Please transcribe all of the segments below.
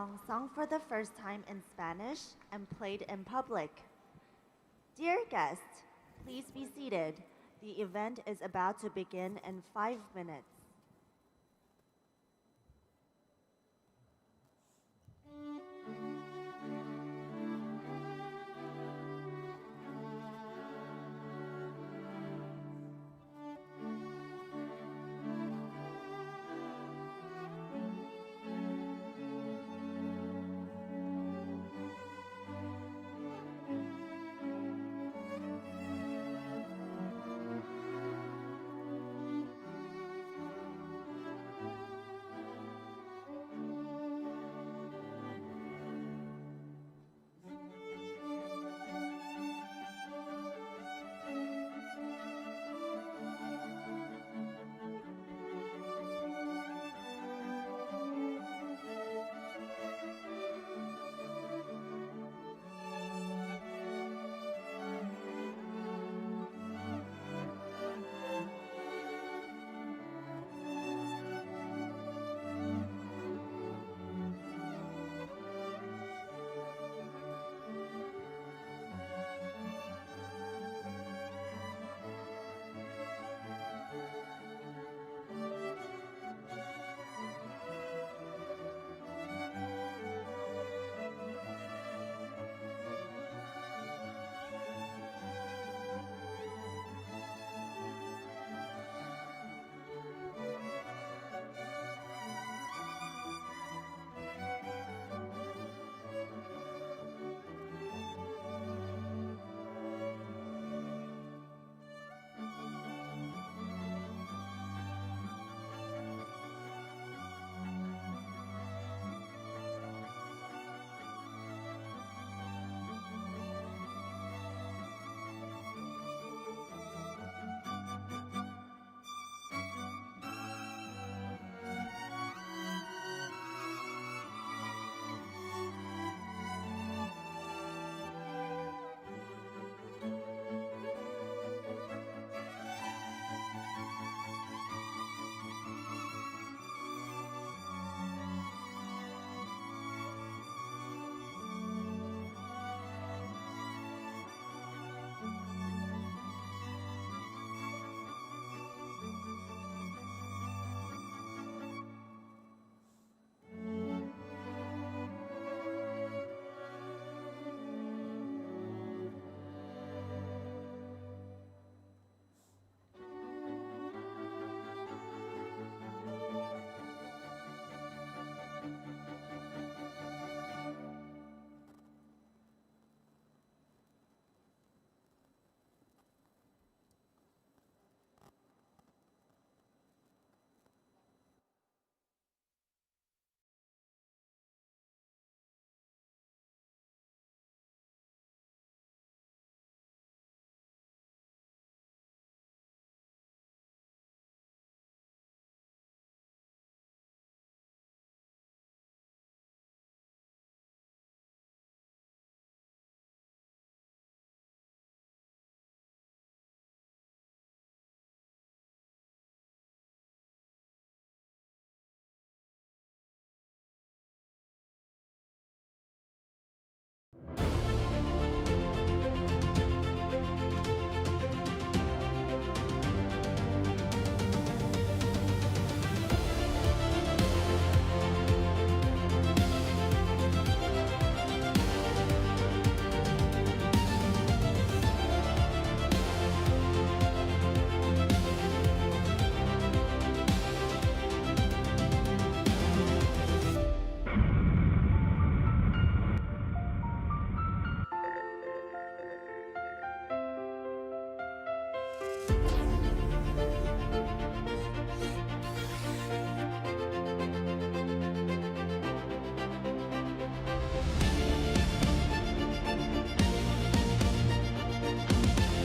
song sung for the first time in Spanish and played in public. Dear guests, please be seated. The event is about to begin in 5 minutes.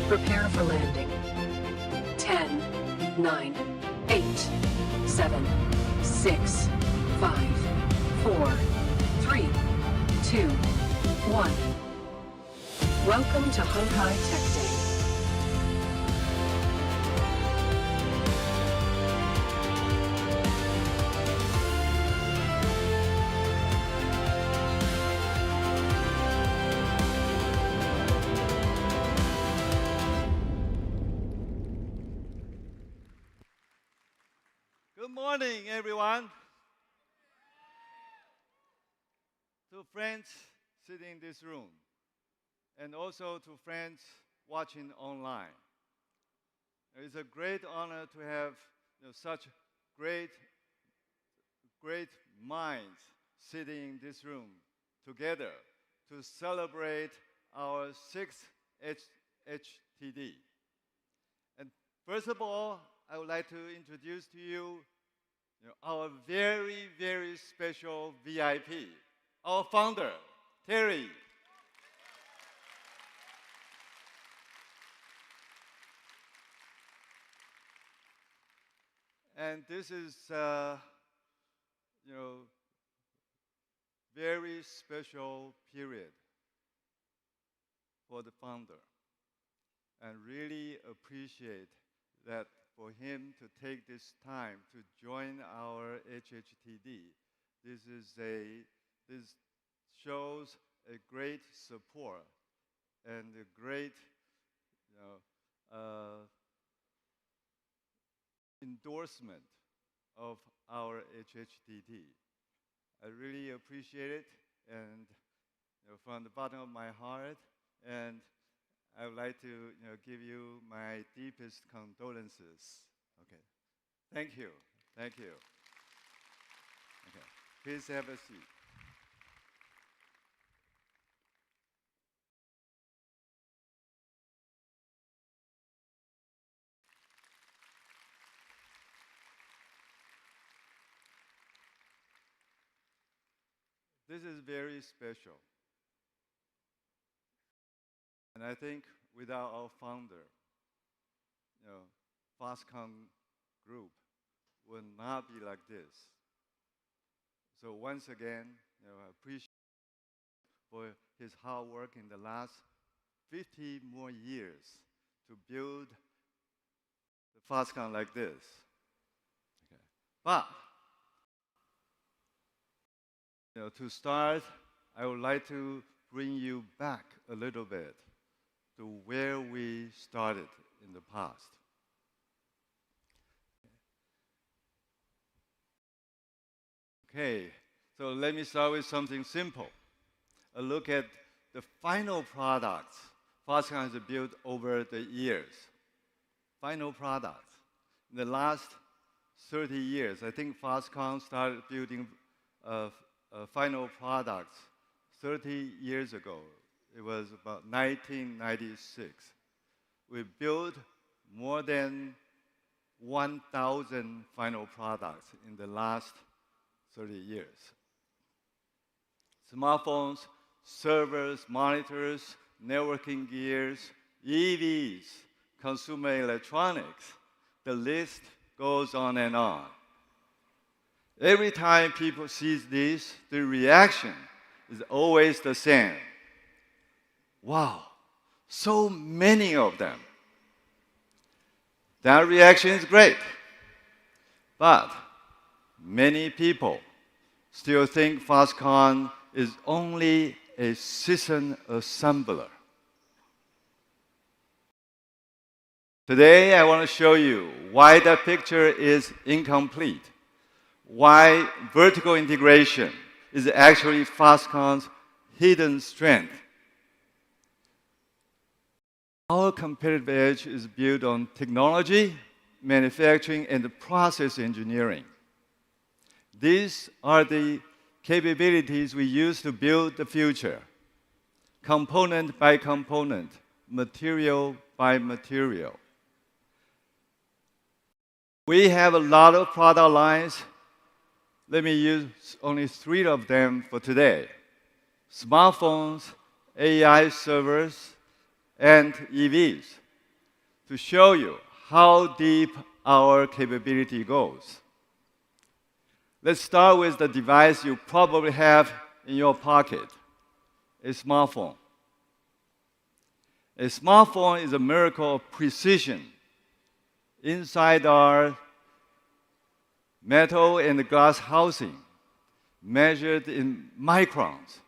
Prepare for landing. 10, 9, 8, 7, 6, 5, 4, 3, 2, 1. Welcome to Honghai Tech Day. morning, everyone. To friends sitting in this room, and also to friends watching online. It's a great honor to have such great minds sitting in this room together to celebrate our 6th HHTD. And first of all, I would like to introduce to you, our very, very special VIP, our founder, Terry. And this is, very special period for the founder, and really appreciate that for him to take this time to join our HHTD. This shows a great support and a great endorsement of our HHTD. I really appreciate it, and from the bottom of my heart, and I would like to give you my deepest condolences. Okay, thank you, thank you. Okay, please have a seat. This is very special. And I think without our founder, Foxconn Group would not be like this. So once again, I appreciate for his hard work in the last 50 more years to build the Foxconn like this. Okay. But to start, I would like to bring you back a little bit to where we started in the past. Okay, so let me start with something simple. A look at the final products Foxconn has built over the years. Final products. In the last 30 years, I think Foxconn started building final products 30 years ago. It was about 1996. We built more than 1,000 final products in the last 30 years. Smartphones, servers, monitors, networking gears, EVs, consumer electronics. The list goes on and on. Every time people see this, the reaction is always the same. Wow, so many of them. That reaction is great. But many people still think Foxconn is only a system assembler. Today, I want to show you why that picture is incomplete, why vertical integration is actually Foxconn's hidden strength. Our competitive edge is built on technology, manufacturing, and process engineering. These are the capabilities we use to build the future, component by component, material by material. We have a lot of product lines. Let me use only 3 of them for today: smartphones, AI servers, and EVs, to show you how deep our capability goes. Let's start with the device you probably have in your pocket, a smartphone. A smartphone is a miracle of precision. Inside are metal and glass housing, measured in microns.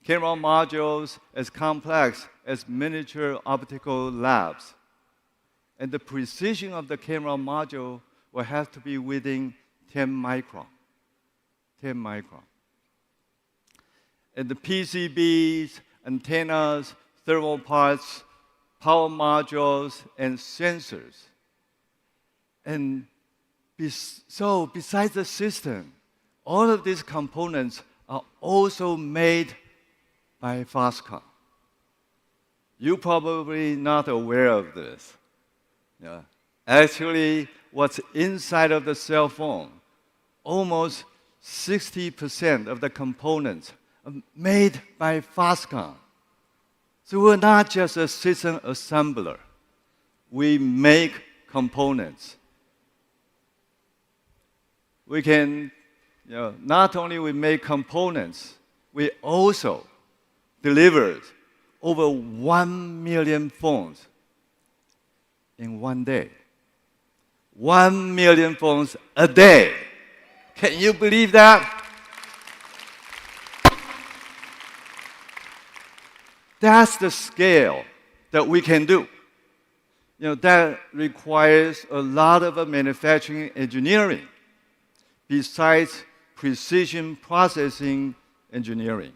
Camera modules as complex as miniature optical labs. And the precision of the camera module will have to be within 10 micron. 10 micron. And the PCBs, antennas, thermal parts, power modules, and sensors. And so besides the system, all of these components are also made by Foxconn. You're probably not aware of this. Yeah. Actually, what's inside of the cell phone, almost 60% of the components are made by Foxconn. So we're not just a system assembler. We make components. We can, not only we make components, we also delivered over 1 million phones in one day. 1 million phones a day. Can you believe that? That's the scale that we can do. That requires a lot of manufacturing engineering besides precision processing engineering.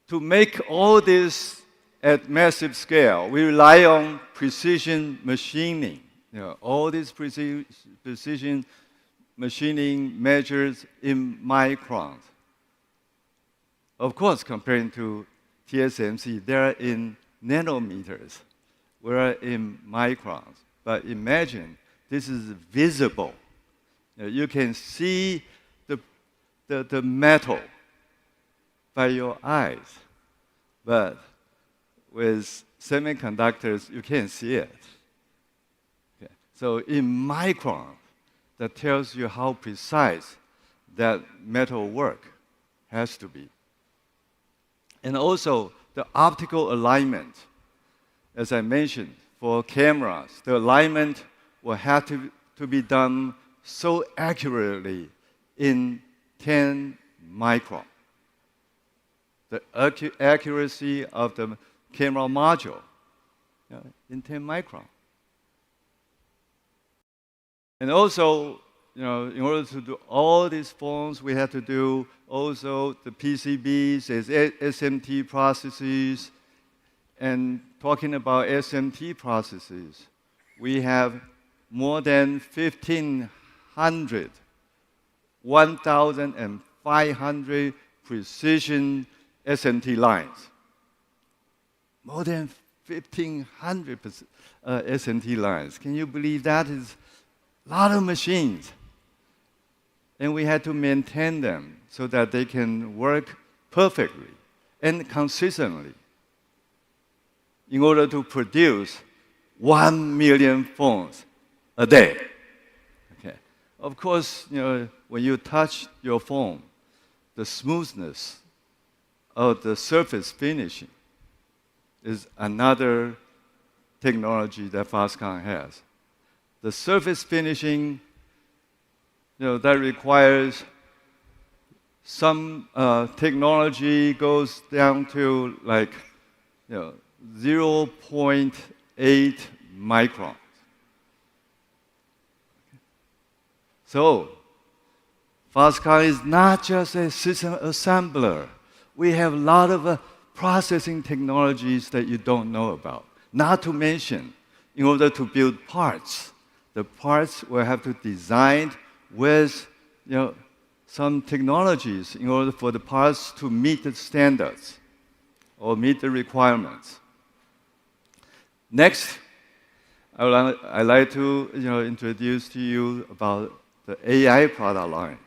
To make all this at massive scale, we rely on precision machining. All these precision machining measures in microns. Of course, comparing to TSMC, they're in nanometers. We're in microns. But imagine this is visible. You can see the metal by your eyes. But with semiconductors, you can't see it. Okay. So in micron, that tells you how precise that metal work has to be. And also the optical alignment. As I mentioned, for cameras, the alignment will have to be done so accurately in 10 micron. The accuracy of the camera module in 10 micron. And also, in order to do all these phones, we have to do also the PCBs, as SMT processes. And talking about SMT processes, we have more than 1,500 precision SMT lines. More than 1,500 SMT lines. Can you believe that? Is a lot of machines. And we had to maintain them so that they can work perfectly and consistently in order to produce 1 million phones a day. Okay. Of course, when you touch your phone, the smoothness of the surface finishing is another technology that Foxconn has. The surface finishing, that requires some technology goes down to like, 0.8 microns. So, Foxconn is not just a system assembler. We have a lot of processing technologies that you don't know about. Not to mention, in order to build parts, the parts will have to design with some technologies in order for the parts to meet the standards or meet the requirements. Next, I'd like to introduce to you about the AI product lines.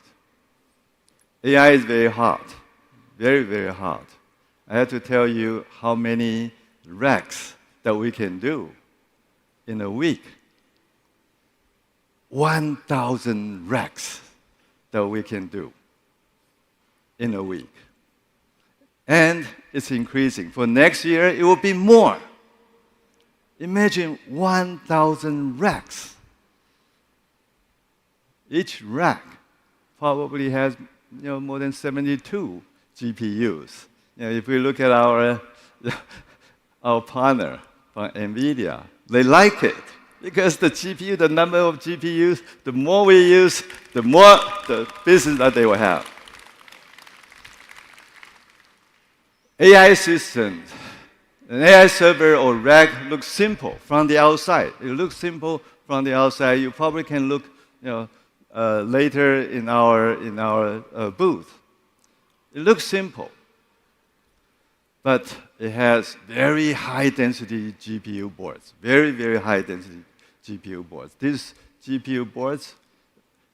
AI is very hot, very, very hot. I have to tell you how many racks that we can do in a week. 1,000 racks that we can do in a week. And it's increasing. For next year, it will be more. Imagine 1,000 racks. Each rack probably has more than 72 GPUs. If we look at our partner from NVIDIA, they like it. Because the GPU, the number of GPUs, the more we use, the more the business that they will have. AI systems, an AI server or rack looks simple from the outside. It looks simple from the outside. You probably can look, later in our booth. It looks simple, but it has very high density GPU boards, very, very high density GPU boards. These GPU boards,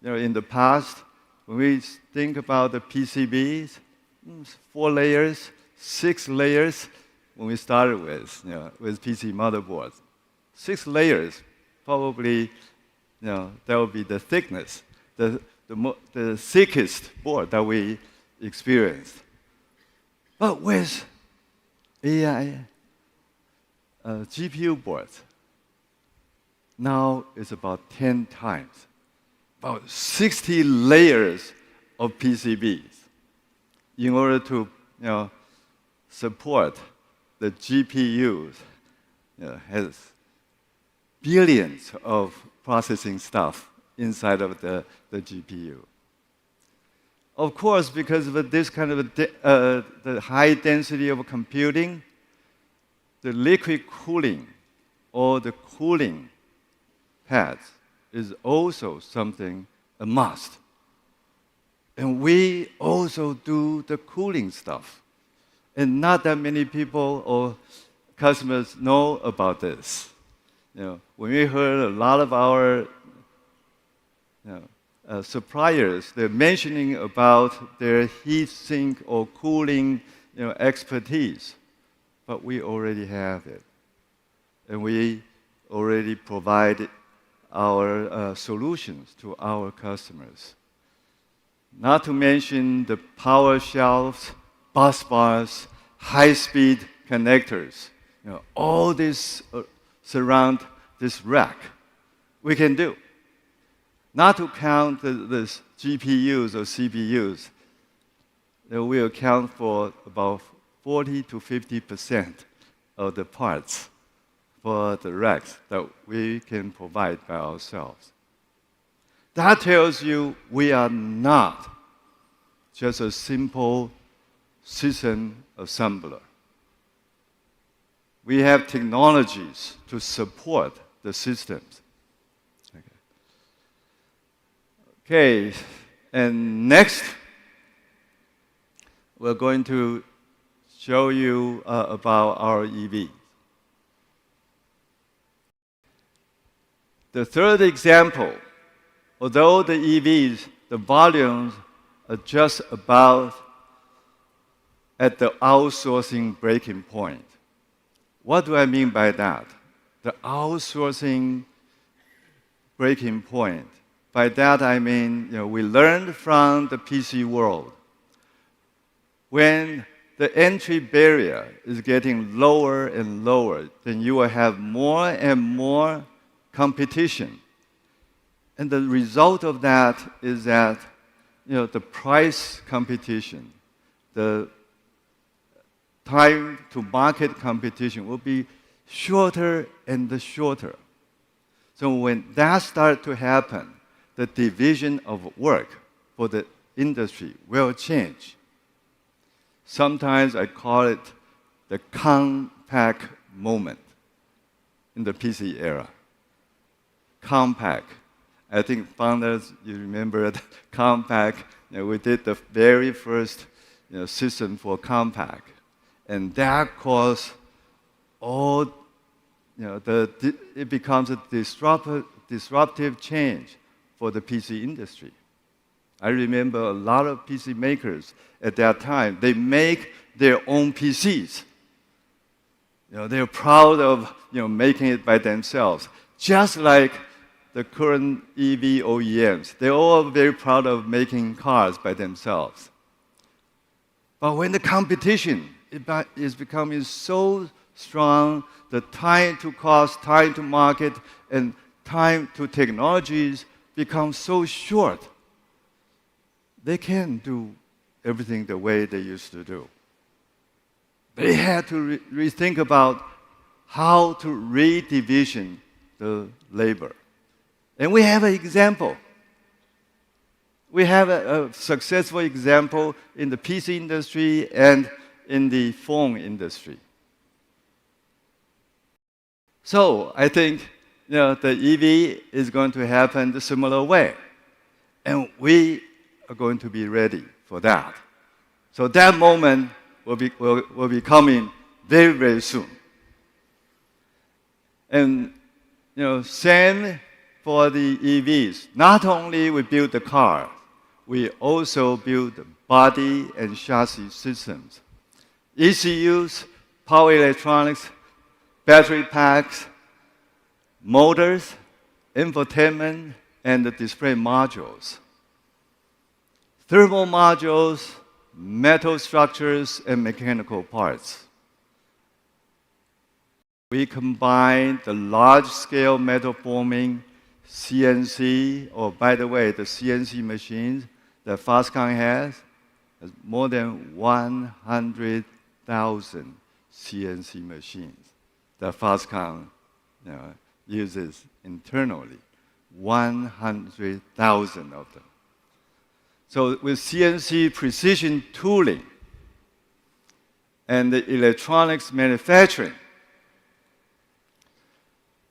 in the past, when we think about the PCBs, 4 layers, 6 layers, when we started with PC motherboards. 6 layers, probably, that would be the thickness, the thickest board that we experienced. But with AI GPU boards, now it's about 10 times, about 60 layers of PCBs in order to, support the GPUs. Has billions of processing stuff inside of the GPU. Of course, because of this kind of the high density of computing, the liquid cooling or the cooling pads is also something, a must. And we also do the cooling stuff. And not that many people or customers know about this. When we heard a lot of our suppliers, they're mentioning about their heat sink or cooling expertise, but we already have it. And we already provide our solutions to our customers. Not to mention the power shelves, bus bars, high-speed connectors. All this surround this rack. We can do. Not to count the GPUs or CPUs, that will account for about 40 to 50% of the parts for the racks that we can provide by ourselves. That tells you we are not just a simple system assembler. We have technologies to support the systems. Okay, and next, we're going to show you about our EV. The third example, although the EVs, the volumes are just about at the outsourcing breaking point. What do I mean by that? The outsourcing breaking point. By that I mean, we learned from the PC world. When the entry barrier is getting lower and lower, then you will have more and more competition. And the result of that is that, the price competition, the time to market competition will be shorter and shorter. So when that starts to happen, the division of work for the industry will change. Sometimes I call it the compact moment in the PC era. Compact. I think founders, you remember the compact. We did the very first system for compact. And that caused all, it becomes a disruptive change for the PC industry. I remember a lot of PC makers at that time, they make their own PCs. They're proud of making it by themselves. Just like the current EV OEMs, they're all very proud of making cars by themselves. But when the competition is becoming so strong, the time to cost, time to market, and time to technologies become so short, they can't do everything the way they used to do. They had to rethink about how to redivision the labor. And we have an example. We have a successful example in the PC industry and in the phone industry. So I think the EV is going to happen the similar way. And we are going to be ready for that. So that moment will be coming very, very soon. And same for the EVs. Not only we build the car, we also build the body and chassis systems. ECUs, power electronics, battery packs, motors, infotainment, and the display modules. Thermal modules, metal structures, and mechanical parts. We combine the large-scale metal forming, CNC, or by the way, the CNC machines that Foxconn has more than 100,000 CNC machines that Foxconn uses internally. 100,000 of them. So with CNC precision tooling and the electronics manufacturing,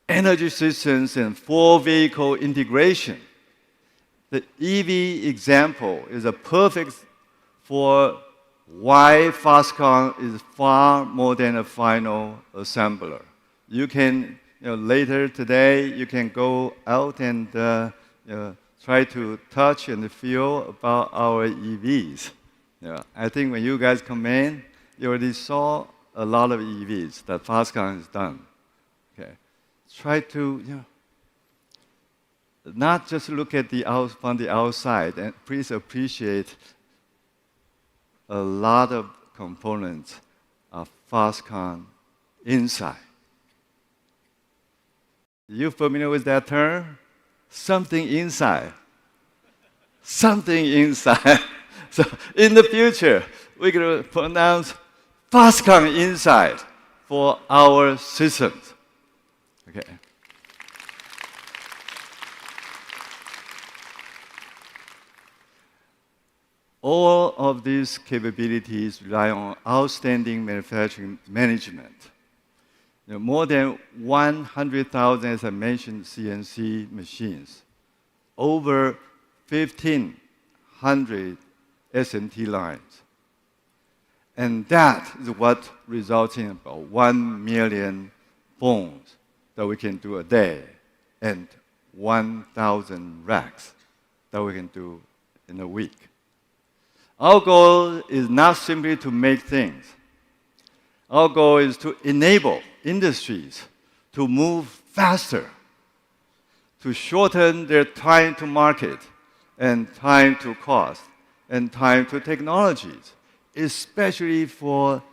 energy systems, and full vehicle integration, the EV example is a perfect for why Foxconn is far more than a final assembler. You can, later today, you can go out and try to touch and feel about our EVs. I think when you guys come in, you already saw a lot of EVs that Foxconn has done. Okay. Try to, not just look at from the outside, and please appreciate a lot of components of Foxconn inside. You familiar with that term? Something inside. Something inside. So in the future, we're going to pronounce Foxconn inside for our systems. Okay. All of these capabilities rely on outstanding manufacturing management. More than 100,000, as I mentioned, CNC machines, over 1,500 SMT lines. And that is what results in about 1 million phones that we can do a day, and 1,000 racks that we can do in a week. Our goal is not simply to make things. Our goal is to enable industries to move faster, to shorten their time to market, and time to cost, and time to technologies, especially for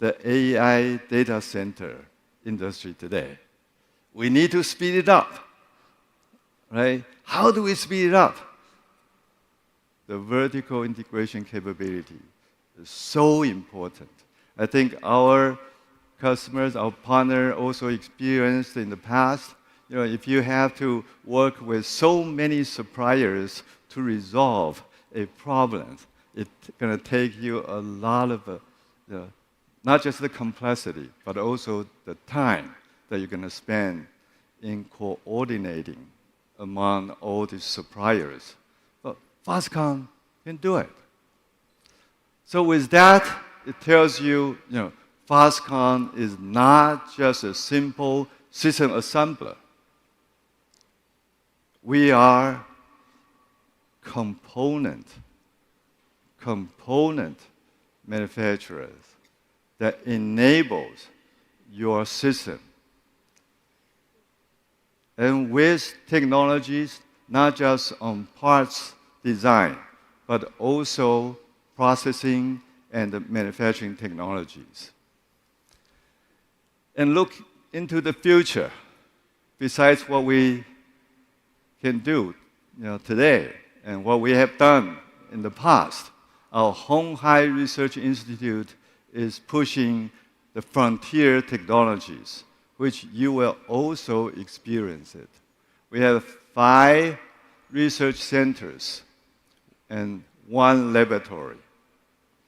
the AI data center industry today. We need to speed it up, right? How do we speed it up? The vertical integration capability is so important. I think our customers, our partner also experienced in the past, if you have to work with so many suppliers to resolve a problem, it's going to take you a lot of, not just the complexity, but also the time that you're going to spend in coordinating among all these suppliers. But Foxconn can do it. So with that, it tells you, Foxconn is not just a simple system assembler. We are component manufacturers that enables your system. And with technologies, not just on parts design, but also processing and the manufacturing technologies. And look into the future, besides what we can do today and what we have done in the past. Our鴻海Research Institute is pushing the frontier technologies, which you will also experience it. We have 5 research centers and 1 laboratory.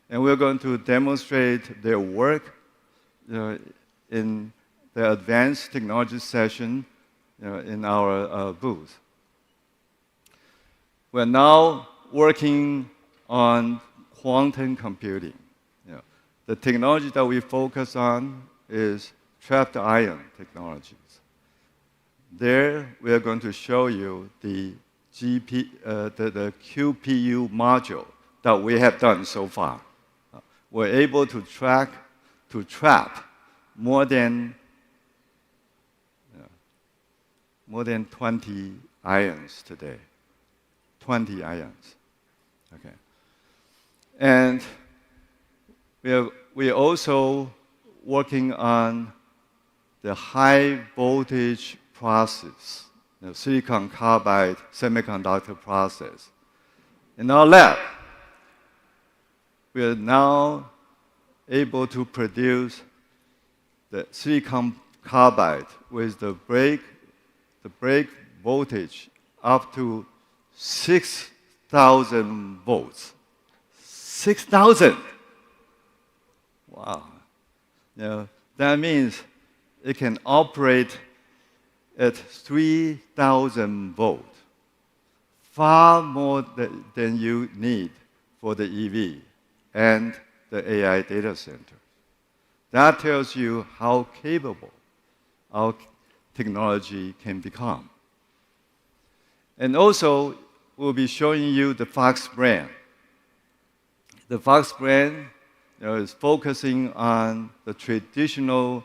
And we're going to demonstrate their work in the advanced technology session in our booth. We're now working on quantum computing. The technology that we focus on is trapped ion technologies. There, we are going to show you the QPU module that we have done so far. We're able to trap more than 20 ions today. 20 ions. Okay. And we're also working on the high voltage process, silicon carbide semiconductor process. In our lab, we are now able to produce the silicon carbide with the break voltage up to 6,000 volts. 6,000! Wow. That means it can operate at 3,000 volts, far more than you need for the EV and the AI data center. That tells you how capable our technology can become. And also, we'll be showing you the Fox brand. The Fox brand is focusing on the traditional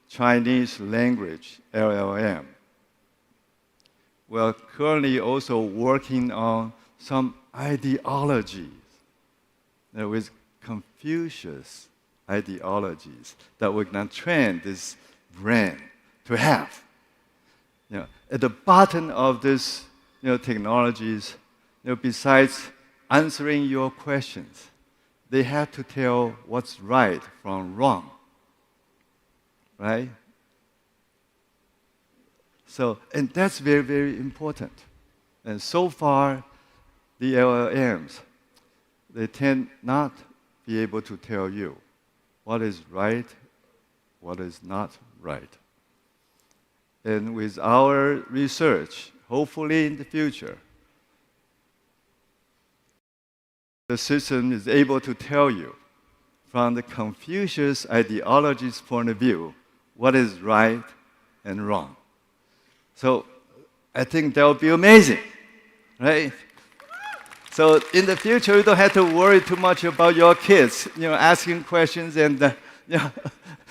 Chinese language, LLM. We're currently also working on some ideologies with Confucius ideologies that we're going to train this brand to have. At the bottom of this technologies, besides answering your questions, they have to tell what's right from wrong, right? So, and that's very, very important. And so far, the LLMs, they tend not be able to tell you what is right, what is not right. And with our research, hopefully in the future, the system is able to tell you from the Confucius ideology's point of view what is right and wrong. So I think that would be amazing, right? So in the future, you don't have to worry too much about your kids, asking questions and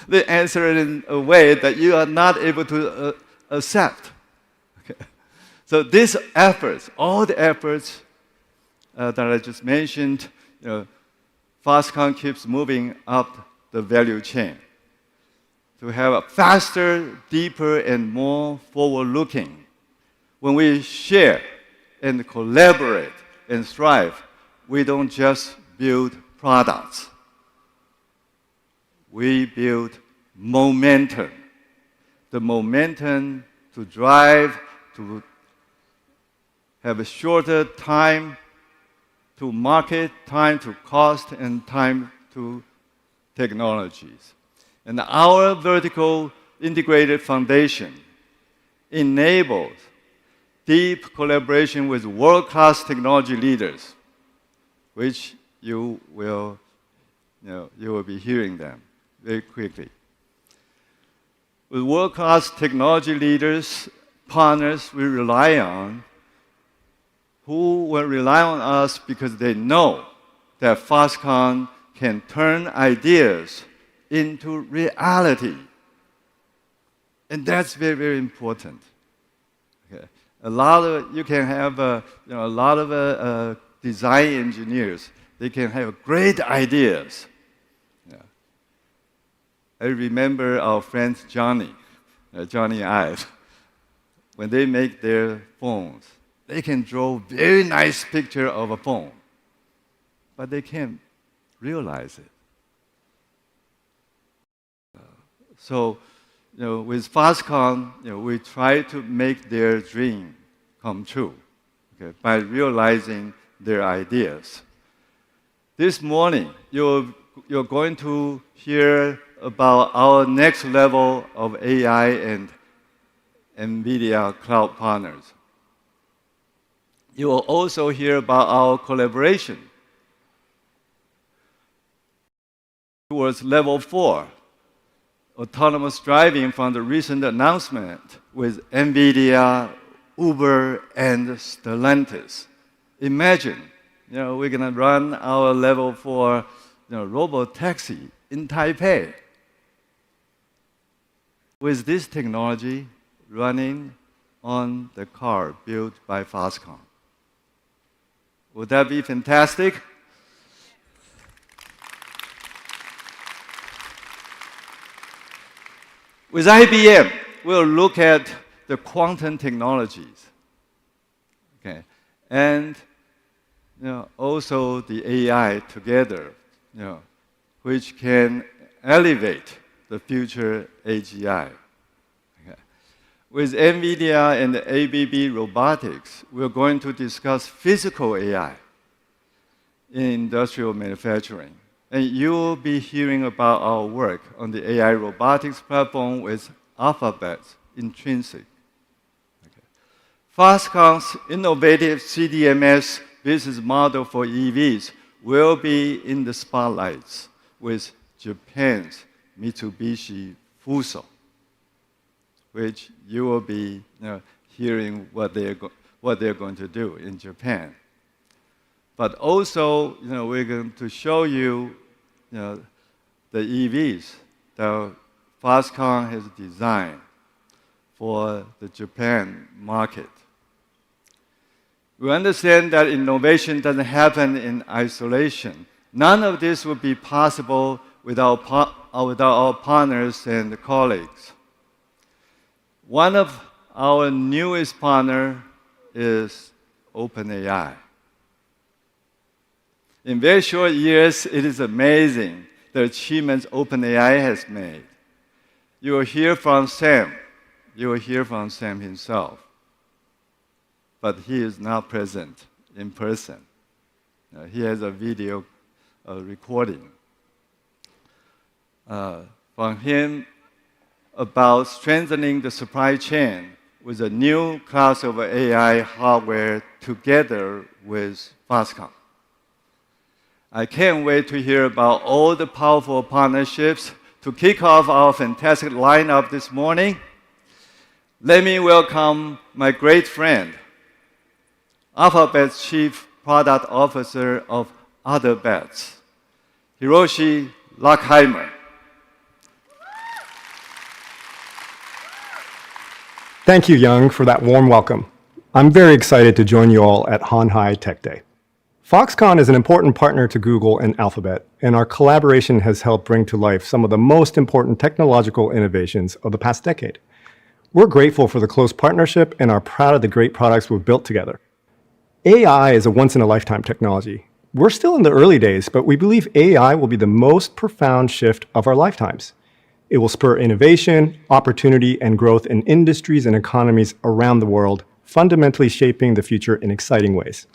they answer it in a way that you are not able to accept. Okay. So these efforts, all the efforts that I just mentioned, Foxconn keeps moving up the value chain to have a faster, deeper, and more forward-looking. When we share and collaborate and strive, we don't just build products. We build momentum. The momentum to drive, to have a shorter time to market, time to cost, and time to technologies. And our vertical integrated foundation enables deep collaboration with world-class technology leaders, which you will be hearing them very quickly. With world-class technology leaders, partners we rely on, who will rely on us because they know that Foxconn can turn ideas into reality. And that's very, very important. Okay. You can have a lot of design engineers. They can have great ideas. Yeah. I remember our friend Johnny Ive. When they make their phones, they can draw very nice picture of a phone, but they can't realize it. So, with Foxconn, we try to make their dream come true, okay, by realizing their ideas. This morning, you're going to hear about our next level of AI and NVIDIA cloud partners. You will also hear about our collaboration towards level 4, autonomous driving from the recent announcement with NVIDIA, Uber, and Stellantis. Imagine, we're going to run our level 4 robo-taxi in Taipei with this technology running on the car built by Foxconn. Would that be fantastic? With IBM, we'll look at the quantum technologies, okay, and also the AI together, which can elevate the future AGI. Okay. With NVIDIA and ABB Robotics, we're going to discuss physical AI in industrial manufacturing. And you'll be hearing about our work on the AI robotics platform with Alphabet's Intrinsic. Okay. Foxconn's innovative CDMS business model for EVs will be in the spotlights with Japan's Mitsubishi Fuso, which you will be hearing what they're going to do in Japan. But also, we're going to show you, the EVs that Foxconn has designed for the Japan market. We understand that innovation doesn't happen in isolation. None of this would be possible without our partners and colleagues. One of our newest partners is OpenAI. In very short years, it is amazing the achievements OpenAI has made. You will hear from Sam. You will hear from Sam himself. But he is not present in person. He has a video recording from him about strengthening the supply chain with a new class of AI hardware together with Foxconn. I can't wait to hear about all the powerful partnerships to kick off our fantastic lineup this morning. Let me welcome my great friend, Alphabet's Chief Product Officer of Other Bets, Hiroshi Lockheimer. Thank you, Young, for that warm welcome. I'm very excited to join you all at Honhai Tech Day. Foxconn is an important partner to Google and Alphabet, and our collaboration has helped bring to life some of the most important technological innovations of the past decade. We're grateful for the close partnership and are proud of the great products we've built together. AI is a once-in-a-lifetime technology. We're still in the early days, but we believe AI will be the most profound shift of our lifetimes. It will spur innovation, opportunity, and growth in industries and economies around the world, fundamentally shaping the future in exciting ways.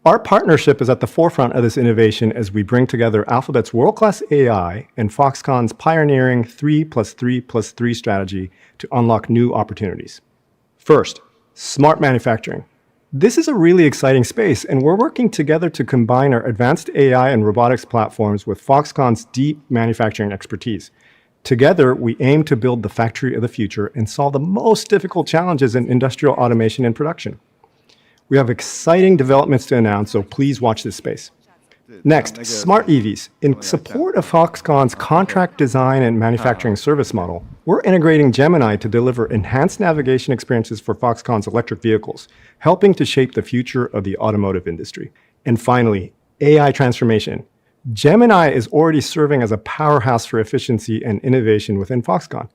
Our partnership is at the forefront of this innovation as we bring together Alphabet's world-class AI and Foxconn's pioneering 3+3+3 strategy to unlock new opportunities. First, smart manufacturing. This is a really exciting space, and we're working together to combine our advanced AI and robotics platforms with Foxconn's deep manufacturing expertise. Together, we aim to build the factory of the future and solve the most difficult challenges in industrial automation and production. We have exciting developments to announce, so please watch this space. Next, smart EVs. In support of Foxconn's contract design and manufacturing service model, we're integrating Gemini to deliver enhanced navigation experiences for Foxconn's electric vehicles, helping to shape the future of the automotive industry. And finally, AI transformation. Gemini is already serving as a powerhouse for efficiency and innovation within Foxconn.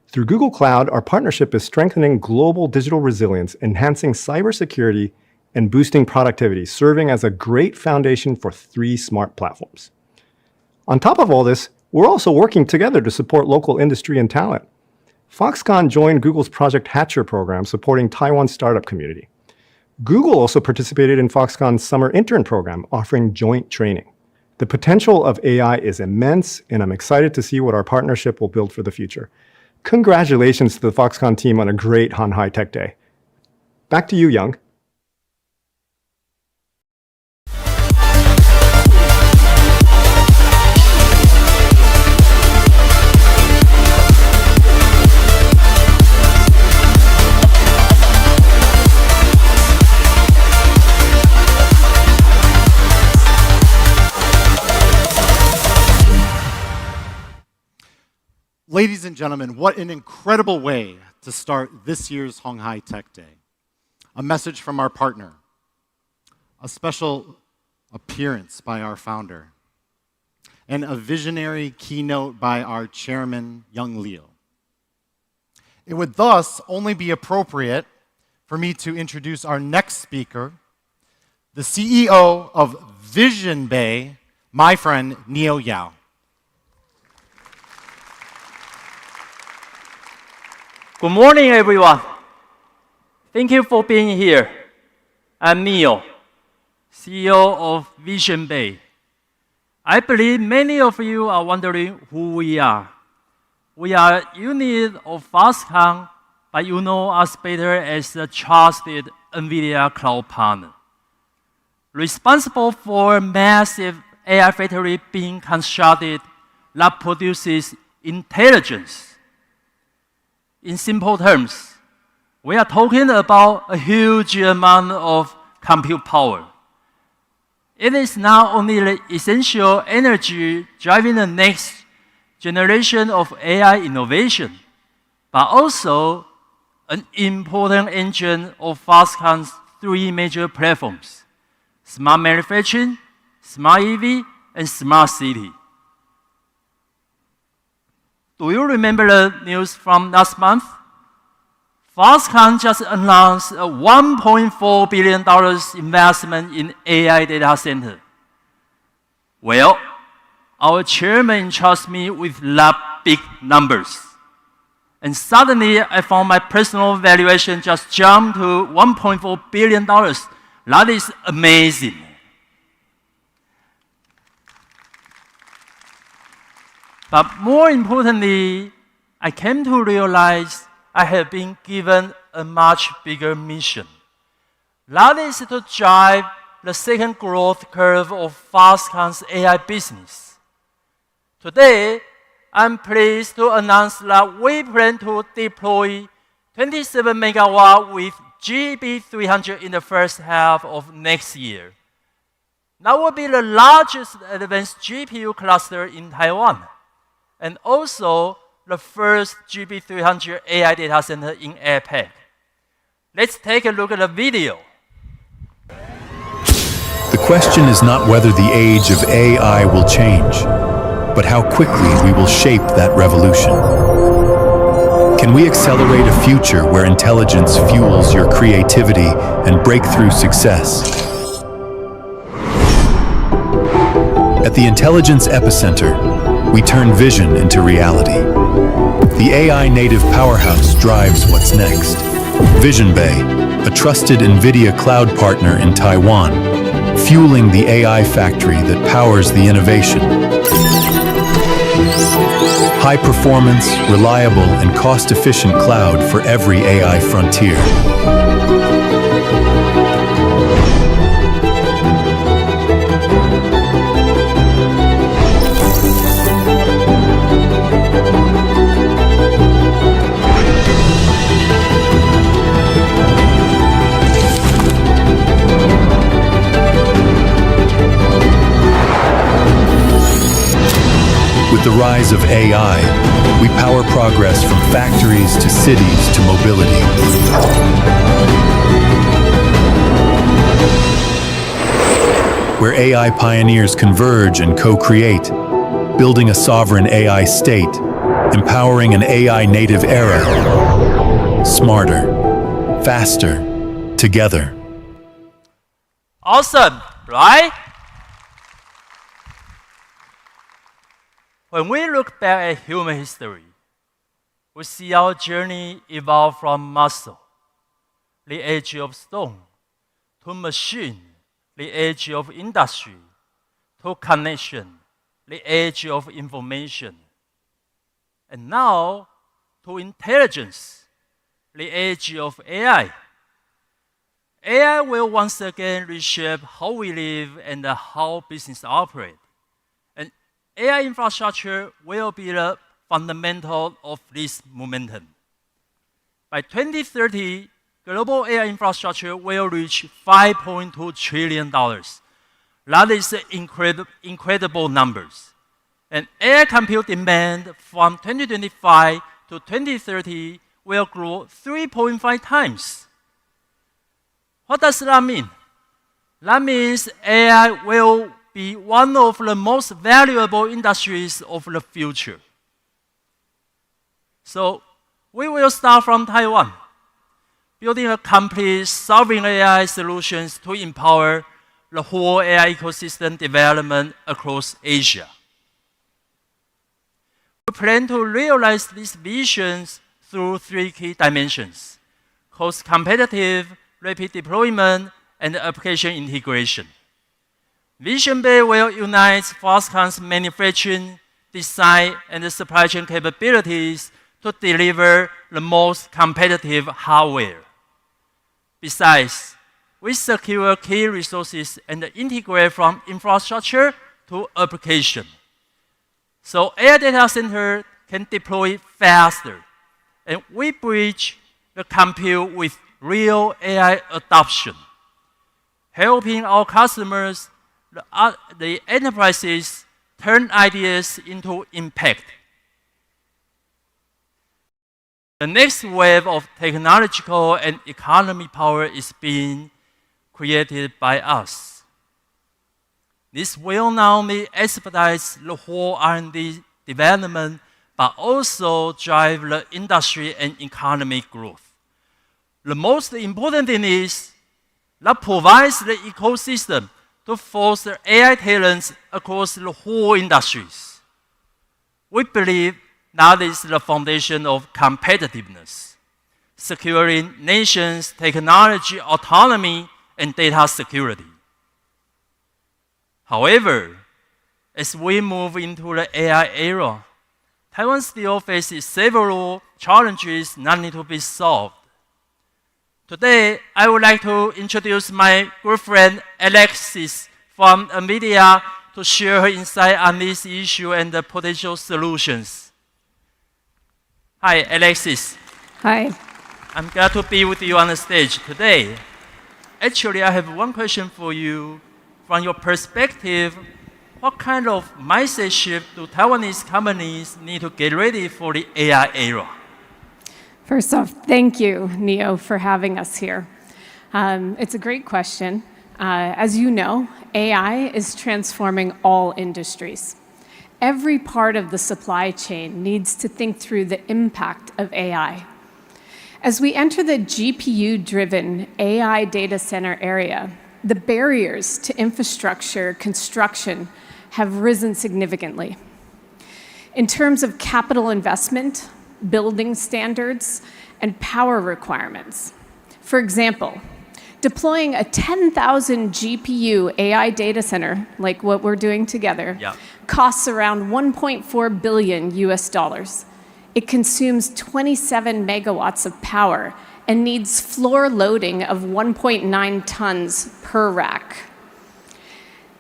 Through Google Cloud, our partnership is strengthening global digital resilience, enhancing cybersecurity, and boosting productivity, serving as a great foundation for 3 smart platforms. On top of all this, we're also working together to support local industry and talent. Foxconn joined Google's Project Hatcher program supporting Taiwan's startup community. Google also participated in Foxconn's summer intern program, offering joint training. The potential of AI is immense, and I'm excited to see what our partnership will build for the future. Congratulations to the Foxconn team on a great Hanhai Tech Day. Back to you, Young. Ladies and gentlemen, what an incredible way to start this year's Hanhai Tech Day. A message from our partner, a special appearance by our founder, and a visionary keynote by our chairman, Young Leo. It would thus only be appropriate for me to introduce our next speaker, the CEO of Visionbay, my friend, Neo Yao. Good morning, everyone. Thank you for being here. I'm Neo, CEO of Visionbay. I believe many of you are wondering who we are. We are a unit of Foxconn, but you know us better as a trusted NVIDIA cloud partner. Responsible for massive AI factory being constructed that produces intelligence. In simple terms, we are talking about a huge amount of compute power. It is not only the essential energy driving the next generation of AI innovation, but also an important engine of Foxconn's three major platforms: smart manufacturing, smart EV, and smart city. Do you remember the news from last month? Foxconn just announced a $1.4 billion investment in AI data center. Well, our chairman entrusts me with that big numbers. And suddenly, I found my personal valuation just jumped to $1.4 billion. That is amazing. But more importantly, I came to realize I have been given a much bigger mission. That is to drive the second growth curve of Foxconn's AI business. Today, I'm pleased to announce that we plan to deploy 27 megawatt with GB300 in the first half of next year. That will be the largest advanced GPU cluster in Taiwan, and also the first GB300 AI data center in APAC. Let's take a look at the video. The question is not whether the age of AI will change, but how quickly we will shape that revolution. Can we accelerate a future where intelligence fuels your creativity and breakthrough success? At the intelligence epicenter, we turn vision into reality. The AI native powerhouse drives what's next. Visionbay, a trusted NVIDIA cloud partner in Taiwan, fueling the AI factory that powers the innovation. High performance, reliable, and cost-efficient cloud for every AI frontier. With the rise of AI, we power progress from factories to cities to mobility. Where AI pioneers converge and co-create, building a sovereign AI state, empowering an AI native era. Smarter, faster, together. Awesome, right? When we look back at human history, we see our journey evolve from muscle, the age of stone, to machine, the age of industry, to connection, the age of information, and now to intelligence, the age of AI. AI will once again reshape how we live and how business operate. And AI infrastructure will be the fundamental of this momentum. By 2030, global AI infrastructure will reach $5.2 trillion. That is incredible numbers. And AI compute demand from 2025 to 2030 will grow 3.5 times. What does that mean? That means AI will be one of the most valuable industries of the future. So we will start from Taiwan, building a complete sovereign AI solutions to empower the whole AI ecosystem development across Asia. We plan to realize these visions through 3 key dimensions: cost competitive, rapid deployment, and application integration. Visionbay will unite Foxconn's manufacturing, design, and supply chain capabilities to deliver the most competitive hardware. Besides, we secure key resources and integrate from infrastructure to application. So AI data center can deploy faster, and we bridge the compute with real AI adoption, helping our customers, the enterprises, turn ideas into impact. The next wave of technological and economic power is being created by us. This will not only expedite the whole R&D development, but also drive the industry and economic growth. The most important thing is that provides the ecosystem to foster AI talents across the whole industries. We believe that is the foundation of competitiveness, securing nations' technology autonomy and data security. However, as we move into the AI era, Taiwan still faces several challenges that need to be solved. Today, I would like to introduce my good friend Alexis from NVIDIA to share her insight on this issue and the potential solutions. Hi, Alexis. Hi. I'm glad to be with you on the stage today. Actually, I have one question for you. From your perspective, what kind of mindset shift do Taiwanese companies need to get ready for the AI era? First off, thank you, Neo, for having us here. It's a great question. As you know, AI is transforming all industries. Every part of the supply chain needs to think through the impact of AI. As we enter the GPU-driven AI data center area, the barriers to infrastructure construction have risen significantly. In terms of capital investment, building standards, and power requirements. For example, deploying a 10,000 GPU AI data center, like what we're doing together, costs around $1.4 billion US. It consumes 27 megawatts of power and needs floor loading of 1.9 tons per rack.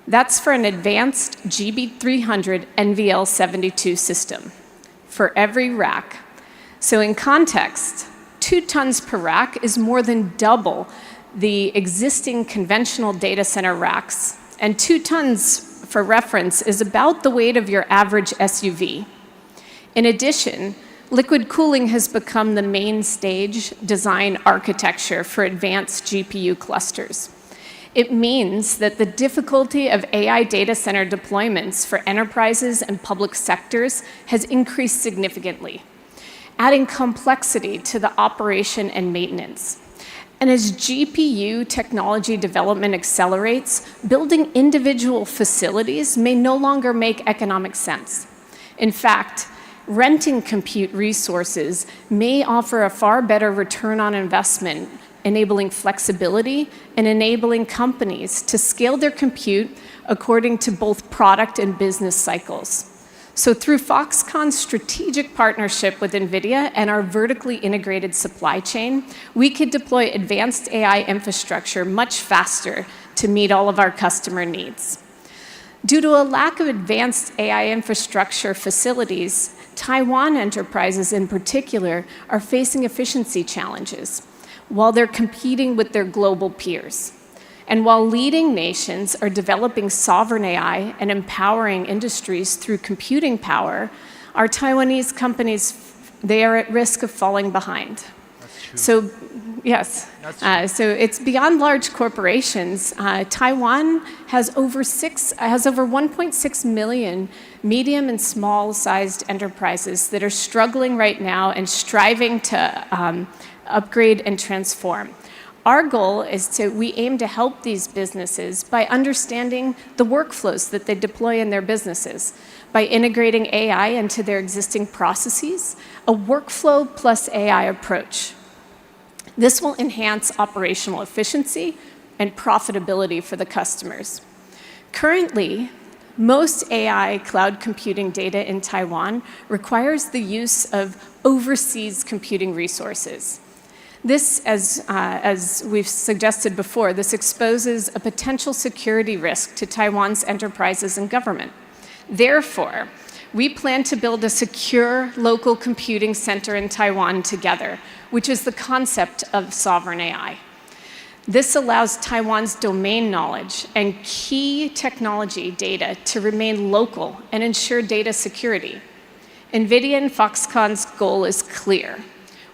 That's for an advanced GB300 NVL72 system for every rack. So in context, 2 tons per rack is more than double the existing conventional data center racks. And 2 tons, for reference, is about the weight of your average SUV. In addition, liquid cooling has become the main stage design architecture for advanced GPU clusters. It means that the difficulty of AI data center deployments for enterprises and public sectors has increased significantly, adding complexity to the operation and maintenance. And as GPU technology development accelerates, building individual facilities may no longer make economic sense. In fact, renting compute resources may offer a far better return on investment, enabling flexibility and enabling companies to scale their compute according to both product and business cycles. So through Foxconn's strategic partnership with NVIDIA and our vertically integrated supply chain, we could deploy advanced AI infrastructure much faster to meet all of our customer needs. Due to a lack of advanced AI infrastructure facilities, Taiwan enterprises in particular are facing efficiency challenges while they're competing with their global peers. And while leading nations are developing sovereign AI and empowering industries through computing power, our Taiwanese companies, they are at risk of falling behind. That's true. So, yes. So it's beyond large corporations. Taiwan has over 1.6 million medium and small-sized enterprises that are struggling right now and striving to upgrade and transform. Our goal is we aim to help these businesses by understanding the workflows that they deploy in their businesses, by integrating AI into their existing processes, a workflow plus AI approach. This will enhance operational efficiency and profitability for the customers. Currently, most AI cloud computing data in Taiwan requires the use of overseas computing resources. This, as we've suggested before, this exposes a potential security risk to Taiwan's enterprises and government. Therefore, we plan to build a secure local computing center in Taiwan together, which is the concept of sovereign AI. This allows Taiwan's domain knowledge and key technology data to remain local and ensure data security. NVIDIA and Foxconn's goal is clear.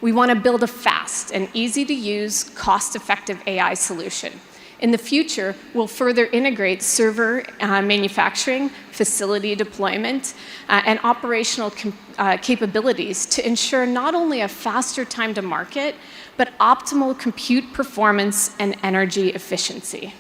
We want to build a fast and easy-to-use, cost-effective AI solution. In the future, we'll further integrate server manufacturing, facility deployment, and operational capabilities to ensure not only a faster time to market, but optimal compute performance and energy efficiency.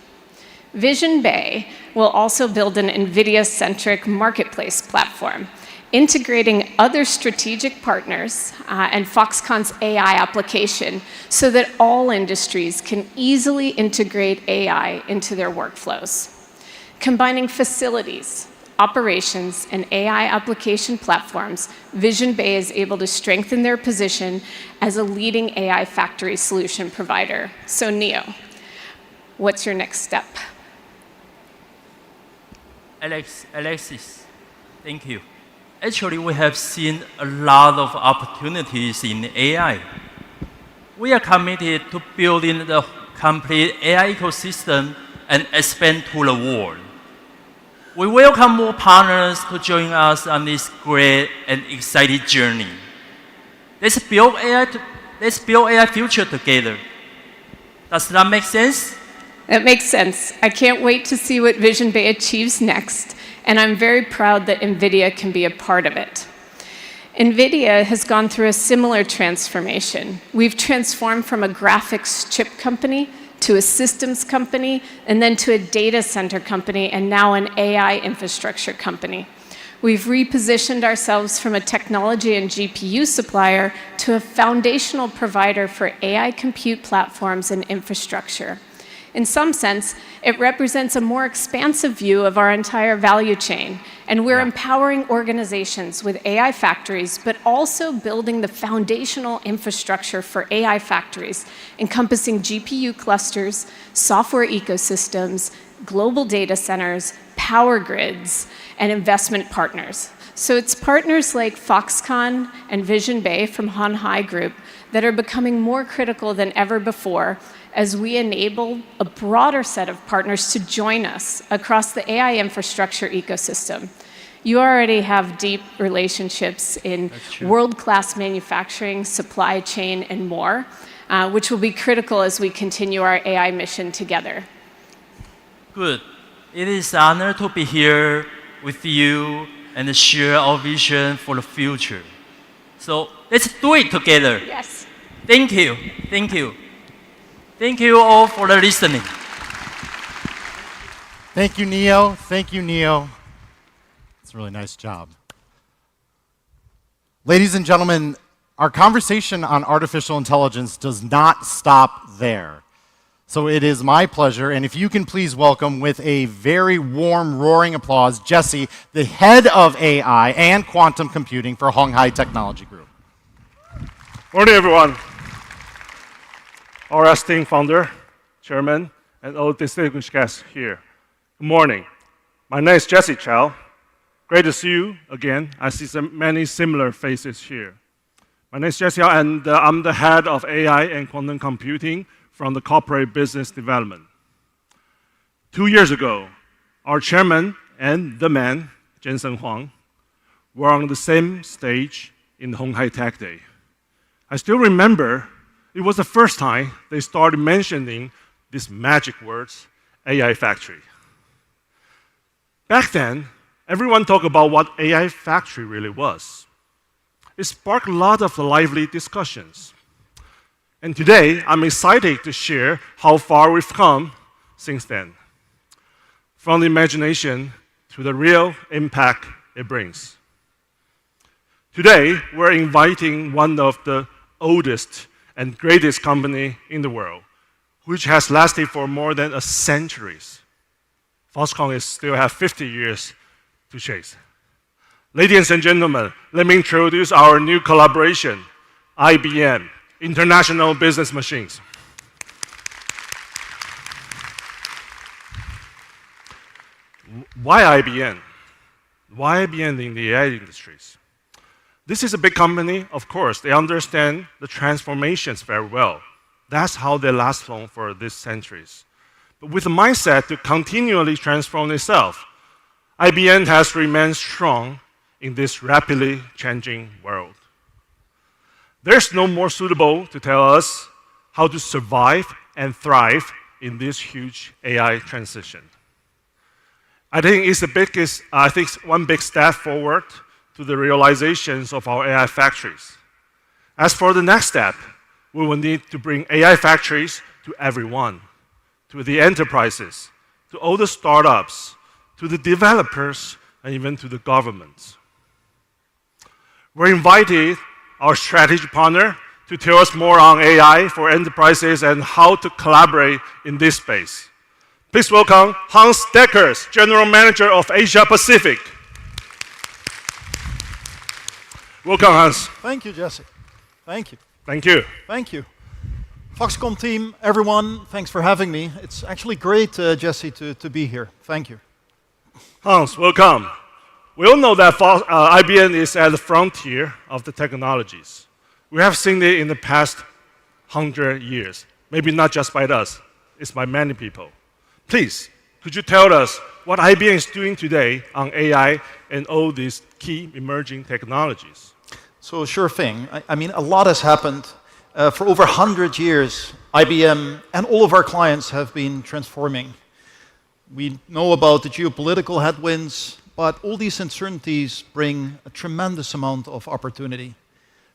Visionbay will also build an NVIDIA-centric marketplace platform, integrating other strategic partners and Foxconn's AI application so that all industries can easily integrate AI into their workflows. Combining facilities, operations, and AI application platforms, Visionbay is able to strengthen their position as a leading AI factory solution provider. So Neo, what's your next step? Alexis, thank you. Actually, we have seen a lot of opportunities in AI. We are committed to building the complete AI ecosystem and expand to the world. We welcome more partners to join us on this great and exciting journey. Let's build AI future together. Does that make sense? That makes sense. I can't wait to see what Visionbay achieves next, and I'm very proud that NVIDIA can be a part of it. NVIDIA has gone through a similar transformation. We've transformed from a graphics chip company to a systems company, and then to a data center company, and now an AI infrastructure company. We've repositioned ourselves from a technology and GPU supplier to a foundational provider for AI compute platforms and infrastructure. In some sense, it represents a more expansive view of our entire value chain, and we're empowering organizations with AI factories, but also building the foundational infrastructure for AI factories, encompassing GPU clusters, software ecosystems, global data centers, power grids, and investment partners. So it's partners like Foxconn and Visionbay from鴻海Group that are becoming more critical than ever before as we enable a broader set of partners to join us across the2AI infrastructure ecosystem. You already have deep relationships in world-class manufacturing, supply chain, and more, which will be critical as we continue our AI mission together. Good. It is an honor to be here with you and share our vision for the future. So let's do it together. Yes. Thank you. Thank you. Thank you all for the listening. Thank you, Neo. Thank you, Neo. It's a really nice job. Ladies and gentlemen, our conversation on artificial intelligence does not stop there. So it is my pleasure, and if you can please welcome with a very warm, roaring applause, Jesse, the head of AI and quantum computing for鴻海Technology Group. Morning, everyone. Our esteemed founder, chairman, and all distinguished guests here. Good morning. My name is Jesse Chow. Great to see you again. I see many similar faces here. My name is Jesse Chow, and I'm the head of AI and quantum computing from the corporate business development. 2 years ago, our chairman and the man, Jensen Huang, were on the same stage in the鴻海Tech Day. I still remember it was the first time they started mentioning these magic words, AI factory. Back then, everyone talked about what AI factory really was. It sparked a lot of lively discussions. And today, I'm excited to share how far we've come since then, from the imagination to the real impact it brings. Today, we're inviting one of the oldest and greatest company in the world, which has lasted for more than a century. Foxconn still have 50 years to chase. Ladies and gentlemen, let me introduce our new collaboration, IBM, International Business Machines. Why IBM? Why IBM in the AI industries? This is a big company, of course. They understand the transformations very well. That's how they last long for these centuries. But with a mindset to continually transform itself, IBM has remained strong in this rapidly changing world. There's no more suitable to tell us how to survive and thrive in this huge AI transition. I think it's one big step forward to the realizations of our AI factories. As for the next step, we will need to bring AI factories to everyone, to the enterprises, to all the startups, to the developers, and even to the governments. We're invited our strategic partner to tell us more on AI for enterprises and how to collaborate in this space. Please welcome Hans Deckers, General Manager of Asia Pacific. Welcome, Hans. Thank you, Jesse. Thank you. Thank you. Thank you. Foxconn team, everyone, thanks for having me. It's actually great, Jesse, to be here. Thank you. Hans, welcome. We all know that IBM is at the frontier of the technologies. We have seen it in the past 100 years. Maybe not just by us, it's by many people. Please, could you tell us what IBM is doing today on AI and all these key emerging technologies? So sure thing. I mean, a lot has happened. For over 100 years, IBM and all of our clients have been transforming. We know about the geopolitical headwinds, but all these uncertainties bring a tremendous amount of opportunity.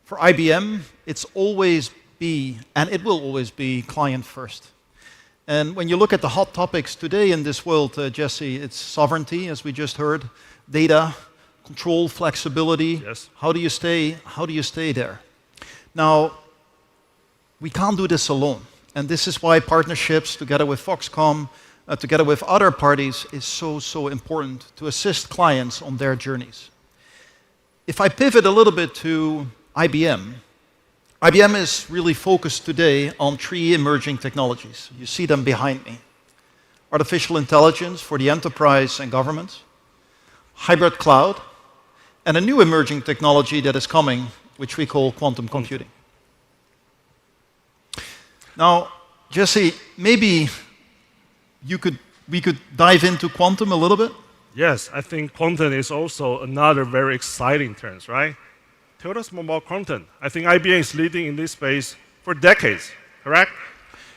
For IBM, it's always be, and it will always be, client first. And when you look at the hot topics today in this world, Jesse, it's sovereignty, as we just heard, data, control, flexibility. Yes. How do you stay there? Now, we can't do this alone. And this is why partnerships together with Foxconn, together with other parties, is so important to assist clients on their journeys. If I pivot a little bit to IBM, IBM is really focused today on 3 emerging technologies. You see them behind me. Artificial intelligence for the enterprise and government, hybrid cloud, and a new emerging technology that is coming, which we call quantum computing. Now, Jesse, maybe we could dive into quantum a little bit? Yes, I think quantum is also another very exciting term, right? Tell us more about quantum. I think IBM is leading in this space for decades, correct?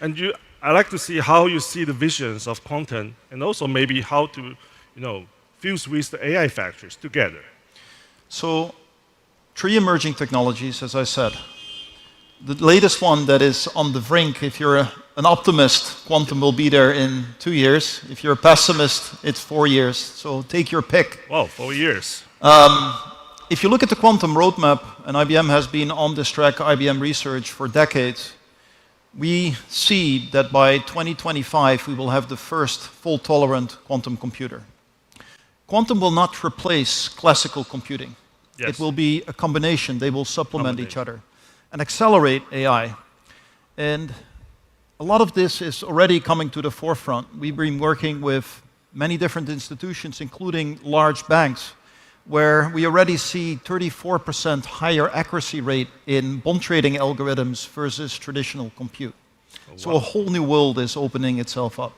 And I'd like to see how you see the visions of quantum and also maybe how to, fuse with the AI factories together. So, 3 emerging technologies, as I said. The latest one that is on the brink, if you're an optimist, quantum will be there in 2 years. If you're a pessimist, it's 4 years. So take your pick. Wow, 4 years. if you look at the quantum roadmap, and IBM has been on this track, IBM Research, for decades, we see that by 2025 we will have the first fault-tolerant quantum computer. Quantum will not replace classical computing. Yes. It will be a combination. They will supplement each other and accelerate AI. And a lot of this is already coming to the forefront. We've been working with many different institutions, including large banks, where we already see 34% higher accuracy rate in bond trading algorithms versus traditional compute. Oh, wow. So a whole new world is opening itself up.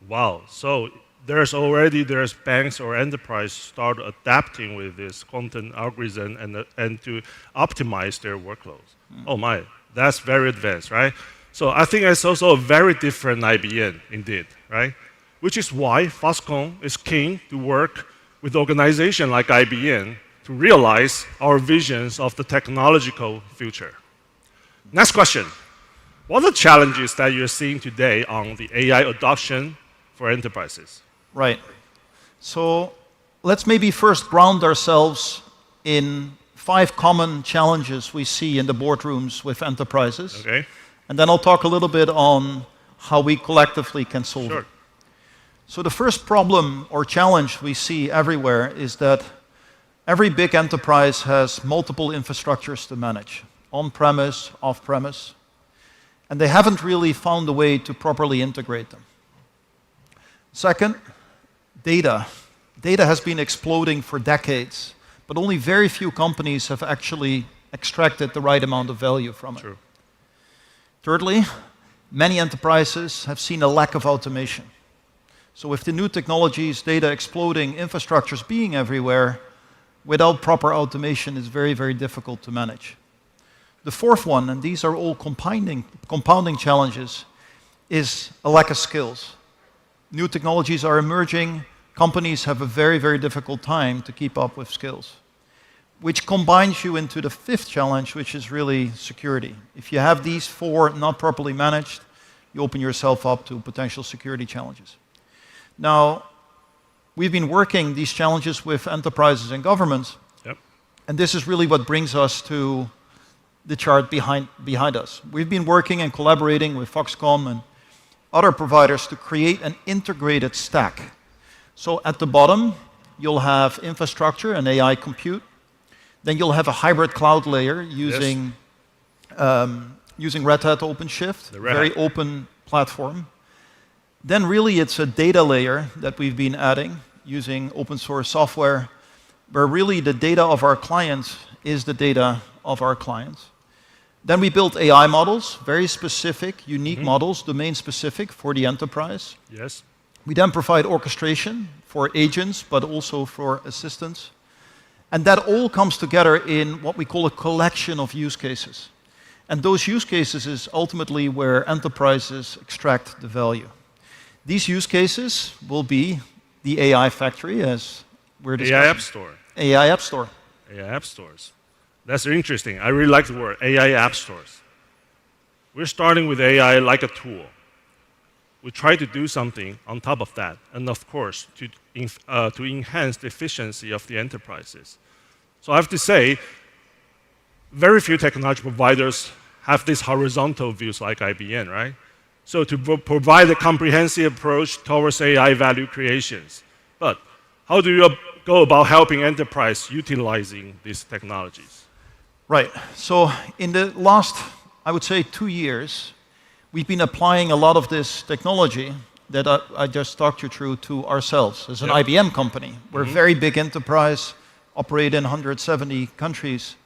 Wow. So there's banks or enterprise start adapting with this quantum algorithm and to optimize their workloads. Oh my, that's very advanced, right? So I think it's also a very different IBM indeed, right? Which is why Foxconn is keen to work with organizations like IBM to realize our visions of the technological future. Next question. What are the challenges that you're seeing today on the AI adoption for enterprises? Right. So let's maybe first ground ourselves in 5 common challenges we see in the boardrooms with enterprises. Okay. And then I'll talk a little bit on how we collectively can solve it. So the first problem or challenge we see everywhere is that every big enterprise has multiple infrastructures to manage, on-premise, off-premise, and they haven't really found a way to properly integrate them. Second, data. Data has been exploding for decades, but only very few companies have actually extracted the right amount of value from it. True. Thirdly, many enterprises have seen a lack of automation. So with the new technologies, data exploding, infrastructures being everywhere, without proper automation is very, very difficult to manage. The fourth one, and these are all compounding challenges, is a lack of skills. New technologies are emerging, companies have a very, very difficult time to keep up with skills, which combines you into the fifth challenge, which is really security. If you have these 4 not properly managed, you open yourself up to potential security challenges. Now, we've been working these challenges with enterprises and governments, and this is really what brings us to the chart behind us. We've been working and collaborating with Foxconn and other providers to create an integrated stack. So at the bottom, you'll have infrastructure and AI compute. Then you'll have a hybrid cloud layer using Red Hat OpenShift, a very open platform. Then really it's a data layer that we've been adding using open source software, where really the data of our clients is the data of our clients. Then we built AI models, very specific, unique models, domain specific for the enterprise. Yes. We then provide orchestration for agents, but also for assistants. And that all comes together in what we call a collection of use cases. And those use cases is ultimately where enterprises extract the value. These use cases will be the AI factory, as we're discussing. AI App Store. AI App Store. AI App Stores. That's interesting. I really like the word, AI App Stores. We're starting with AI like a tool. We try to do something on top of that, and of course, to enhance the efficiency of the enterprises. So I have to say, very few technology providers have these horizontal views like IBM, right? So to provide a comprehensive approach towards AI value creations. But how do you go about helping enterprise utilizing these technologies? Right. So in the last, I would say, 2 years, we've been applying a lot of this technology that I just talked you through to ourselves. As an IBM company, we're a very big enterprise, operate in 170 countries.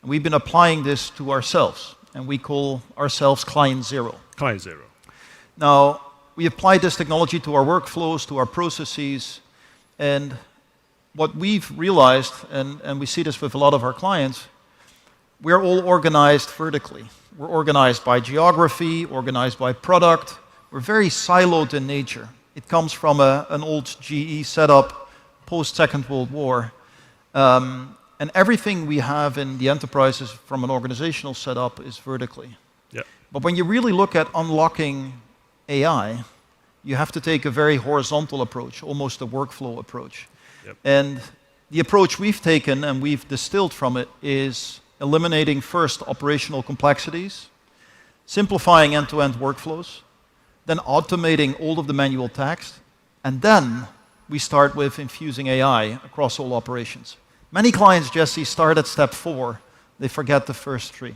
And we've been applying this to ourselves, and we call ourselves Client Zero. Client Zero. Now, we apply this technology to our workflows, to our processes, and what we've realized, and we see this with a lot of our clients, we're all organized vertically. We're organized by geography, organized by product. We're very siloed in nature. It comes from an old GE setup post-Second World War. And everything we have in the enterprises from an organizational setup is vertically. But when you really look at unlocking AI, you have to take a very horizontal approach, almost a workflow approach. And The approach we've taken and we've distilled from it is eliminating first operational complexities, simplifying end-to-end workflows, then automating all of the manual tasks, and then we start with infusing AI across all operations. Many clients, Jesse, start at step 4. They forget the first 3.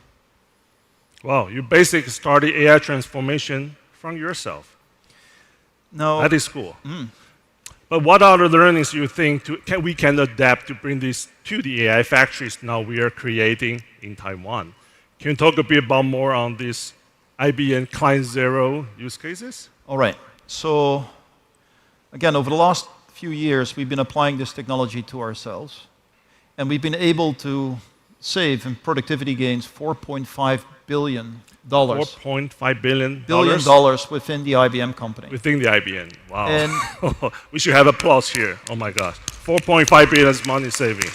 Wow, you basically started AI transformation from yourself. No. That is cool. But what are the learnings you think we can adapt to bring this to the AI factories now we are creating in Taiwan? Can you talk a bit about more on this IBM Client Zero use cases? All right. So, again, over the last few years, we've been applying this technology to ourselves. And we've been able to save in productivity gains $4.5 billion. $4.5 billion? Billion dollars within the IBM company. Within the IBM. Wow. And we should have applause here. Oh my gosh. 4.5 billion is money saving.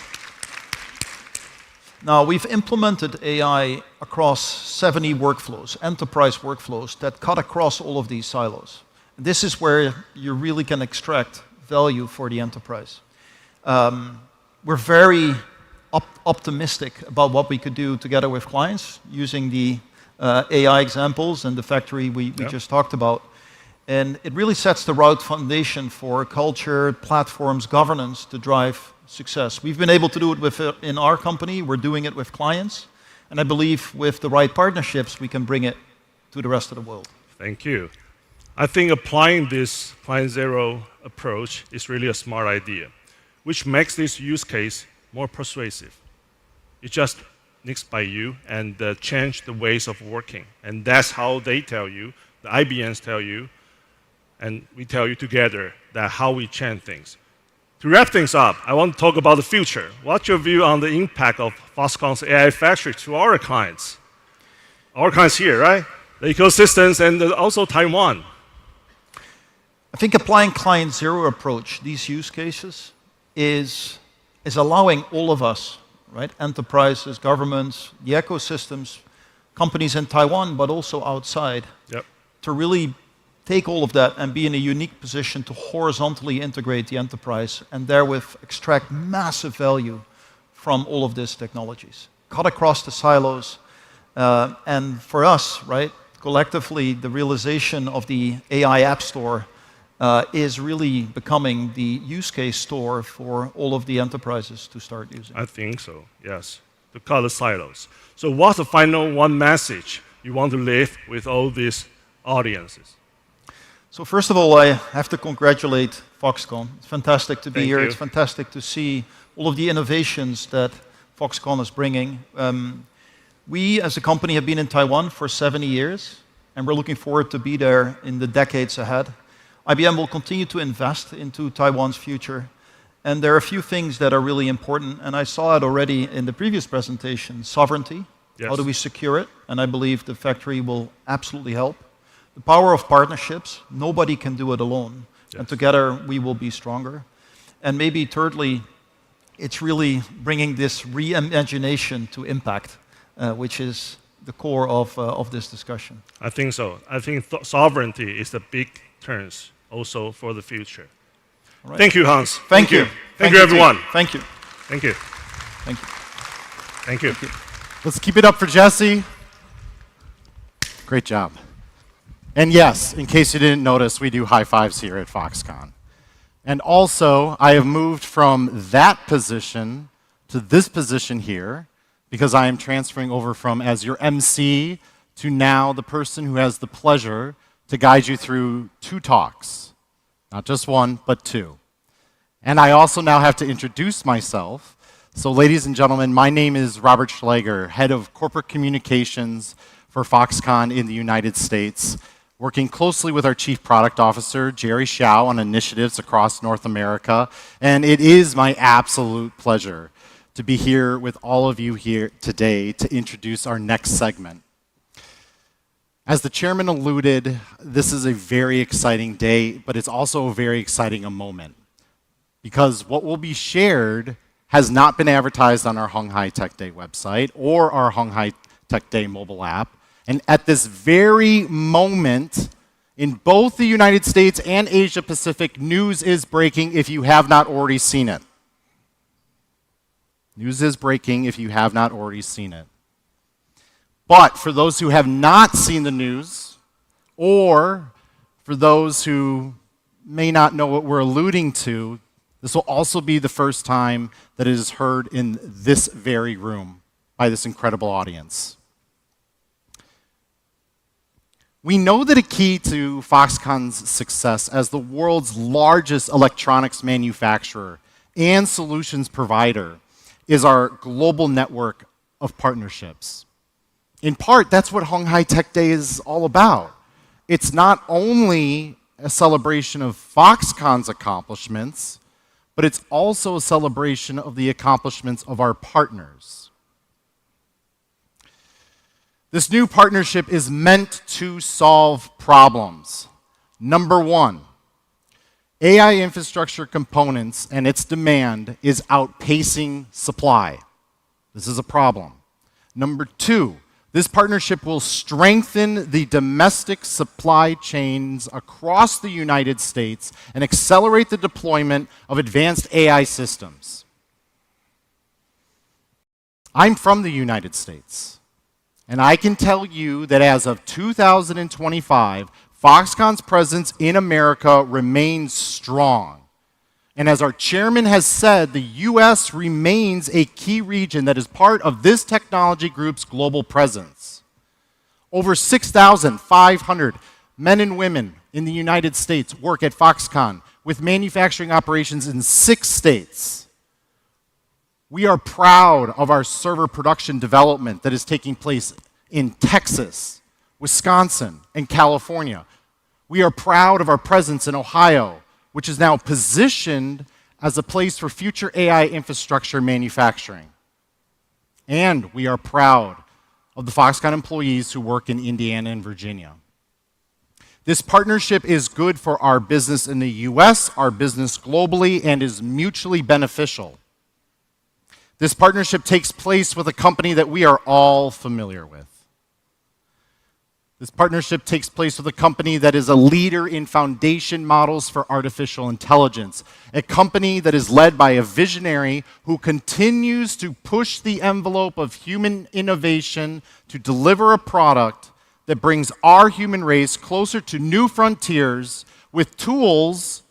Now, we've implemented AI across 70 workflows, enterprise workflows that cut across all of these silos. This is where you really can extract value for the enterprise. We're very optimistic about what we could do together with clients using the AI examples and the factory we just talked about. And it really sets the right foundation for culture, platforms, governance to drive success. We've been able to do it in our company. We're doing it with clients. And I believe with the right partnerships, we can bring it to the rest of the world. Thank you. I think applying this Client Zero approach is really a smart idea, which makes this use case more persuasive. It just needs by you and change the ways of working. And that's how they tell you, the IBMs tell you, and we tell you together that how we change things. To wrap things up, I want to talk about the future. What's your view on the impact of Foxconn's AI factory to our clients? Our clients here, right? The ecosystems and also Taiwan. I think applying Client Zero approach, these use cases, is allowing all of us, right, enterprises, governments, the ecosystems, companies in Taiwan, but also outside, to really take all of that and be in a unique position to horizontally integrate the enterprise and therewith extract massive value from all of these technologies. Cut across the silos, and for us, right, collectively, the realization of the AI App Store is really becoming the use case store for all of the enterprises to start using. I think so, yes, to cut the silos. So what's the final one message you want to leave with all these audiences? So first of all, I have to congratulate Foxconn. It's fantastic to be here. You. It's fantastic to see all of the innovations that Foxconn is bringing. We, as a company, have been in Taiwan for 70 years, and we're looking forward to be there in the decades ahead. IBM will continue to invest into Taiwan's future. And there are a few things that are really important, and I saw it already in the previous presentation. Sovereignty, how do we secure it? And I believe the factory will absolutely help. The power of partnerships, nobody can do it alone. And together we will be stronger. And maybe thirdly, it's really bringing this reimagination to impact, which is the core of this discussion. I think so. I think sovereignty is the big turns also for the future. Right. Thank you, Hans. Thank you. Thank you, everyone. Thank you. Thank you. Thank you. Thank you. Let's keep it up for Jesse. Great job. And yes, in case you didn't notice, we do high fives here at Foxconn. And also, I have moved from that position to this position here because I am transferring over from as your MC to now the person who has the pleasure to guide you through 2 talks. Not just 1, but 2. And I also now have to introduce myself. So ladies and gentlemen, my name is Robert Schlager, Head of Corporate Communications for Foxconn in the United States, working closely with our Chief Product Officer, Jerry Xiao, on initiatives across North America. And it is my absolute pleasure to be here with all of you here today to introduce our next segment. As the chairman alluded, this is a very exciting day, but it's also a very exciting moment. Because what will be shared has not been advertised on our鴻海Tech Day website or our鴻海Tech Day mobile app. And at this very moment, in both the United States and Asia Pacific, news is breaking if you have not already seen it. News is breaking if you have not already seen it. But for those who have not seen the news, or for those who may not know what we're alluding to, this will also be the first time that it is heard in this very room by this incredible audience. We know that a key to Foxconn's success as the world's largest electronics manufacturer and solutions provider is our global network of partnerships. In part, that's what Honghai Tech Day is all about. It's not only a celebration of Foxconn's accomplishments, but it's also a celebration of the accomplishments of our partners. This new partnership is meant to solve problems. Number one, AI infrastructure components and its demand is outpacing supply. This is a problem. Number two, this partnership will strengthen the domestic supply chains across the United States and accelerate the deployment of advanced AI systems. I'm from the United States, and I can tell you that as of 2025, Foxconn's presence in America remains strong. And as our chairman has said, the US remains a key region that is part of this technology group's global presence. Over 6,500 men and women in the United States work at Foxconn with manufacturing operations in 6 states. We are proud of our server production development that is taking place in Texas, Wisconsin, and California. We are proud of our presence in Ohio, which is now positioned as a place for future AI infrastructure manufacturing. And we are proud of the Foxconn employees who work in Indiana and Virginia. This partnership is good for our business in the US, our business globally, and is mutually beneficial. This partnership takes place with a company that we are all familiar with. This partnership takes place with a company that is a leader in foundation models for artificial intelligence, a company that is led by a visionary who continues to push the envelope of human innovation to deliver a product that brings our human race closer to new frontiers with tools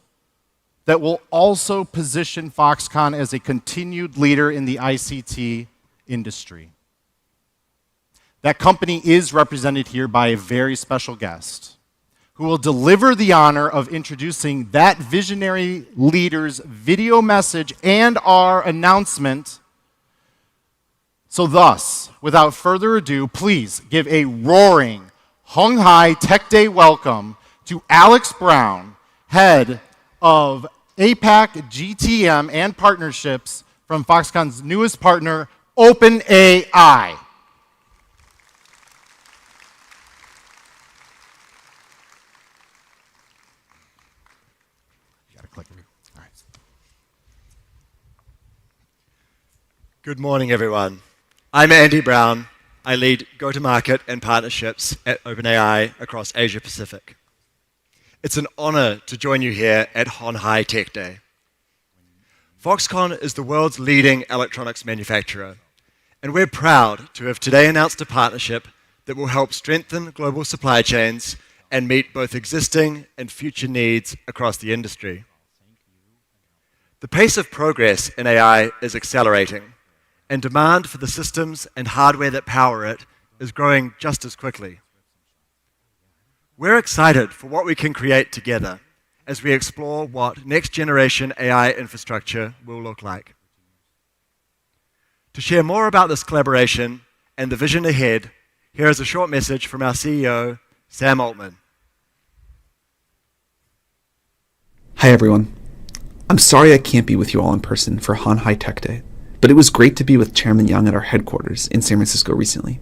that will also position Foxconn as a continued leader in the ICT industry. That company is represented here by a very special guest who will deliver the honor of introducing that visionary leader's video message and our announcement. So thus, without further ado, please give a roaring Honghai Tech Day welcome to Alex Brown, head of APAC, GTM, and partnerships from Foxconn's newest partner, OpenAI. Good morning, everyone. I'm Andy Brown. I lead go-to-market and partnerships at OpenAI across Asia Pacific. It's an honor to join you here at Honghai Tech Day. Foxconn is the world's leading electronics manufacturer, and we're proud to have today announced a partnership that will help strengthen global supply chains and meet both existing and future needs across the industry. The pace of progress in AI is accelerating, and demand for the systems and hardware that power it is growing just as quickly. We're excited for what we can create together as we explore what next-generation AI infrastructure will look like. To share more about this collaboration and the vision ahead, here is a short message from our CEO, Sam Altman. Hi, everyone. I'm sorry I can't be with you all in person for Honghai Tech Day, but it was great to be with Chairman Yang at our headquarters in San Francisco recently.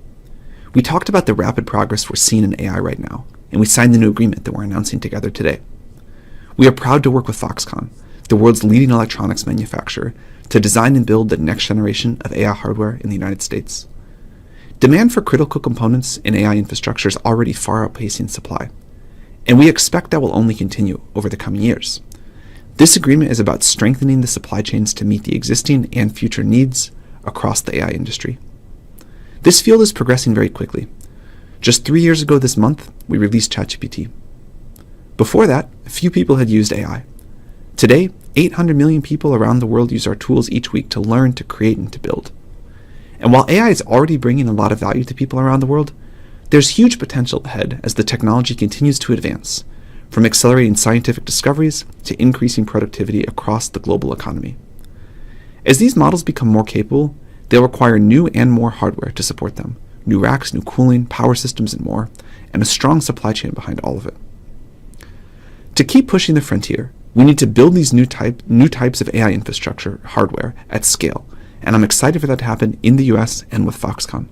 We talked about the rapid progress we're seeing in AI right now, and we signed the new agreement that we're announcing together today. We are proud to work with Foxconn, the world's leading electronics manufacturer, to design and build the next generation of AI hardware in the United States. Demand for critical components in AI infrastructure is already far outpacing supply, and we expect that will only continue over the coming years. This agreement is about strengthening the supply chains to meet the existing and future needs across the AI industry. This field is progressing very quickly. Just 3 years ago this month, we released ChatGPT. Before that, a few people had used AI. Today, 800 million people around the world use our tools each week to learn, to create, and to build. And while AI is already bringing a lot of value to people around the world, there's huge potential ahead as the technology continues to advance, from accelerating scientific discoveries to increasing productivity across the global economy. As these models become more capable, they'll require new and more hardware to support them, new racks, new cooling, power systems, and more, and a strong supply chain behind all of it. To keep pushing the frontier, we need to build these new types of AI infrastructure hardware at scale, and I'm excited for that to happen in the US and with Foxconn.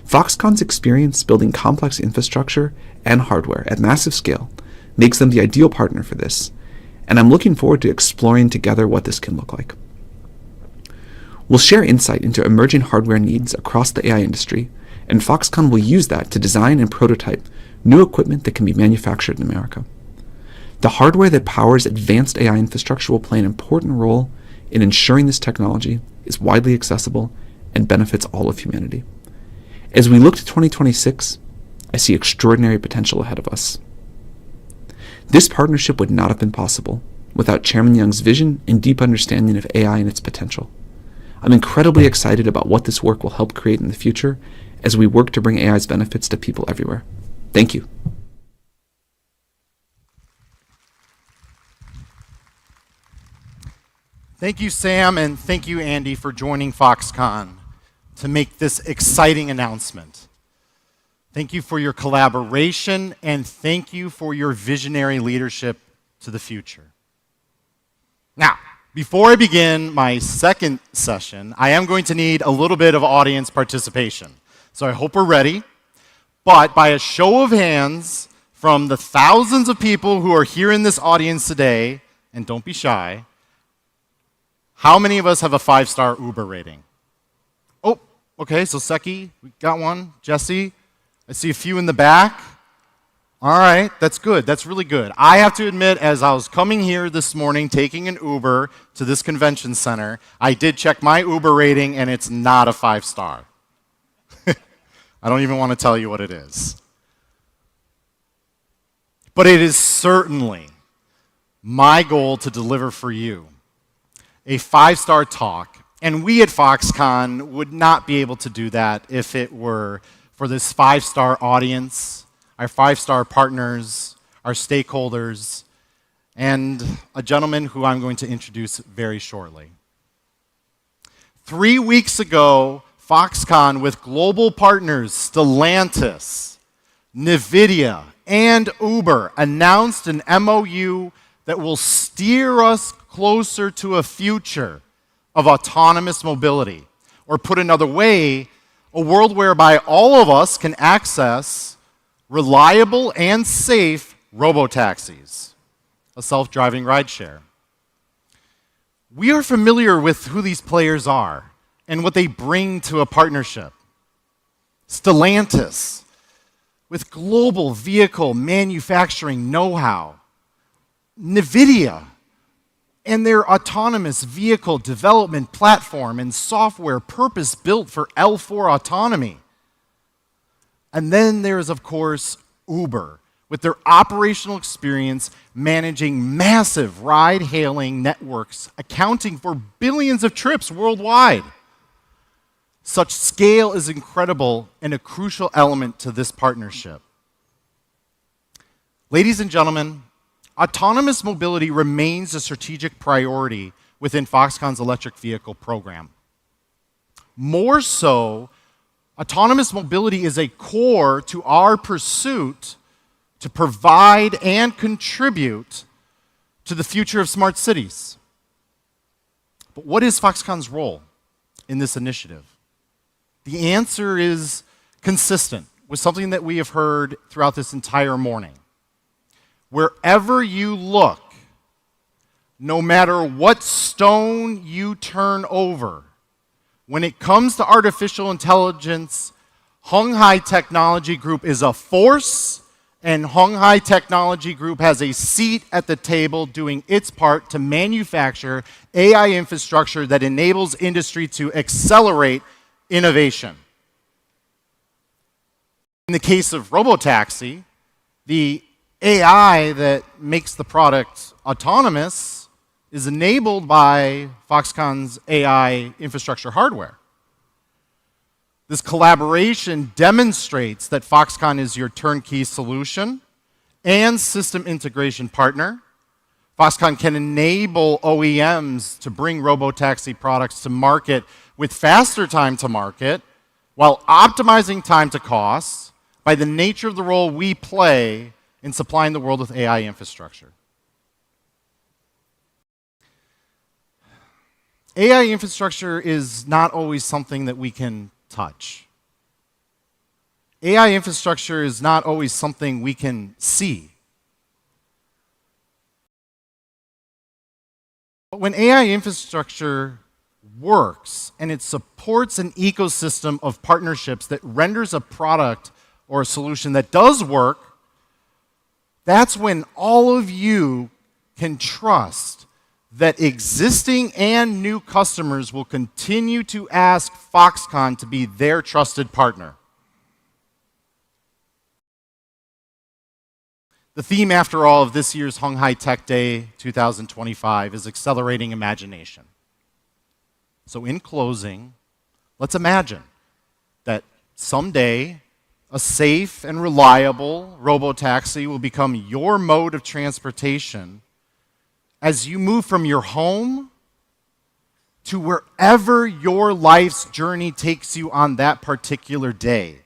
Foxconn's experience building complex infrastructure and hardware at massive scale makes them the ideal partner for this, and I'm looking forward to exploring together what this can look like. We'll share insight into emerging hardware needs across the AI industry, and Foxconn will use that to design and prototype new equipment that can be manufactured in America. The hardware that powers advanced AI infrastructure will play an important role in ensuring this technology is widely accessible and benefits all of humanity. As we look to 2026, I see extraordinary potential ahead of us. This partnership would not have been possible without Chairman Young's vision and deep understanding of AI and its potential. I'm incredibly excited about what this work will help create in the future as we work to bring AI's benefits to people everywhere. Thank you. Thank you, Sam, and thank you, Andy, for joining Foxconn to make this exciting announcement. Thank you for your collaboration, and thank you for your visionary leadership to the future. Now, before I begin my second session, I am going to need a little bit of audience participation. So I hope we're ready. But by a show of hands from the thousands of people who are here in this audience today, and don't be shy, how many of us have a 5-star Uber rating? Oh, okay, so Seki, we got one. Jesse, I see a few in the back. All right, that's good. That's really good. I have to admit, as I was coming here this morning, taking an Uber to this convention center, I did check my Uber rating, and it's not a 5-star. I don't even want to tell you what it is. But it is certainly my goal to deliver for you a 5-star talk, and we at Foxconn would not be able to do that if it were for this 5-star audience, our 5-star partners, our stakeholders, and a gentleman who I'm going to introduce very shortly. 3 weeks ago, Foxconn, with global partners Stellantis, NVIDIA, and Uber, announced an MOU that will steer us closer to a future of autonomous mobility. Or put another way, a world whereby all of us can access reliable and safe robotaxis, a self-driving rideshare. We are familiar with who these players are and what they bring to a partnership. Stellantis, with global vehicle manufacturing know-how. NVIDIA, and their autonomous vehicle development platform and software purpose-built for L4 autonomy. And then there's, of course, Uber, with their operational experience managing massive ride-hailing networks, accounting for billions of trips worldwide. Such scale is incredible and a crucial element to this partnership. Ladies and gentlemen, autonomous mobility remains a strategic priority within Foxconn's electric vehicle program. More so, autonomous mobility is a core to our pursuit to provide and contribute to the future of smart cities. But what is Foxconn's role in this initiative? The answer is consistent with something that we have heard throughout this entire morning. Wherever you look, no matter what stone you turn over, when it comes to artificial intelligence,鴻海Technology Group is a force And鴻海Technology Group has a seat at the table doing its part to manufacture AI infrastructure that enables industry to accelerate innovation. In the case of robotaxi, the AI that makes the product autonomous is enabled by Foxconn's AI infrastructure hardware. This collaboration demonstrates that Foxconn is your turnkey solution and system integration partner. Foxconn can enable OEMs to bring robotaxi products to market with faster time to market while optimizing time to cost by the nature of the role we play in supplying the world with AI infrastructure. AI infrastructure is not always something that we can touch. AI infrastructure is not always something we can see. But when AI infrastructure works and it supports an ecosystem of partnerships that renders a product or a solution that does work, that's when all of you can trust that existing and new customers will continue to ask Foxconn to be their trusted partner. The theme, after all, of this year's鴻海Tech Day 2025 is accelerating imagination. So in closing, let's imagine that someday a safe and reliable robotaxi will become your mode of transportation as you move from your home to wherever your life's journey takes you on that particular day.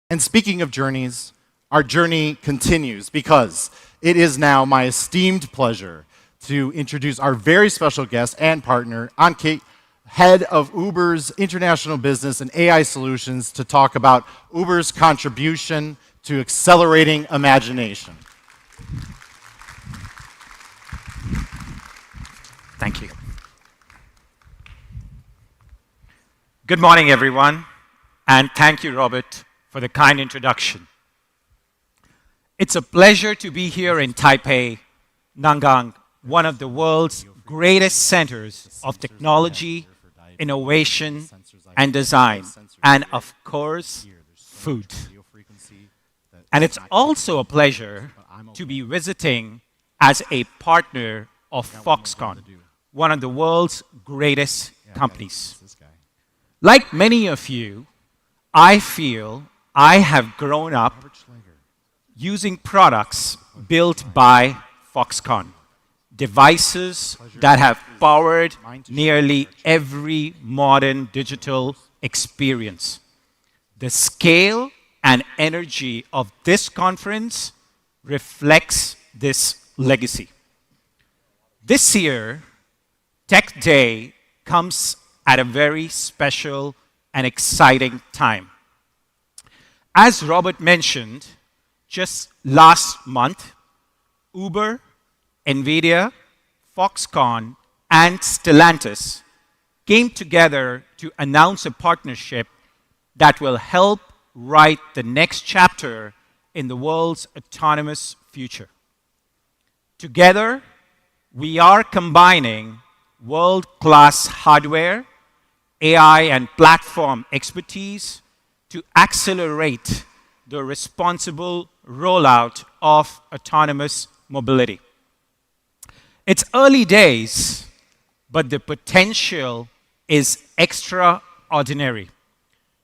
And speaking of journeys, our journey continues because it is now my esteemed pleasure to introduce our very special guest and partner, Anke, head of Uber's international business and AI solutions, to talk about Uber's contribution to accelerating imagination. Thank you. Good morning, everyone, and thank you, Robert, for the kind introduction. It's a pleasure to be here in Taipei, Nangang, one of the world's greatest centers of technology, innovation, and design, and of course, food. And it's also a pleasure to be visiting as a partner of Foxconn, one of the world's greatest companies. Like many of you, I feel I have grown up using products built by Foxconn, devices that have powered nearly every modern digital experience. The scale and energy of this conference reflects this legacy. This year, Tech Day comes at a very special and exciting time. As Robert mentioned, just last month, Uber, NVIDIA, Foxconn, and Stellantis came together to announce a partnership that will help write the next chapter in the world's autonomous future. Together, we are combining world-class hardware, AI, and platform expertise to accelerate the responsible rollout of autonomous mobility. It's early days, but the potential is extraordinary.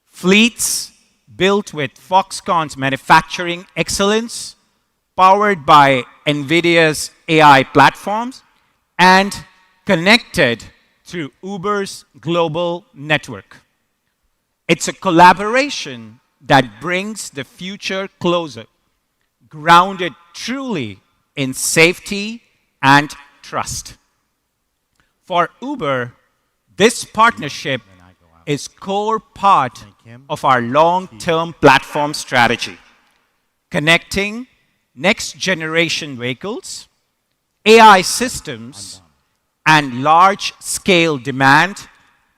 Fleets built with Foxconn's manufacturing excellence, powered by NVIDIA's AI platforms, and connected through Uber's global network. It's a collaboration that brings the future closer, grounded truly in safety and trust. For Uber, this partnership is core part of our long-term platform strategy, connecting next-generation vehicles, AI systems, and large-scale demand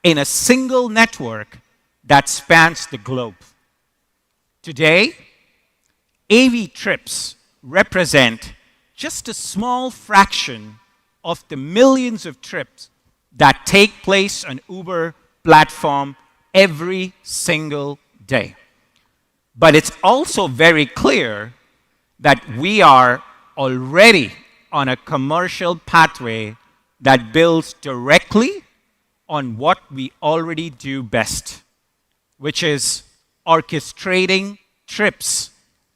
in a single network that spans the globe. Today, AV trips represent just a small fraction of the millions of trips that take place on Uber platform every single day. But it's also very clear that we are already on a commercial pathway that builds directly on what we already do best, which is orchestrating trips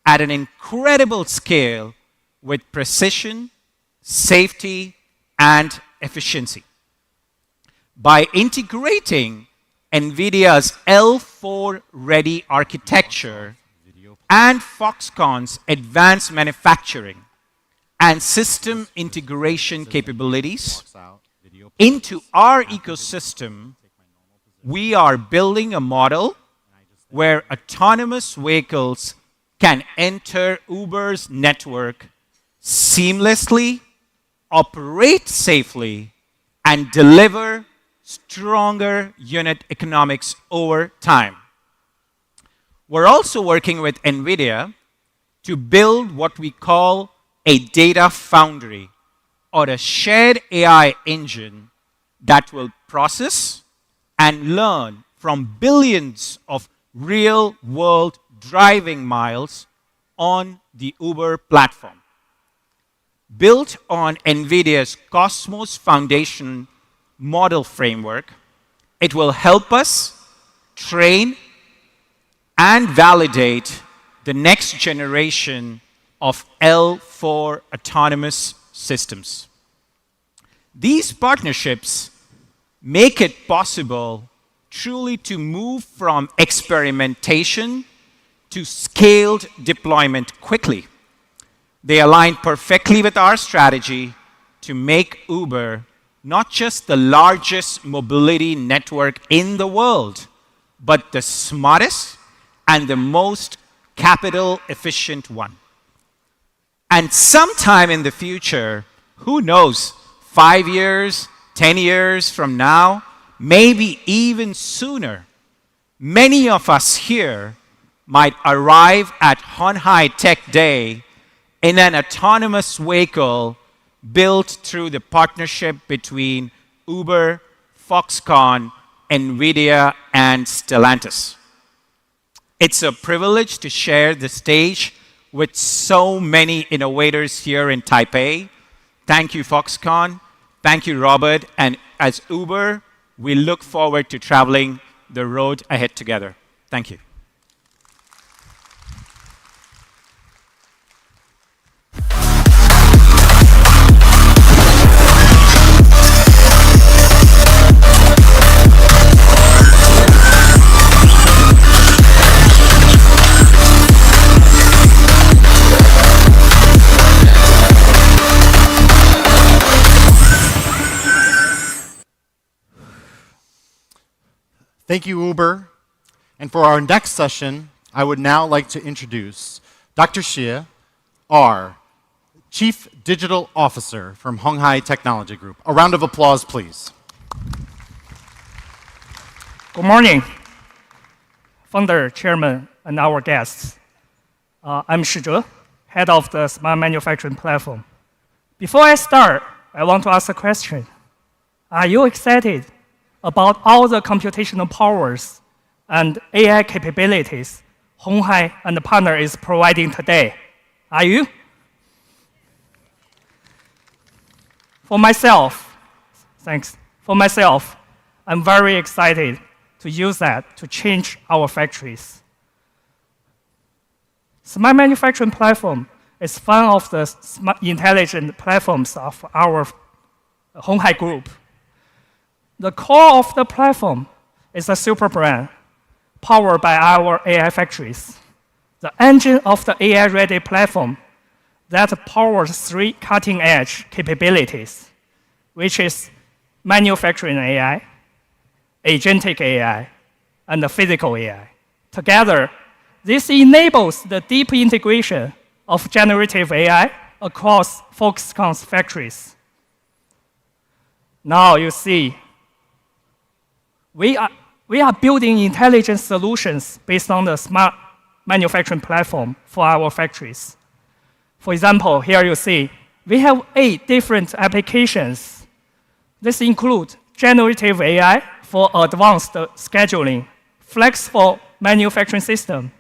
at an incredible scale with precision, safety, and efficiency. By integrating NVIDIA's L4-ready architecture and Foxconn's advanced manufacturing and system integration capabilities into our ecosystem, we are building a model where autonomous vehicles can enter Uber's network seamlessly, operate safely, and deliver stronger unit economics over time. We're also working with NVIDIA to build what we call a data foundry, or a shared AI engine that will process and learn from billions of real-world driving miles on the Uber platform. Built on NVIDIA's Cosmos Foundation model framework, it will help us train and validate the next generation of L4 autonomous systems. These partnerships make it possible truly to move from experimentation to scaled deployment quickly. They align perfectly with our strategy to make Uber not just the largest mobility network in the world, but the smartest and the most capital efficient one. And sometime in the future, who knows, 5 years, 10 years from now, maybe even sooner, many of us here might arrive at Honhai Tech Day in an autonomous vehicle built through the partnership between Uber, Foxconn, NVIDIA, and Stellantis. It's a privilege to share the stage with so many innovators here in Taipei. Thank you, Foxconn. Thank you, Robert. And as Uber, we look forward to traveling the road ahead together. Thank you. Thank you, Uber. And for our next session, I would now like to introduce Dr. Xie, our Chief Digital Officer from Honghai Technology Group. A round of applause, please. Good morning, founder, chairman, and our guests. I'm Shi Zhe, head of the Smart Manufacturing Platform. Before I start, I want to ask a question. Are you excited about all the computational powers and AI capabilities Honghai and the partner is providing today? Are you? For myself, thanks. For myself, I'm very excited to use that to change our factories. Smart Manufacturing Platform is one of the smart intelligent platforms of our Honghai Group. The core of the platform is a super brand powered by our AI factories. The engine of the AI-ready platform that powers 3 cutting-edge capabilities, which is manufacturing AI, agentic AI, and the physical AI. Together, this enables the deep integration of generative AI across Foxconn's factories. Now you see, we are building intelligent solutions based on the smart manufacturing platform for our factories. For example, here you see, we have 8 different applications. This includes generative AI for advanced scheduling, flexible manufacturing system,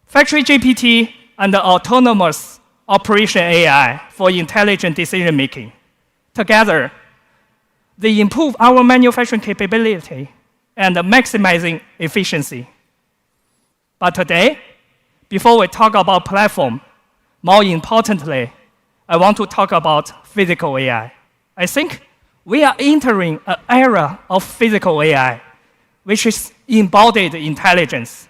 factory GPT, and autonomous operation AI for intelligent decision making. Together, they improve our manufacturing capability and maximizing efficiency. But today, before we talk about platform, more importantly, I want to talk about physical AI. I think we are entering an era of physical AI, which is embodied intelligence.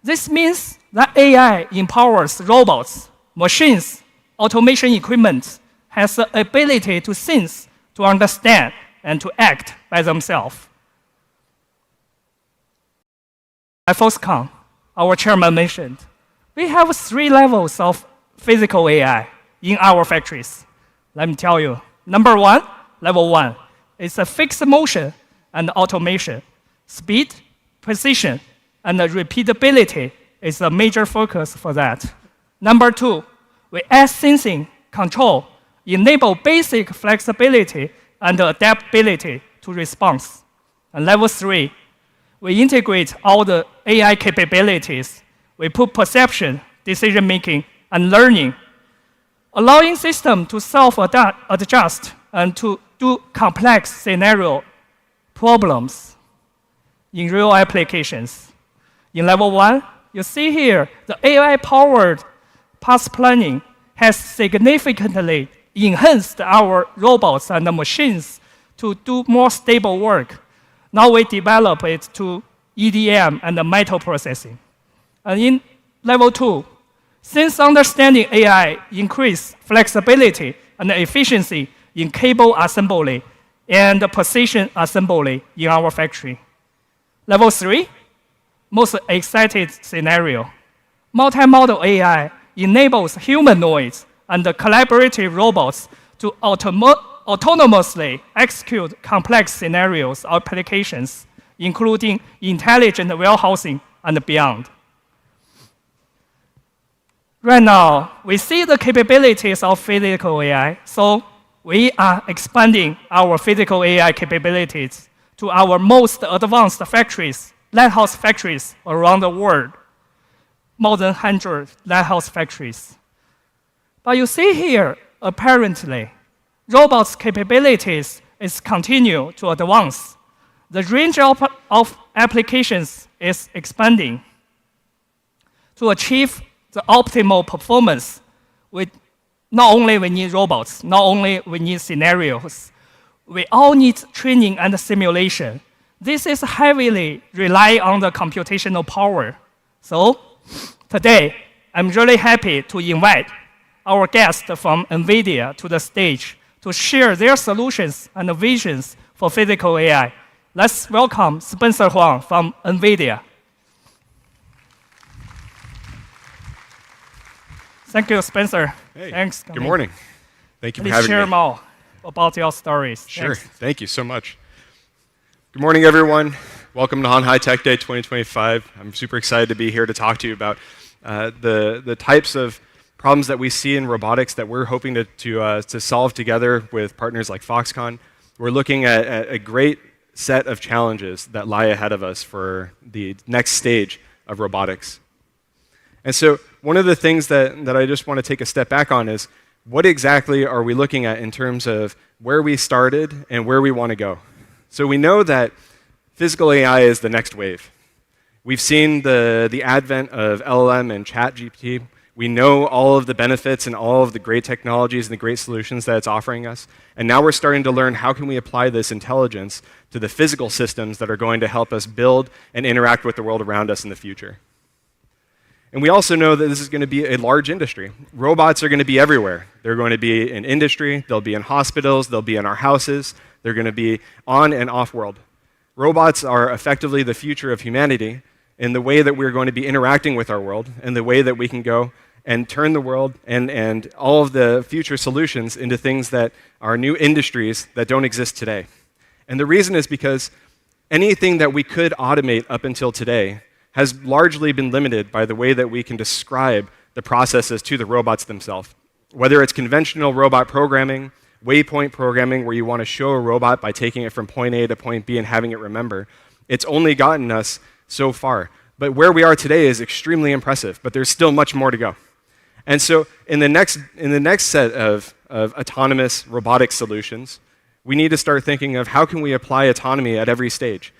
This means that AI empowers robots, machines, automation equipment, has the ability to sense, to understand, and to act by themselves. At Foxconn, our chairman mentioned, we have 3 levels of physical AI in our factories. Let me tell you. Number 1, level 1, is a fixed motion and automation. Speed, precision, and repeatability is a major focus for that. Number 2, we add sensing, control, enable basic flexibility and adaptability to response. And level 3, we integrate all the AI capabilities. We put perception, decision-making, and learning, allowing system to self-adjust and to do complex scenario problems in real applications. In level 1, you see here, the AI-powered path planning has significantly enhanced our robots and the machines to do more stable work. Now we develop it to EDM and the metal processing. And in level 2, since understanding AI increase flexibility and efficiency in cable assembly and precision assembly in our factory. Level 3, most excited scenario. Multimodal AI enables humanoids and collaborative robots to autonomously execute complex scenarios or applications, including intelligent warehousing and beyond. Right now, we see the capabilities of physical AI, so we are expanding our physical AI capabilities to our most advanced factories, lighthouse factories around the world, more than 100 lighthouse factories. But you see here, apparently, robots' capabilities is continue to advance. The range of applications is expanding. To achieve the optimal performance, not only we need robots, not only we need scenarios, we all need training and simulation. This is heavily rely on the computational power. So today, I'm really happy to invite our guests from NVIDIA to the stage to share their solutions and visions for physical AI. Let's welcome Spencer Huang from NVIDIA. Thank you, Spencer. Hey, thanks. Good morning. Thank you for Please having share me. more about your stories. Sure. Thanks. Thank you so much. Good morning, everyone. Welcome to鴻海Tech Day 2025. I'm super excited to be here to talk to you about the types of problems that we see in robotics that we're hoping to solve together with partners like Foxconn. We're looking at a great set of challenges that lie ahead of us for the next stage of robotics. And so one of the things that I just want to take a step back on is what exactly are we looking at in terms of where we started and where we want to go? So we know that physical AI is the next wave. We've seen the advent of LLM and ChatGPT. We know all of the benefits and all of the great technologies and the great solutions that it's offering us. And now we're starting to learn how can we apply this intelligence to the physical systems that are going to help us build and interact with the world around us in the future. And we also know that this is going to be a large industry. Robots are going to be everywhere. They're going to be in industry, they'll be in hospitals, they'll be in our houses, they're going to be on and off world. Robots are effectively the future of humanity in the way that we're going to be interacting with our world and the way that we can go and turn the world and all of the future solutions into things that are new industries that don't exist today. And the reason is because anything that we could automate up until today has largely been limited by the way that we can describe the processes to the robots themselves. Whether it's conventional robot programming, waypoint programming, where you want to show a robot by taking it from point A to point B and having it remember, it's only gotten us so far. But where we are today is extremely impressive, but there's still much more to go. And so in the next set of autonomous robotic solutions, we need to start thinking of how can we apply autonomy at every stage.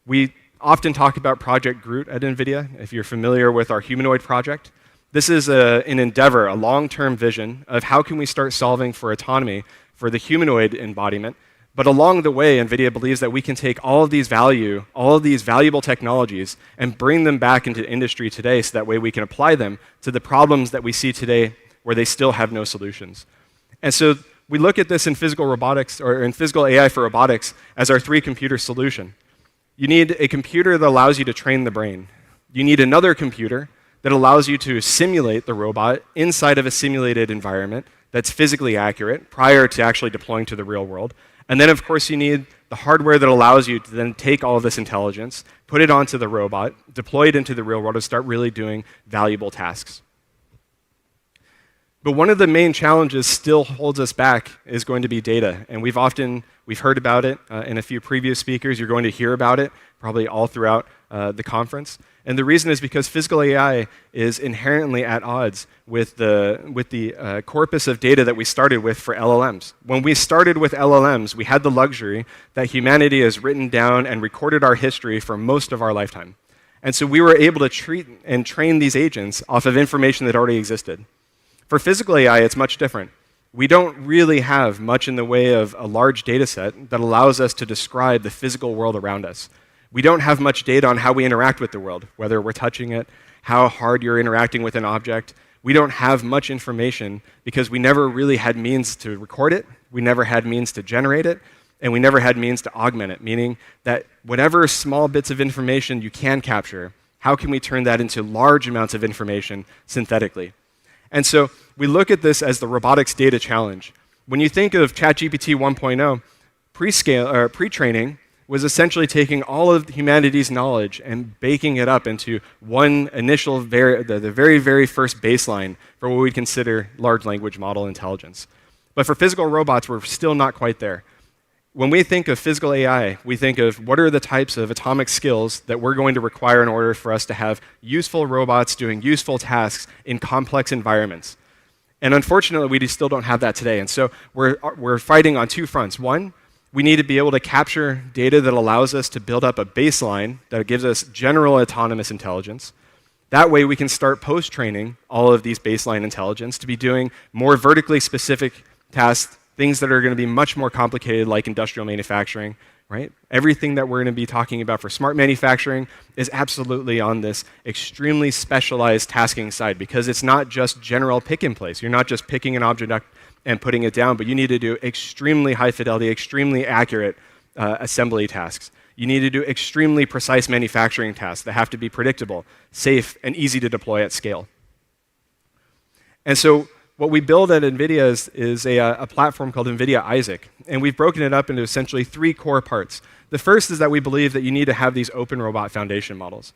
We often talk about Project Groot at NVIDIA, if you're familiar with our humanoid project. This is an endeavor, a long-term vision of how can we start solving for autonomy for the humanoid embodiment. But along the way, NVIDIA believes that we can take all of these valuable technologies and bring them back into industry today so that way we can apply them to the problems that we see today where they still have no solutions. And so we look at this in physical robotics, or in physical AI for robotics, as our three-computer solution. You need a computer that allows you to train the brain. You need another computer that allows you to simulate the robot inside of a simulated environment that's physically accurate prior to actually deploying to the real world. And then, of course, you need the hardware that allows you to then take all of this intelligence, put it onto the robot, deploy it into the real world, and start really doing valuable tasks. But one of the main challenges still holds us back is going to be data. And we've heard about it in a few previous speakers. You're going to hear about it probably all throughout the conference. And the reason is because physical AI is inherently at odds with the corpus of data that we started with for LLMs. When we started with LLMs, we had the luxury that humanity has written down and recorded our history for most of our lifetime. And so we were able to treat and train these agents off of information that already existed. For physical AI, it's much different. We don't really have much in the way of a large data set that allows us to describe the physical world around us. We don't have much data on how we interact with the world, whether we're touching it, how hard you're interacting with an object. We don't have much information because we never really had means to record it, we never had means to generate it, and we never had means to augment it, meaning that whatever small bits of information you can capture, how can we turn that into large amounts of information synthetically? And so we look at this as the robotics data challenge. When you think of ChatGPT 1.0, pre-training was essentially taking all of humanity's knowledge and baking it up into one initial, the very, very first baseline for what we consider large language model intelligence. But for physical robots, we're still not quite there. When we think of physical AI, we think of what are the types of atomic skills that we're going to require in order for us to have useful robots doing useful tasks in complex environments. And unfortunately, we still don't have that today. And so we're fighting on two fronts. One, we need to be able to capture data that allows us to build up a baseline that gives us general autonomous intelligence. That way, we can start post-training all of these baseline intelligence to be doing more vertically specific tasks, things that are going to be much more complicated, like industrial manufacturing, right? Everything that we're going to be talking about for smart manufacturing is absolutely on this extremely specialized tasking side, because it's not just general pick and place. You're not just picking an object and putting it down, but you need to do extremely high fidelity, extremely accurate assembly tasks. You need to do extremely precise manufacturing tasks that have to be predictable, safe, and easy to deploy at scale. And so what we build at NVIDIA is a platform called NVIDIA Isaac, and we've broken it up into essentially three core parts. The first is that we believe that you need to have these open robot foundation models.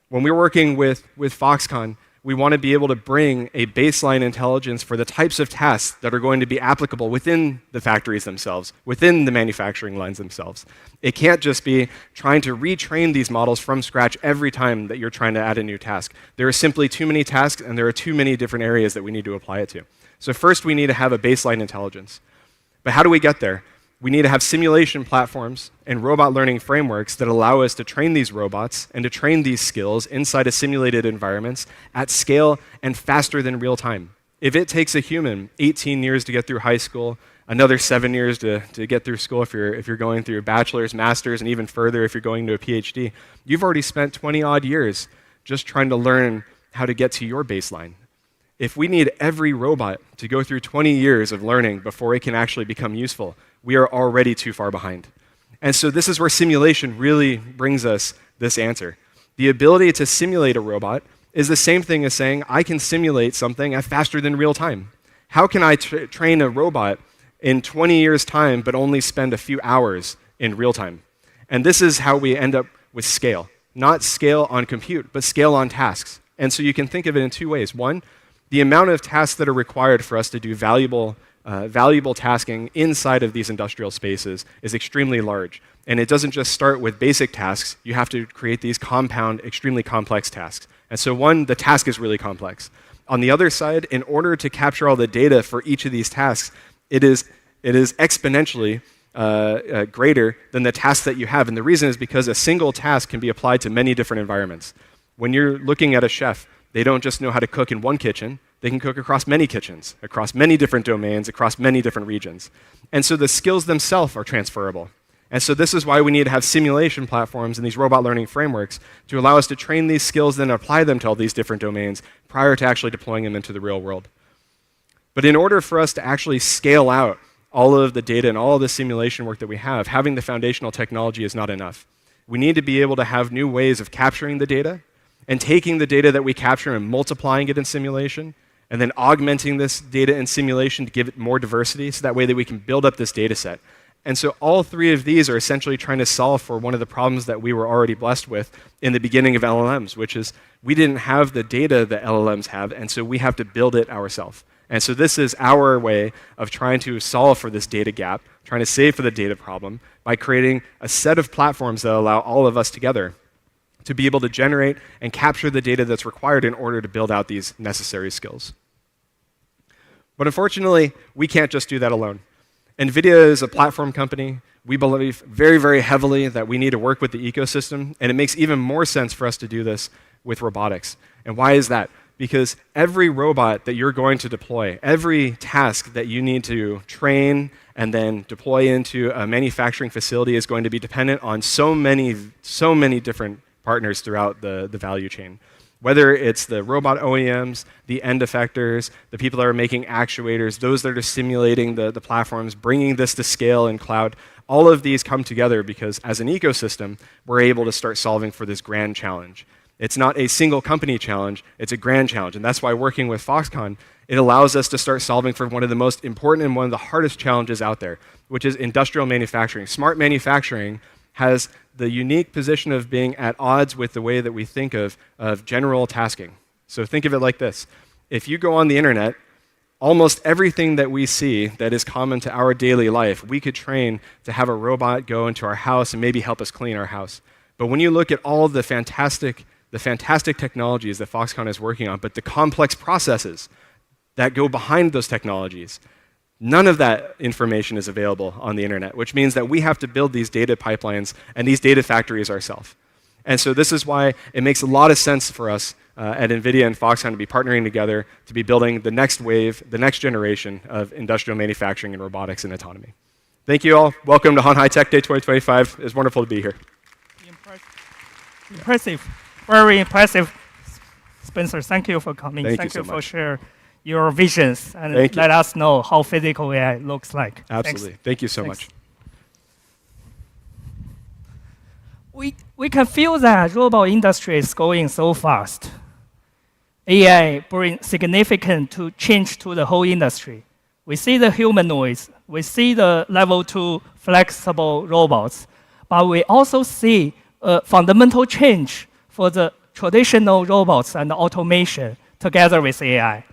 When we're working with Foxconn, we want to be able to bring a baseline intelligence for the types of tasks that are going to be applicable within the factories themselves, within the manufacturing lines themselves. It can't just be trying to retrain these models from scratch every time that you're trying to add a new task. There are simply too many tasks, and there are too many different areas that we need to apply it to. So first, we need to have a baseline intelligence. But how do we get there? We need to have simulation platforms and robot learning frameworks that allow us to train these robots and to train these skills inside of simulated environments at scale and faster than real time. If it takes a human 18 years to get through high school, another 7 years to get through school if you're going through a bachelor's, master's, and even further if you're going to a PhD, you've already spent 20-odd years just trying to learn how to get to your baseline. If we need every robot to go through 20 years of learning before it can actually become useful, we are already too far behind. And so this is where simulation really brings us this answer. The ability to simulate a robot is the same thing as saying, I can simulate something at faster than real time. How can I train a robot in 20 years' time but only spend a few hours in real time? And this is how we end up with scale. not scale on compute, but scale on tasks. And so you can think of it in two ways. One, the amount of tasks that are required for us to do valuable tasking inside of these industrial spaces is extremely large. And it doesn't just start with basic tasks. You have to create these compound, extremely complex tasks. And so one, the task is really complex. On the other side, in order to capture all the data for each of these tasks, it is exponentially greater than the tasks that you have. And the reason is because a single task can be applied to many different environments. When you're looking at a chef, they don't just know how to cook in one kitchen. They can cook across many kitchens, across many different domains, across many different regions. And so the skills themselves are transferable. And so this is why we need to have simulation platforms and these robot learning frameworks to allow us to train these skills, then apply them to all these different domains prior to actually deploying them into the real world. But in order for us to actually scale out all of the data and all of the simulation work that we have, having the foundational technology is not enough. We need to be able to have new ways of capturing the data and taking the data that we capture and multiplying it in simulation, and then augmenting this data in simulation to give it more diversity, so that way that we can build up this data set. And so all three of these are essentially trying to solve for one of the problems that we were already blessed with in the beginning of LLMs, which is we didn't have the data that LLMs have, and so we have to build it ourselves. And so this is our way of trying to solve for this data gap, trying to save for the data problem by creating a set of platforms that allow all of us together to be able to generate and capture the data that's required in order to build out these necessary skills. But unfortunately, we can't just do that alone. NVIDIA is a platform company. We believe very, very heavily that we need to work with the ecosystem, and it makes even more sense for us to do this with robotics. And why is that? Because every robot that you're going to deploy, every task that you need to train and then deploy into a manufacturing facility is going to be dependent on so many different partners throughout the value chain. Whether it's the robot OEMs, the end effectors, the people that are making actuators, those that are simulating the platforms, bringing this to scale in cloud, all of these come together because as an ecosystem, we're able to start solving for this grand challenge. It's not a single company challenge, it's a grand challenge. And that's why working with Foxconn, it allows us to start solving for one of the most important and one of the hardest challenges out there, which is industrial manufacturing. Smart manufacturing has the unique position of being at odds with the way that we think of general tasking. So think of it like this. If you go on the internet, almost everything that we see that is common to our daily life, we could train to have a robot go into our house and maybe help us clean our house. But when you look at all the fantastic technologies that Foxconn is working on, but the complex processes that go behind those technologies, none of that information is available on the internet, which means that we have to build these data pipelines and these data factories ourselves. And so this is why it makes a lot of sense for us at NVIDIA and Foxconn to be partnering together to be building the next wave, the next generation of industrial manufacturing and robotics and autonomy. Thank you all. Welcome to Hanhai Tech Day 2025. It's wonderful to be here. Impressive. Very impressive, Spencer. Thank you for coming. Thank you so for much. sharing your visions and let us know how physical AI looks like. Absolutely. Thanks. Thank you so Thanks. much. We can feel that robot industry is going so fast. AI brings significant change to the whole industry. We see the humanoids, we see the level 2 flexible robots, but we also see a fundamental change for the traditional robots and automation together with AI.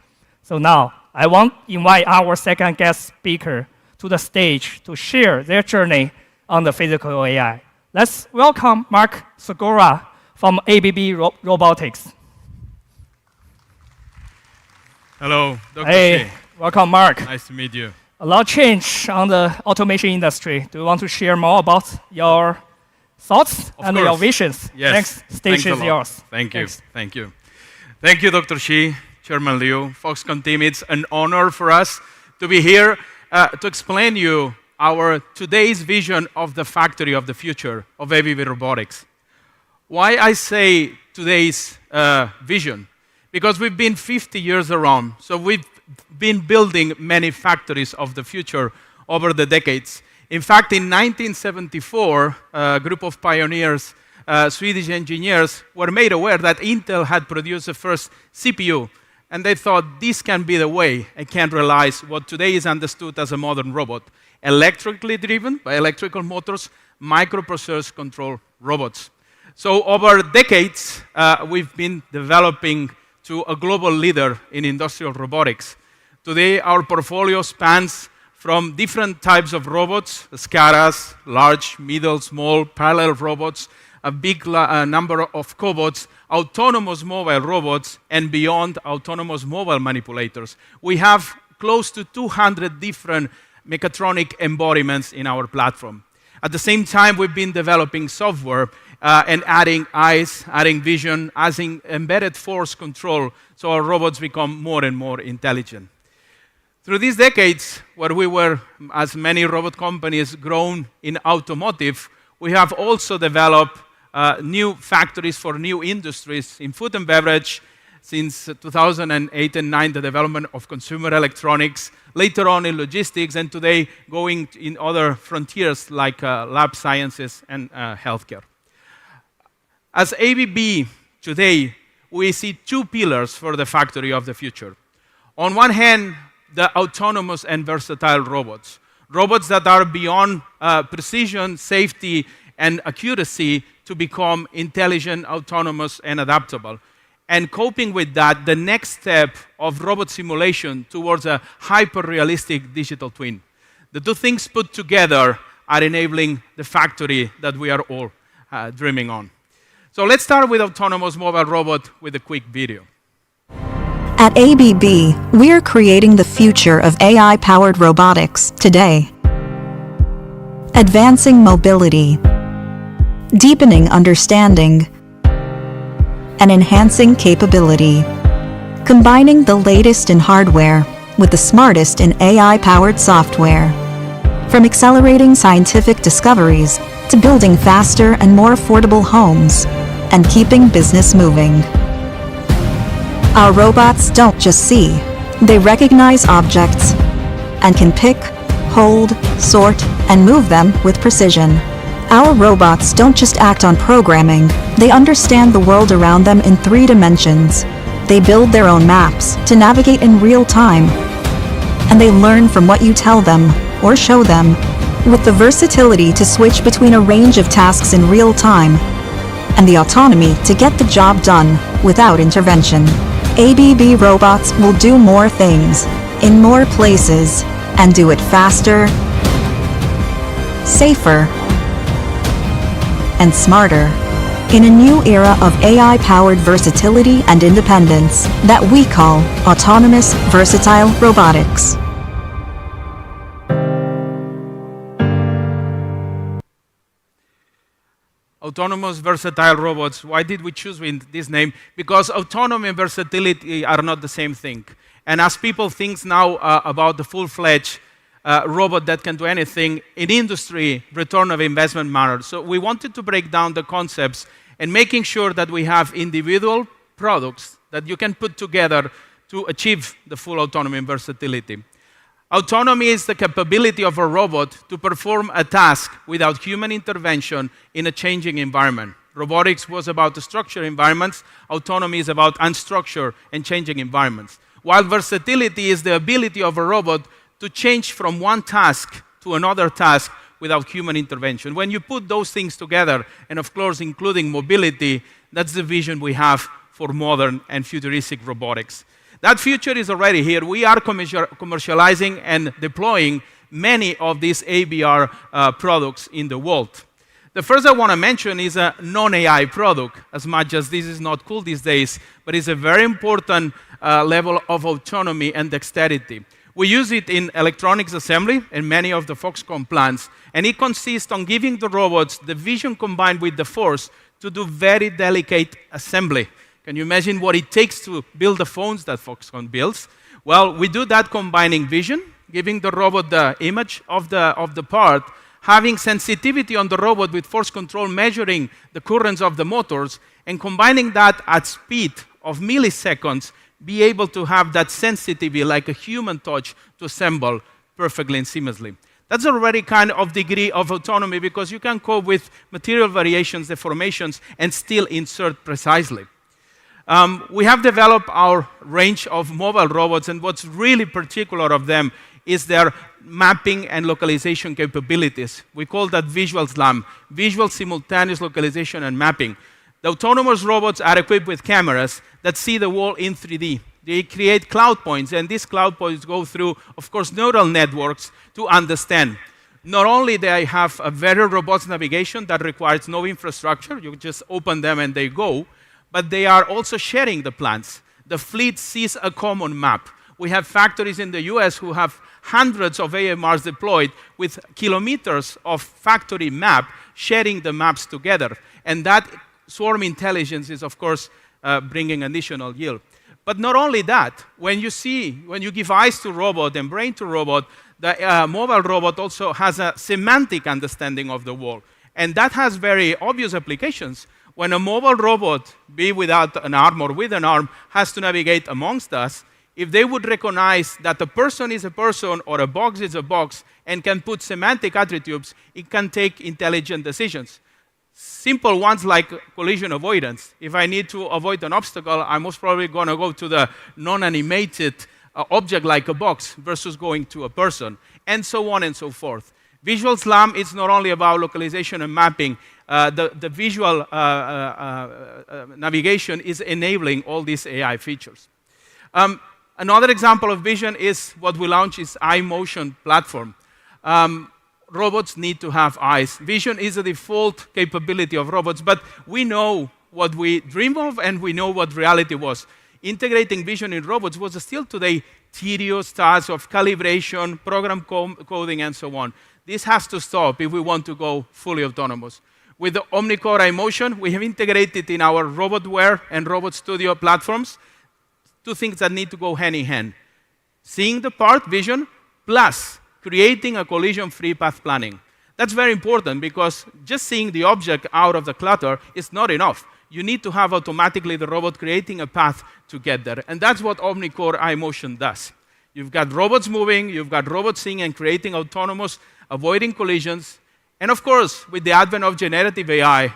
So now, I want to invite our second guest speaker to the stage to share their journey on the physical AI. Let's welcome Mark Segura from ABB Robotics. Hello, Dr. Hey, Shi. welcome, Mark. Nice to meet you. A lot of change on the automation industry. Do you want to share more about your thoughts and your visions? Yes. Next stage Thanks a is lot. yours. Thank you. Thanks. Thank you. Thank you, Dr. Shi, Chairman Liu, Foxconn team. It's an honor for us to be here to explain you our today's vision of the factory of the future of ABB Robotics. Why I say today's vision? Because we've been 50 years around, so we've been building many factories of the future over the decades. In fact, in 1974, a group of pioneers, Swedish engineers, were made aware that Intel had produced the first CPU, and they thought this can be the way and can realize what today is understood as a modern robot, electrically driven by electrical motors, microprocessors control robots. So over decades, we've been developing to a global leader in industrial robotics. Today, our portfolio spans from different types of robots, SCADAs, large, middle, small, parallel robots, a big number of cobots, autonomous mobile robots, and beyond autonomous mobile manipulators. We have close to 200 different mechatronic embodiments in our platform. At the same time, we've been developing software and adding eyes, adding vision, adding embedded force control, so our robots become more and more intelligent. Through these decades, where we were, as many robot companies, grown in automotive, we have also developed new factories for new industries in food and beverage. Since 2008 and 2009, the development of consumer electronics, later on in logistics, and today going in other frontiers like lab sciences and healthcare. As ABB today, we see two pillars for the factory of the future. On one hand, the autonomous and versatile robots. Robots that are beyond precision, safety, and accuracy to become intelligent, autonomous, and adaptable. And coping with that, the next step of robot simulation towards a hyper-realistic digital twin. The two things put together are enabling the factory that we are all dreaming on. So let's start with autonomous mobile robot with a quick video. At ABB, we're creating the future of AI-powered robotics today. Advancing mobility, deepening understanding, and enhancing capability. Combining the latest in hardware with the smartest in AI-powered software. From accelerating scientific discoveries to building faster and more affordable homes and keeping business moving. Our robots don't just see, they recognize objects and can pick, hold, sort, and move them with precision. Our robots don't just act on programming, they understand the world around them in 3 dimensions. They build their own maps to navigate in real time, and they learn from what you tell them or show them, with the versatility to switch between a range of tasks in real time, and the autonomy to get the job done without intervention. ABB robots will do more things, in more places, and do it faster, safer, and smarter. In a new era of AI-powered versatility and independence that we call autonomous versatile robotics. Autonomous versatile robots. Why did we choose this name? Because autonomy and versatility are not the same thing. And as people think now about the full-fledged robot that can do anything, in industry, return of investment matters. So we wanted to break down the concepts and making sure that we have individual products that you can put together to achieve the full autonomy and versatility. Autonomy is the capability of a robot to perform a task without human intervention in a changing environment. Robotics was about the structured environments. Autonomy is about unstructured and changing environments. While versatility is the ability of a robot to change from one task to another task without human intervention. When you put those things together, and of course including mobility, that's the vision we have for modern and futuristic robotics. That future is already here. We are commercializing and deploying many of these ABR products in the world. The first I want to mention is a non-AI product, as much as this is not cool these days, but it's a very important level of autonomy and dexterity. We use it in electronics assembly in many of the Foxconn plants, and it consists on giving the robots the vision combined with the force to do very delicate assembly. Can you imagine what it takes to build the phones that Foxconn builds? Well, we do that combining vision, giving the robot the image of the part, having sensitivity on the robot with force control, measuring the currents of the motors, and combining that at speed of milliseconds, be able to have that sensitivity like a human touch to assemble perfectly and seamlessly. That's already kind of degree of autonomy because you can cope with material variations, deformations, and still insert precisely. We have developed our range of mobile robots, and what's really particular of them is their mapping and localization capabilities. We call that visual SLAM, visual simultaneous localization and mapping. The autonomous robots are equipped with cameras that see the world in 3D. They create cloud points, and these cloud points go through, of course, neural networks to understand. Not only do they have a very robust navigation that requires no infrastructure, you just open them and they go, but they are also sharing the plans. The fleet sees a common map. We have factories in the US who have hundreds of AMRs deployed with kilometers of factory map sharing the maps together. And that swarm intelligence is, of course, bringing additional yield. But not only that, when you give eyes to robot and brain to robot, the mobile robot also has a semantic understanding of the world. And that has very obvious applications. When a mobile robot, be without an arm or with an arm, has to navigate amongst us, if they would recognize that a person is a person or a box is a box and can put semantic attributes, it can take intelligent decisions. Simple ones like collision avoidance. If I need to avoid an obstacle, I'm most probably going to go to the non-animated object like a box versus going to a person, and so on and so forth. Visual SLAM is not only about localization and mapping. The visual navigation is enabling all these AI features. Another example of vision is what we launched is iMotion platform. Robots need to have eyes. Vision is a default capability of robots, but we know what we dream of and we know what reality was. Integrating vision in robots was still today tedious task of calibration, program coding, and so on. This has to stop if we want to go fully autonomous. With the OmniCore iMotion, we have integrated in our RobotWare and Robot Studio platforms two things that need to go hand in hand. Seeing the part, vision, plus creating a collision-free path planning. That's very important because just seeing the object out of the clutter is not enough. You need to have automatically the robot creating a path to get there. And that's what OmniCore iMotion does. You've got robots moving, you've got robots seeing and creating autonomous, avoiding collisions. And of course, with the advent of generative AI,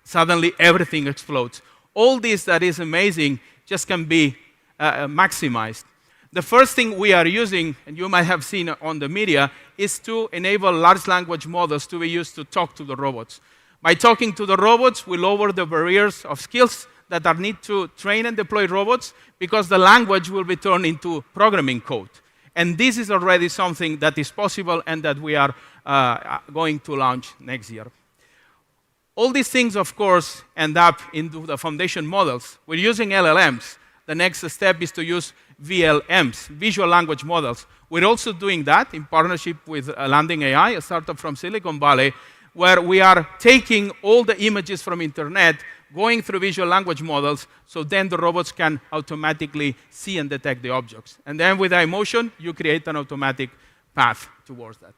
suddenly everything explodes. All this that is amazing just can be maximized. The first thing we are using, and you might have seen on the media, is to enable large language models to be used to talk to the robots. By talking to the robots, we lower the barriers of skills that are need to train and deploy robots because the language will be turned into programming code. And this is already something that is possible and that we are going to launch next year. All these things, of course, end up into the foundation models. We're using LLMs. The next step is to use VLMs, visual language models. We're also doing that in partnership with Landing AI, a startup from Silicon Valley, where we are taking all the images from internet, going through visual language models, so then the robots can automatically see and detect the objects. And then with iMotion, you create an automatic path towards that.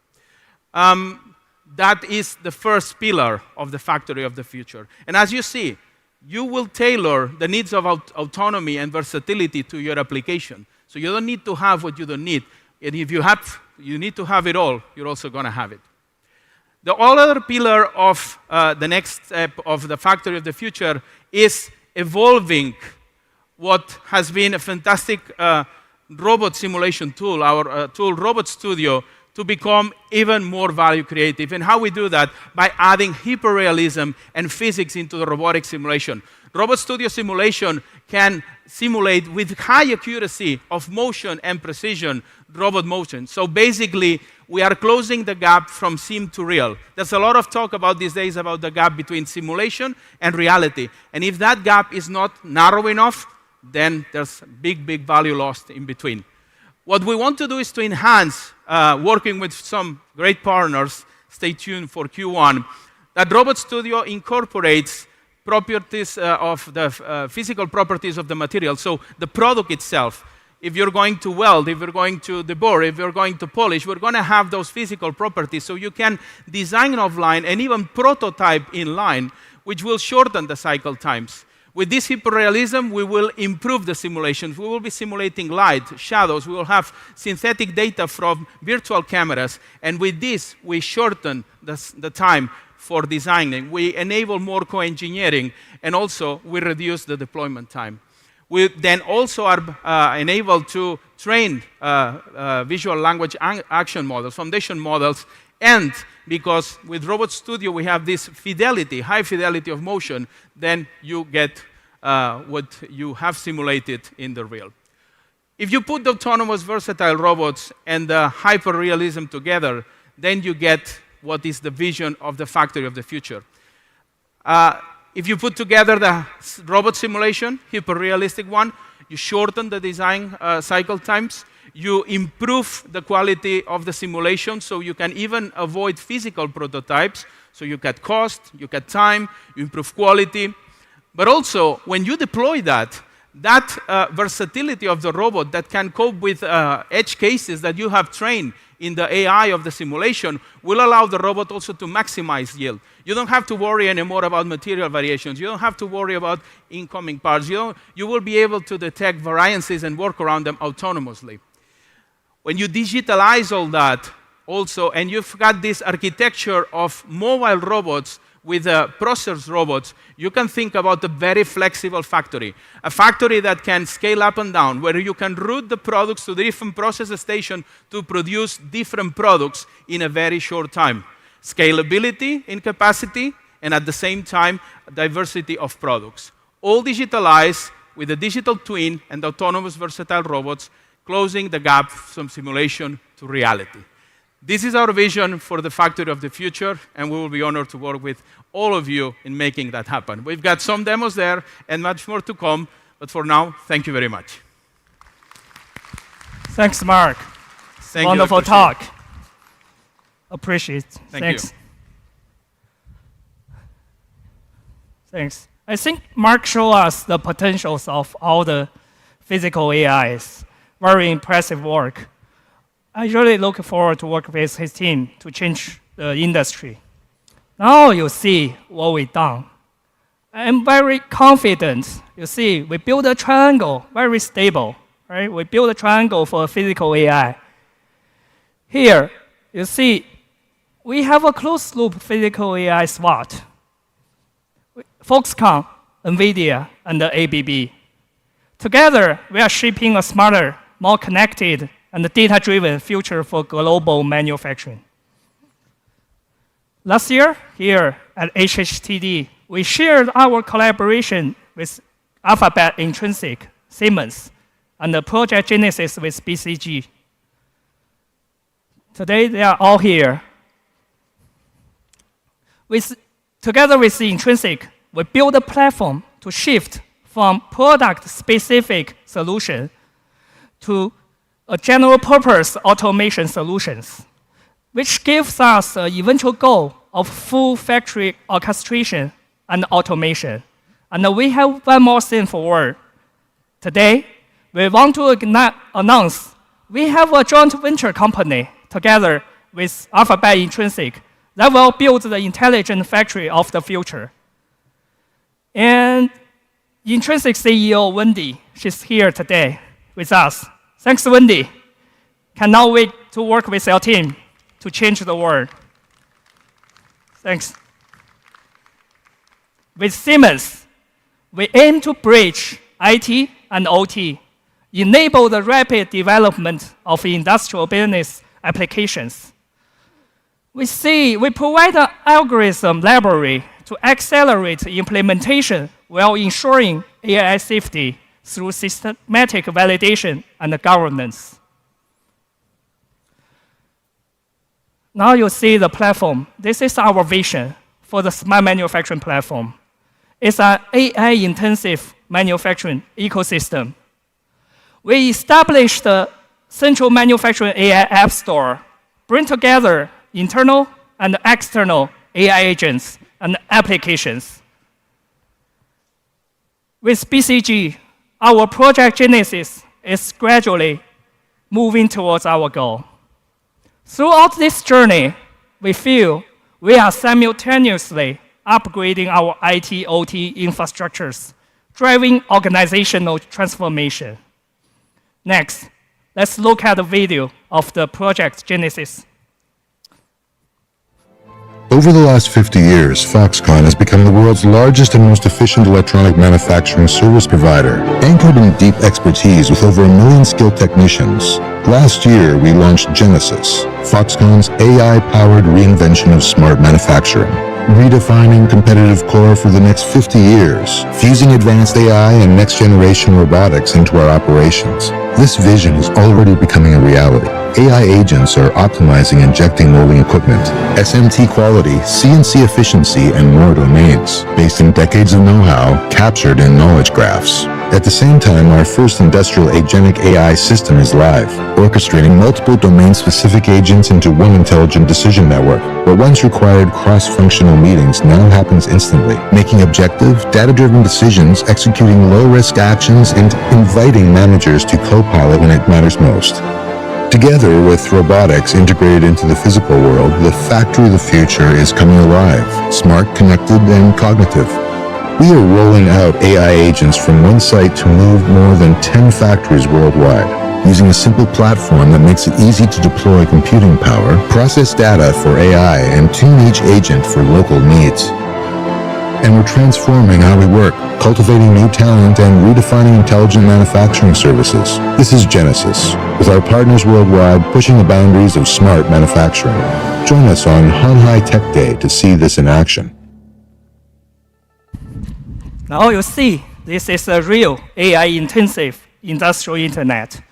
That is the first pillar of the factory of the future. And as you see, you will tailor the needs of autonomy and versatility to your application. So you don't need to have what you don't need. And if you need to have it all, you're also going to have it. The other pillar of the next step of the factory of the future is evolving what has been a fantastic robot simulation tool, our tool Robot Studio, to become even more value creative. And how we do that? By adding hyperrealism and physics into the robotic simulation. Robot Studio simulation can simulate with high accuracy of motion and precision robot motion. So basically, we are closing the gap from sim to real. There's a lot of talk about these days about the gap between simulation and reality. And if that gap is not narrow enough, then there's big, big value lost in between. What we want to do is to enhance, working with some great partners, stay tuned for Q1, that Robot Studio incorporates properties of the physical properties of the material, so the product itself. If you're going to weld, if you're going to debore, if you're going to polish, we're going to have those physical properties so you can design offline and even prototype inline, which will shorten the cycle times. With this hyperrealism, we will improve the simulations. We will be simulating light, shadows. We will have synthetic data from virtual cameras. And with this, we shorten the time for designing. We enable more co-engineering. And also, we reduce the deployment time. We then also are enabled to train visual language action models, foundation models, and because with Robot Studio we have this fidelity, high fidelity of motion, then you get what you have simulated in the real. If you put the autonomous versatile robots and the hyper-realism together, then you get what is the vision of the factory of the future. If you put together the robot simulation, hyper-realistic one, you shorten the design cycle times, you improve the quality of the simulation, so you can even avoid physical prototypes, so you cut cost, you cut time, you improve quality. But also, when you deploy that versatility of the robot that can cope with edge cases that you have trained in the AI of the simulation will allow the robot also to maximize yield. You don't have to worry anymore about material variations. You don't have to worry about incoming parts. You will be able to detect variances and work around them autonomously. When you digitalize all that also, and you've got this architecture of mobile robots with processed robots, you can think about a very flexible factory. A factory that can scale up and down, where you can route the products to the different process stations to produce different products in a very short time. Scalability in capacity, and at the same time, diversity of products. All digitalized with a digital twin and autonomous versatile robots, closing the gap from simulation to reality. This is our vision for the factory of the future, and we will be honored to work with all of you in making that happen. We've got some demos there and much more to come, but for now, thank you very much. Thanks, Mark. Wonderful talk. Appreciate it. Thanks. Thanks. I think Mark showed us the potentials of all the physical AIs. Very impressive work. I really look forward to work with his team to change the industry. Now you see what we've done. I'm very confident. You see, we built a triangle, very stable. Right? We built a triangle for physical AI. Here, you see, we have a closed-loop physical AI SWAT. Foxconn, NVIDIA, and the ABB. Together, we are shaping a smarter, more connected, and data-driven future for global manufacturing. Last year, here at HHTD, we shared our collaboration with Alphabet Intrinsic, Siemens, and the Project Genesis with BCG. Today, they are all here. Together with the Intrinsic, we build a platform to shift from product-specific solution to a general-purpose automation solutions, which gives us an eventual goal of full factory orchestration and automation. And we have one more thing forward. Today, we want to announce we have a joint venture company together with Alphabet Intrinsic that will build the intelligent factory of the future. And Intrinsic CEO, Wendy, she's here today with us. Thanks, Wendy. Cannot wait to work with your team to change the world. Thanks. With Siemens, we aim to bridge IT and OT, enable the rapid development of industrial business applications. We provide an algorithm library to accelerate implementation while ensuring AI safety through systematic validation and governance. Now you see the platform. This is our vision for the smart manufacturing platform. It's an AI-intensive manufacturing ecosystem. We established the Central Manufacturing AI App Store, bring together internal and external AI agents and applications. With BCG, our Project Genesis is gradually moving towards our goal. Throughout this journey, we feel we are simultaneously upgrading our IT/OT infrastructures, driving organizational transformation. Next, let's look at the video of the Project Genesis. Over the last 50 years, Foxconn has become the world's largest and most efficient electronic manufacturing service provider, anchored in deep expertise with over 1 million skilled technicians. Last year, we launched Genesis, Foxconn's AI-powered reinvention of smart manufacturing, redefining competitive core for the next 50 years, fusing advanced AI and next-generation robotics into our operations. This vision is already becoming a reality. AI agents are optimizing injecting molding equipment, SMT quality, CNC efficiency, and more domains, based in decades of know-how captured in knowledge graphs. At the same time, our first industrial agentic AI system is live, orchestrating multiple domain-specific agents into one intelligent decision network. What once required cross-functional meetings now happens instantly, making objective, data-driven decisions, executing low-risk actions, and inviting managers to co-pilot when it matters most. Together with robotics integrated into the physical world, the factory of the future is coming alive, smart, connected, and cognitive. We are rolling out AI agents from one site to move more than 10 factories worldwide, using a simple platform that makes it easy to deploy computing power, process data for AI, and tune each agent for local needs. And we're transforming how we work, cultivating new talent, and redefining intelligent manufacturing services. This is Genesis, with our partners worldwide pushing the boundaries of smart manufacturing. Join us on Hanhai Tech Day to see this in action. Now you see, this is a real AI-intensive industrial internet.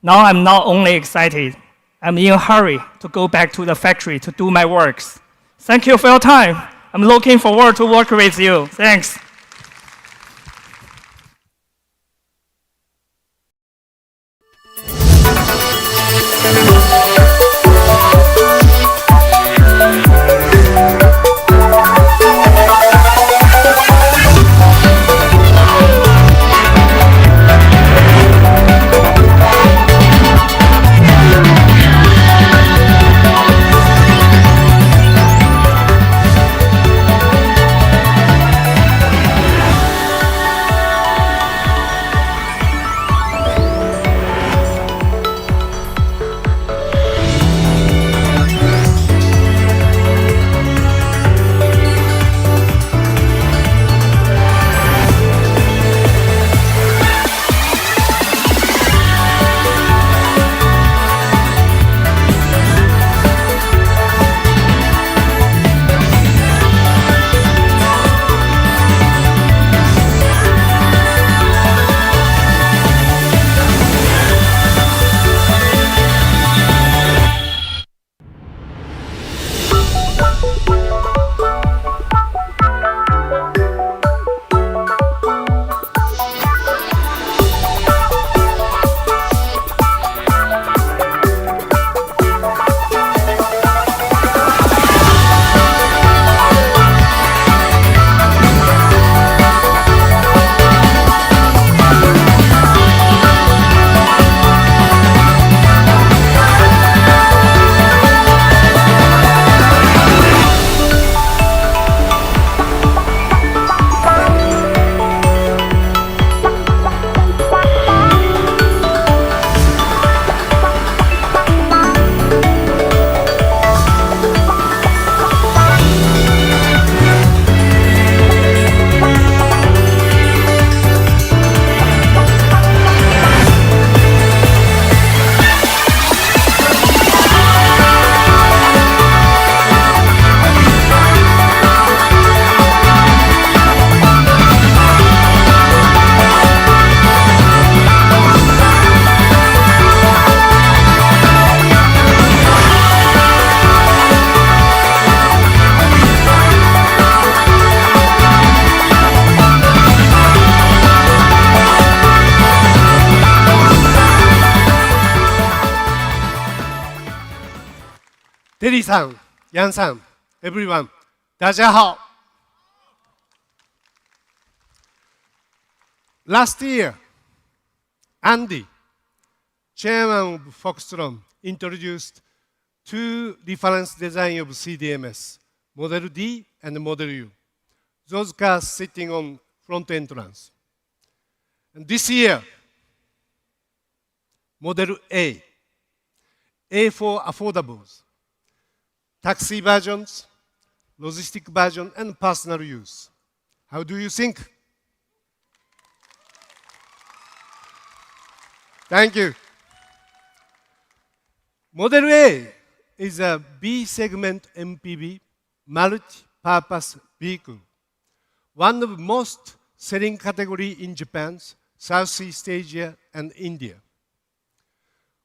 Now I'm not only excited, I'm in a hurry to go back to the factory to do my works. Thank you for your time. I'm looking forward to work with you. Thanks. Terry-san, Yan-san, everyone, 大家好. Last year, Andy, chairman of Foxconn, introduced two reference designs of CDMS, Model D and Model U. Those cars sitting on front entrance. And this year, Model A for affordables, taxi versions, logistic version, and personal use. How do you think? Thank you. Model A is a B-segment MPV, multi-purpose vehicle, one of the most selling category in Japan, Southeast Asia, and India.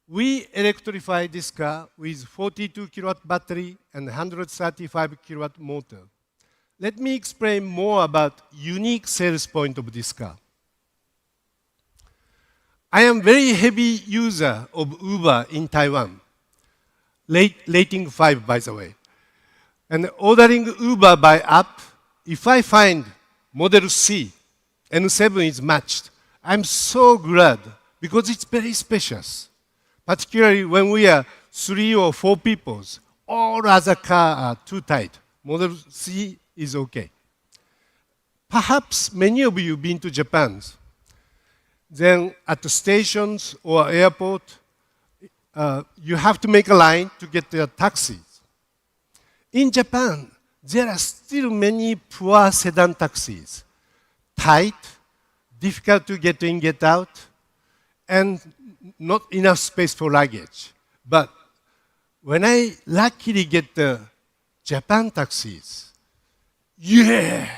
We electrify this car with 42 kilowatt battery and 135 kilowatt motor. Let me explain more about unique sales point of this car. I am very heavy user of Uber in Taiwan. Rating 5, by the way. And ordering Uber by app, if I find Model C and 7 is matched, I'm so glad because it's very spacious. Particularly when we are 3 or 4 people, all other cars are too tight. Model C is okay. Perhaps many of you have been to Japan. Then at the stations or airport, you have to make a line to get the taxis. In Japan, there are still many poor sedan taxis. Tight, difficult to get in, get out, and not enough space for luggage. But when I luckily get the Japan taxis, yeah,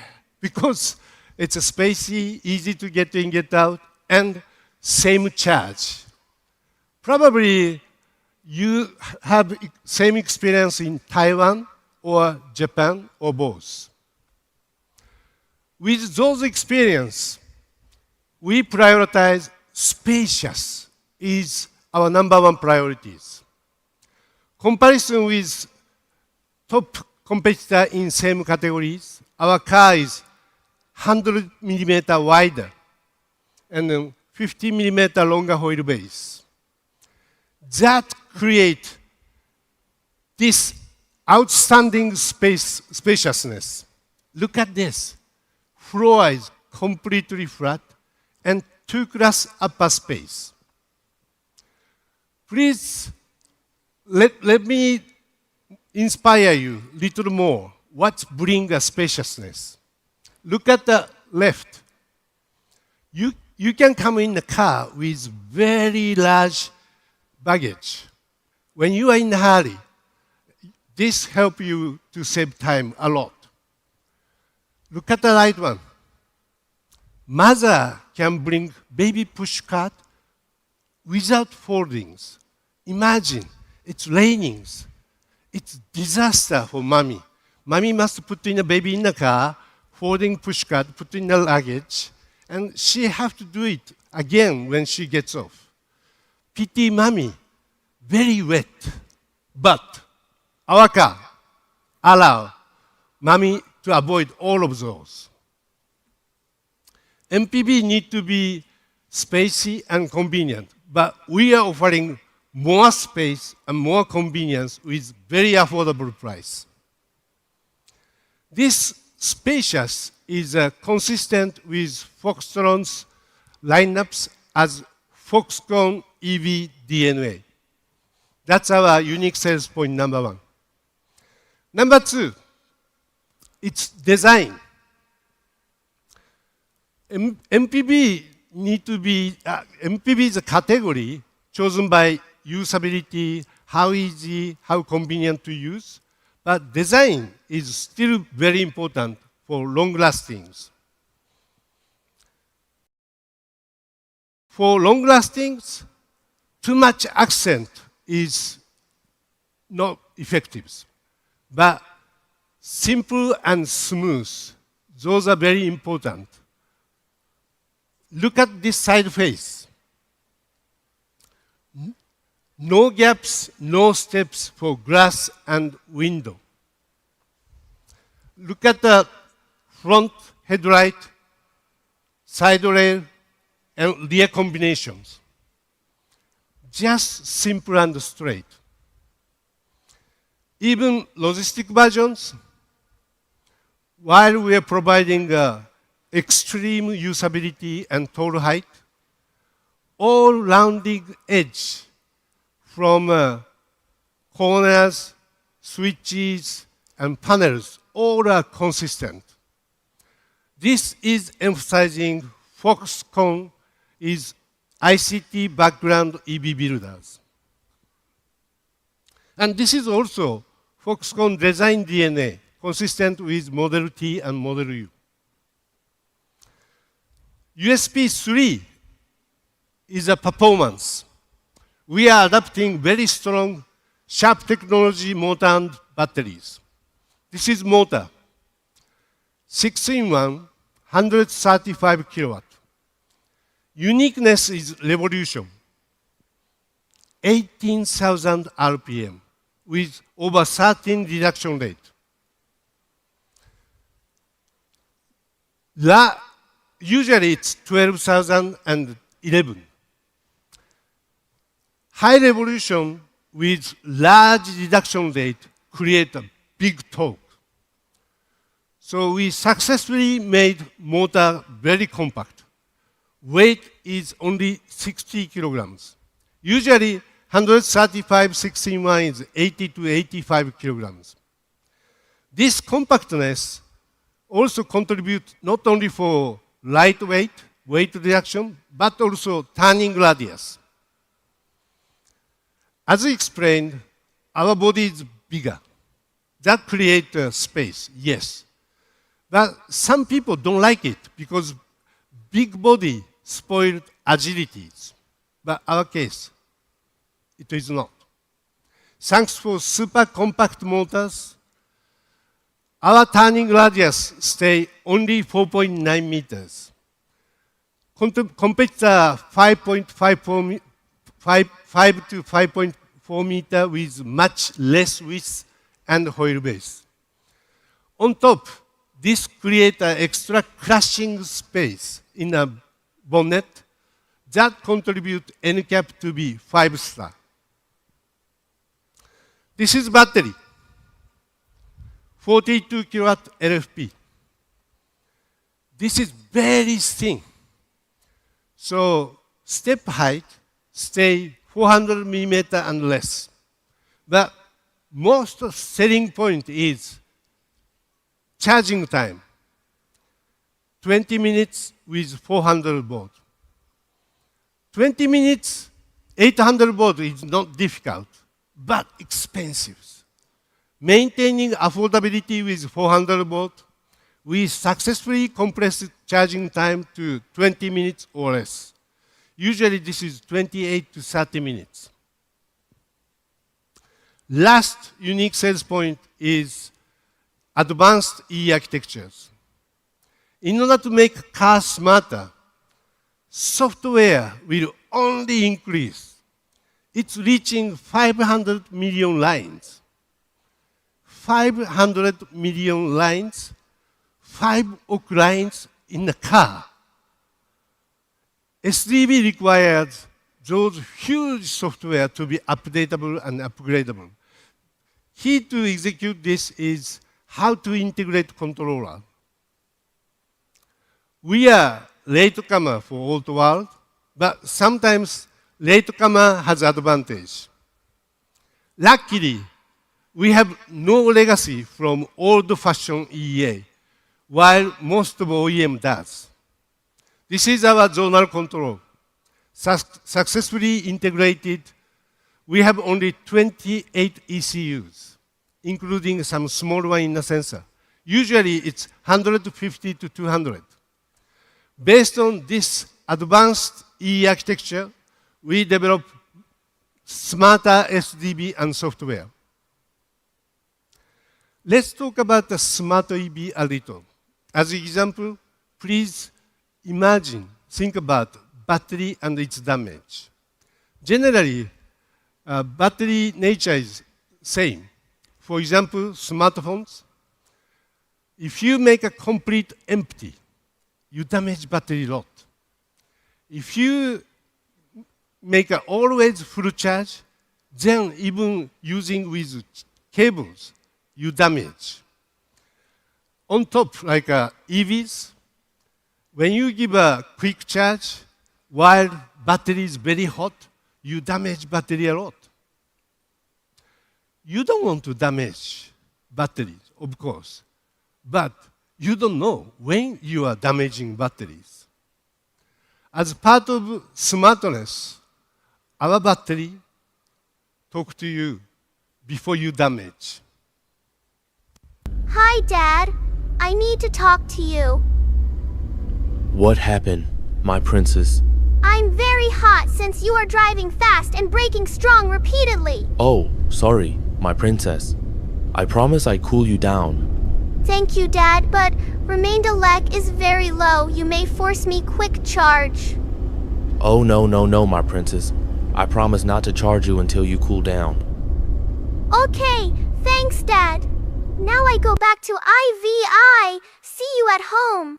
because it's a spacey, easy to get in, get out, and same charge. Probably you have same experience in Taiwan or Japan or both. With those experience, we prioritize spacious is our #1 priorities. Comparison with top competitor in same categories, our car is 100 millimeter wider and 50 millimeter longer wheelbase. That create this outstanding spaciousness. Look at this. Floor is completely flat and 2-class upper space. Please, let me inspire you a little more. What brings a spaciousness? Look at the left. You can come in the car with very large baggage. When you are in a hurry, this helps you to save time a lot. Look at the right one. Mother can bring baby push cart without foldings. Imagine, it's raining. It's disaster for mommy. Mommy must put in a baby in the car, folding push cart, put in the luggage, and she have to do it again when she gets off. Pity mommy, very wet. But our car allow mommy to avoid all of those. MPV need to be spacey and convenient, but we are offering more space and more convenience with very affordable price. This spacious is consistent with Foxconn's lineups as Foxconn EV DNA. That's our unique sales point #1. #2, it's design. MPV need to be, MPV is a category chosen by usability, how easy, how convenient to use, but design is still very important for long lastings. For long lastings, too much accent is not effective, but simple and smooth, those are very important. Look at this side face. No gaps, no steps for glass and window. Look at the front headlight, side rail, and rear combinations. Just simple and straight. Even logistic versions, while we are providing extreme usability and tall height, all rounding edge from corners, switches, and panels all are consistent. This is emphasizing Foxconn is ICT background EV builders. And this is also Foxconn design DNA, consistent with Model T and Model U. USP 3 is a performance. We are adapting very strong, sharp technology motor and batteries. This is motor, 6-in-1, 135 kilowatt. Uniqueness is revolution, 18,000 RPM with over 13 reduction rate. Usually it's 12,011. High revolution with large reduction rate create a big torque. So we successfully made motor very compact. Weight is only 60 kilograms. Usually 135 6-in-1 is 80 to 85 kilograms. This compactness also contributes not only for lightweight, weight reduction, but also turning radius. As explained, our body is bigger. That creates space, yes. But some people don't like it because big body spoiled agilities. But our case, it is not. Thanks for super compact motors, our turning radius stay only 4.9 meters. Competitor 5 to 5.4 meter with much less width and wheelbase. On top, this creates an extra crushing space in a bonnet that contributes NCAP to be 5-star. This is battery, 42 kilowatt LFP. This is very thin. So step height stay 400 millimeter and less. But most selling point is charging time. 20 minutes with 400 volt. 20 minutes, 800 volt is not difficult, but expensive. Maintaining affordability with 400 volt, we successfully compressed charging time to 20 minutes or less. Usually this is 28 to 30 minutes. Last unique sales point is advanced E architectures. In order to make cars smarter, software will only increase. It's reaching 500 million lines. 500 million lines, 5 億 lines in a car. SDV requires those huge software to be updatable and upgradable. Key to execute this is how to integrate controller. We are latecomer for old world, but sometimes latecomer has advantage. Luckily, we have no legacy from old-fashioned EEA, while most of OEM does. This is our zonal control. Successfully integrated, we have only 28 ECUs, including some small one in the sensor. Usually it's 150 to 200. Based on this advanced E architecture, we develop smarter SDB and software. Let's talk about the smart EV a little. As an example, please imagine, think about battery and its damage. Generally, battery nature is same. For example, smartphones. If you make a complete empty, you damage battery a lot. If you make a always full charge, then even using with cables, you damage. On top, like EVs, when you give a quick charge, while battery is very hot, you damage battery a lot. You don't want to damage batteries, of course. but you don't know when you are damaging batteries. As part of smartness, our battery talk to you before you damage. Hi, Dad. I need to talk to you. What happened, my princess? I'm very hot since you are driving fast and braking strong repeatedly. Oh, sorry, my princess. I promise I cool you down. Thank you, Dad, but Remaindelec is very low. You may force me quick charge. Oh, no, my princess. I promise not to charge you until you cool down. Okay, thanks, Dad. Now I go back to IVI. See you at home.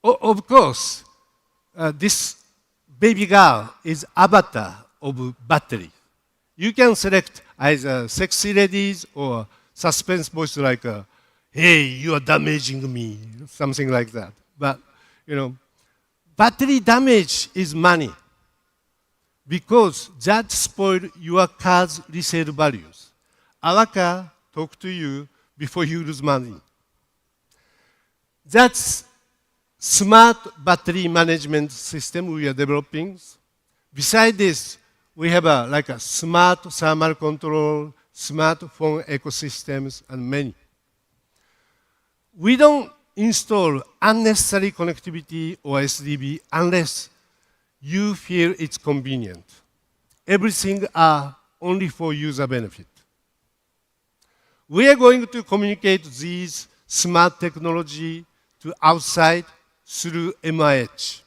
Of course, this baby girl is avatar of battery. You can select either sexy ladies or suspense voice like, hey, you are damaging me, something like that. But, battery damage is money because that spoil your car's resale values. Our car talk to you before you lose money. That's smart battery management system we are developing. Besides this, we have a smart thermal control, smartphone ecosystems, and many. We don't install unnecessary connectivity or SDB unless you feel it's convenient. Everything are only for user benefit. We are going to communicate these smart technology to outside through MIH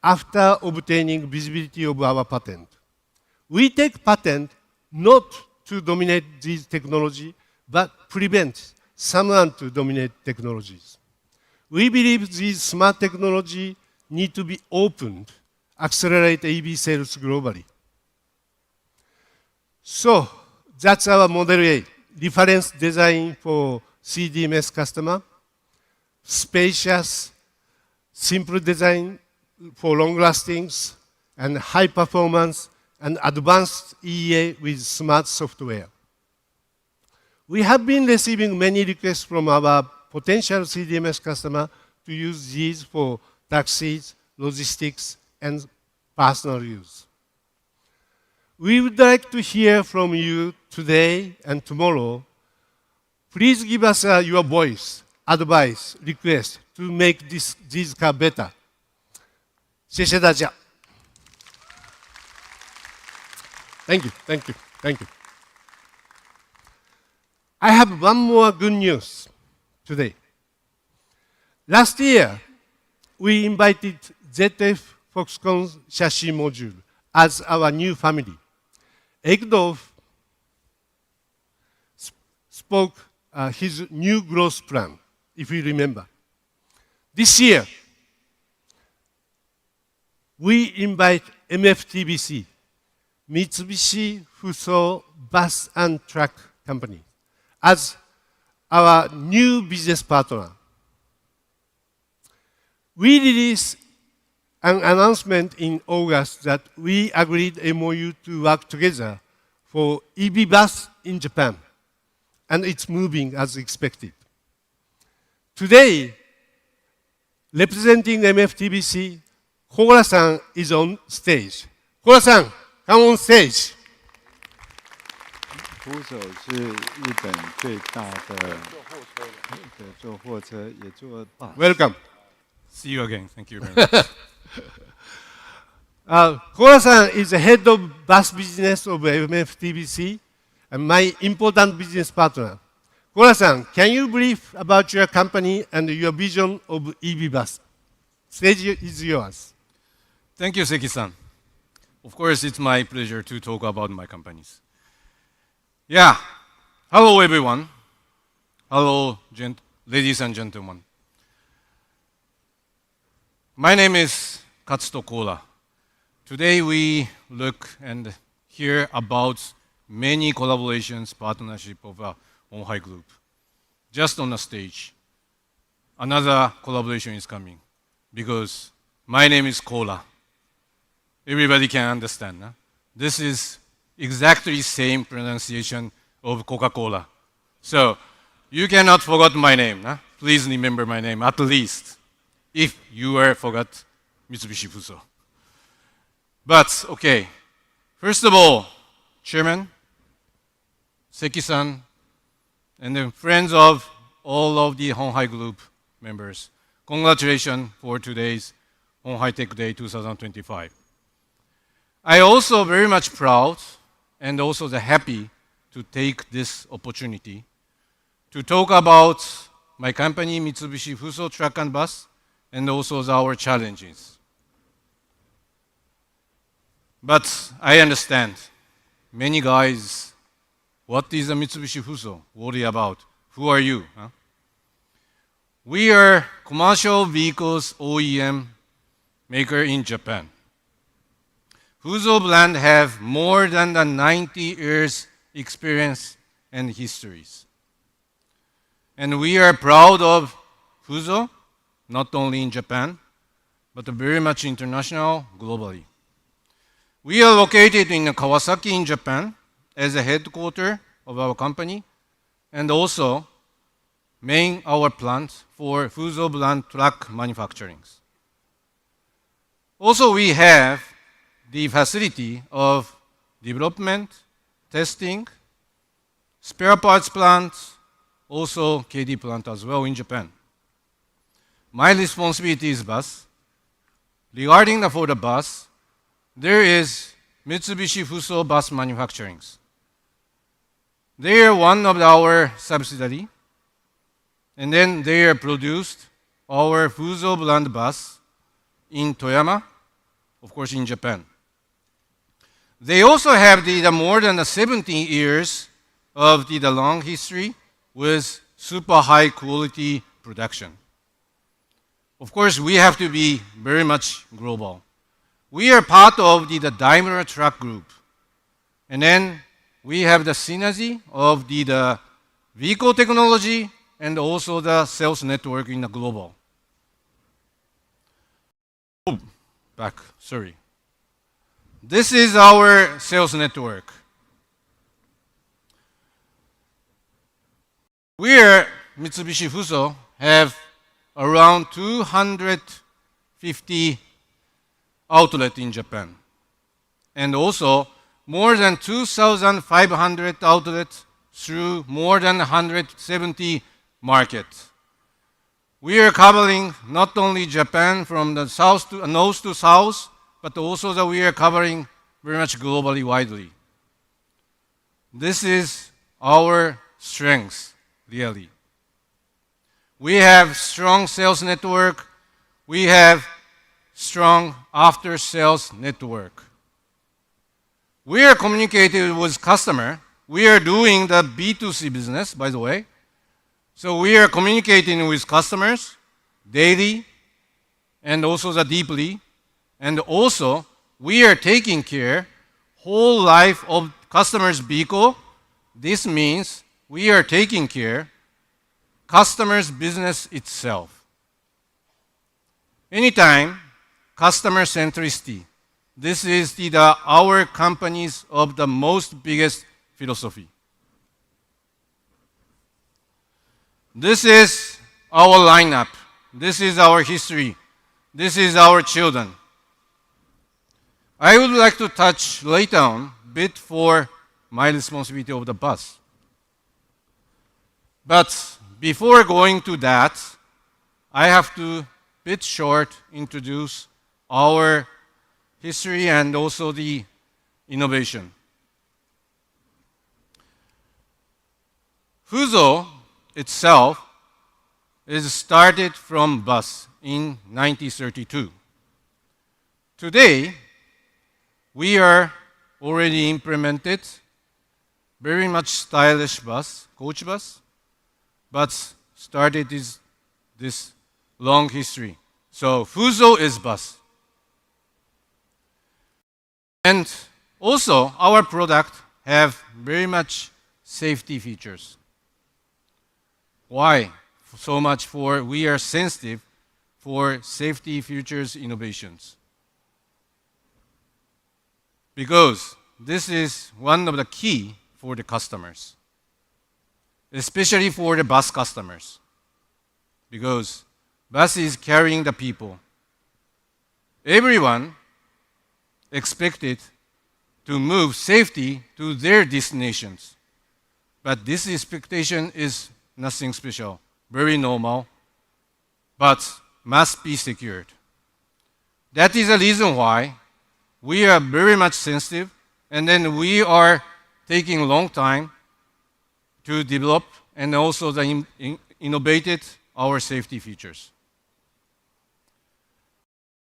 after obtaining visibility of our patent. We take patent not to dominate this technology, but prevent someone to dominate technologies. We believe these smart technology need to be opened, accelerate EV sales globally. So that's our Model A, reference design for CDMS customer, spacious, simple design for long lastings, and high performance, and advanced EA with smart software. We have been receiving many requests from our potential CDMS customer to use these for taxis, logistics, and personal use. We would like to hear from you today and tomorrow. Please give us your voice, advice, request to make this car better. 谢谢大家. Thank you, thank you, thank you. I have one more good news today. Last year, we invited ZF Foxconn chassis module as our new family. Egdolf spoke his new growth plan, if you remember. This year, we invite MFTBC, Mitsubishi Fuso Bus and Truck Company, as our new business partner. We released an announcement in August that we agreed MOU to work together for EV bus in Japan, and it's moving as expected. Today, representing MFTBC, Koura-san is on stage. Koura-san, come on stage. Fuso 是日本最大的做货车，也做 bus. Welcome. See you again. Thank you very much. Koura-san is the head of bus business of MFTBC and my important business partner. Koura-san, can you brief about your company and your vision of EV bus? Stage is yours. Thank you, Seki-san. Of course, it's my pleasure to talk about my companies. Yeah. Hello, everyone. Hello, ladies and gentlemen. My name is Katsuto Koura. Today we look and hear about many collaborations, partnership of Honhai Group. Just on the stage, another collaboration is coming because my name is Koura. Everybody can understand. This is exactly same pronunciation of Coca-Cola. So you cannot forget my name. Huh? Please remember my name, at least, if you forgot Mitsubishi Fuso. But, okay, first of all, Chairman, Seki-san, and the friends of all of the Honhai Group members, congratulations for today's Honhai Tech Day 2025. I also very much proud and also happy to take this opportunity to talk about my company, Mitsubishi Fuso Truck and Bus, and also our challenges. But I understand many guys, what is a Mitsubishi Fuso? Worry about. Who are you? Huh? We are commercial vehicles OEM maker in Japan. Fuso brand have more than 90 years experience and histories. And we are proud of Fuso, not only in Japan, but very much international, globally. We are located in Kawasaki in Japan as a headquarters of our company, and also main our plant for Fuso brand truck manufacturing. Also, we have the facility of development, testing, spare parts plant, also KD plant as well in Japan. My responsibility is bus. Regarding for the bus, there is Mitsubishi Fuso bus manufacturing. They are one of our subsidiary, and then they are produced our Fuso brand bus in Toyama, of course in Japan. They also have the more than 17 years of the long history with super high quality production. Of course, we have to be very much global. We are part of the Daimler Truck Group. And then we have the synergy of the vehicle technology and also the sales network in the global. Oh, back, sorry. This is our sales network. We are Mitsubishi Fuso have around 250 outlets in Japan, and also more than 2,500 outlets through more than 170 markets. We are covering not only Japan from the south to north to south, but also that we are covering very much globally widely. This is our strength, really. We have strong sales network. We have strong after-sales network. We are communicating with customer. We are doing the B2C business, by the way. So we are communicating with customers daily and also deeply. And also, we are taking care whole life of customer's vehicle. This means we are taking care customer's business itself. Anytime, customer centricity. This is our company's of the most biggest philosophy. This is our lineup. This is our history. This is our children. I would like to touch later on a bit for my responsibility of the bus. But before going to that, I have to bit short introduce our history and also the innovation. Fuso itself is started from bus in 1932. Today, we are already implemented very much stylish bus, coach bus, but started this long history. So Fuso is bus. And also our product have very much safety features. Why? So much for we are sensitive for safety features innovations. Because this is one of the key for the customers, especially for the bus customers, because bus is carrying the people. Everyone expected to move safely to their destinations, but this expectation is nothing special, very normal, but must be secured. That is the reason why we are very much sensitive, and then we are taking a long time to develop and also innovated our safety features.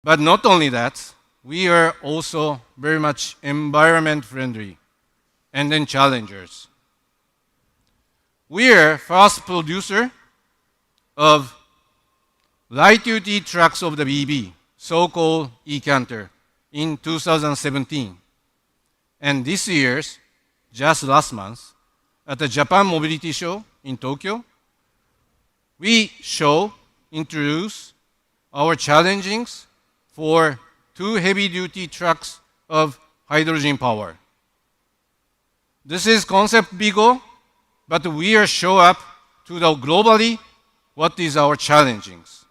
But not only that, we are also very much environment friendly and then challengers. We are first producer of light-duty trucks of the EV, so-called e-Canter, in 2017. And this year's, just last month, at the Japan Mobility Show in Tokyo, we introduce our challengings for 2 heavy-duty trucks of hydrogen power. This is concept bigger, but we are show up to the globally what is our challengings.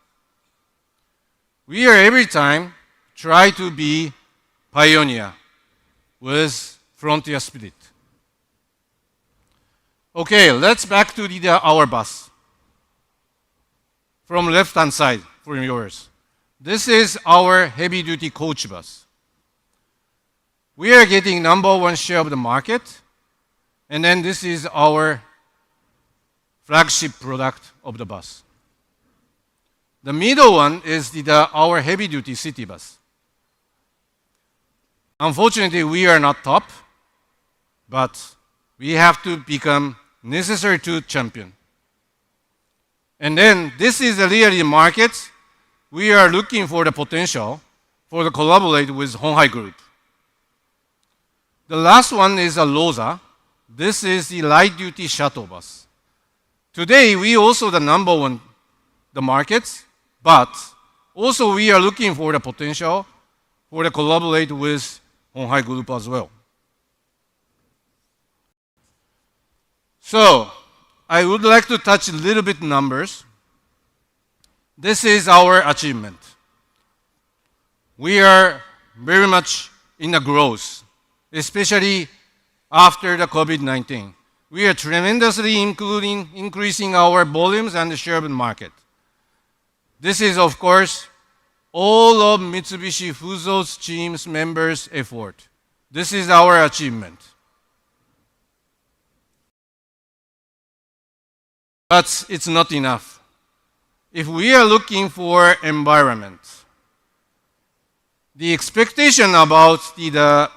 We are every time try to be pioneer with frontier spirit. Okay, let's back to our bus. From left-hand side, from yours. This is our heavy-duty coach bus. We are getting #1 share of the market, and then this is our flagship product of the bus. The middle one is our heavy-duty city bus. Unfortunately, we are not top, but we have to become necessary to champion. And then this is the really market. We are looking for the potential for the collaborate with Honghai Group. The last one is a Loza. This is the light-duty shuttle bus. Today, we also the #1 the markets, but also we are looking for the potential for the collaborate with Honghai Group as well. So, I would like to touch a little bit numbers. This is our achievement. We are very much in the growth, especially after the COVID-19. We are tremendously increasing our volumes and the share of the market. This is, of course, all of Mitsubishi Fuso's team's members' effort. This is our achievement. But it's not enough. If we are looking for environment, the expectation about the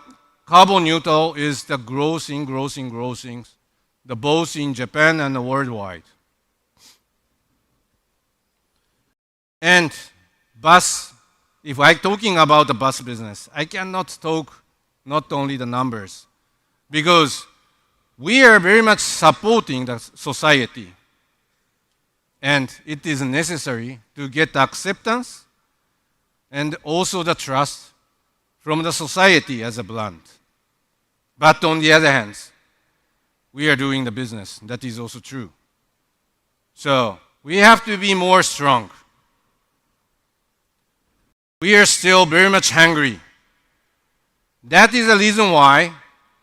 carbon neutral is the growth, the both in Japan and worldwide. And bus, if I'm talking about the bus business, I cannot talk not only the numbers, because we are very much supporting the society. And it is necessary to get acceptance and also the trust from the society as a brand. But on the other hand, we are doing the business. That is also true. So we have to be more strong. We are still very much hungry. That is the reason why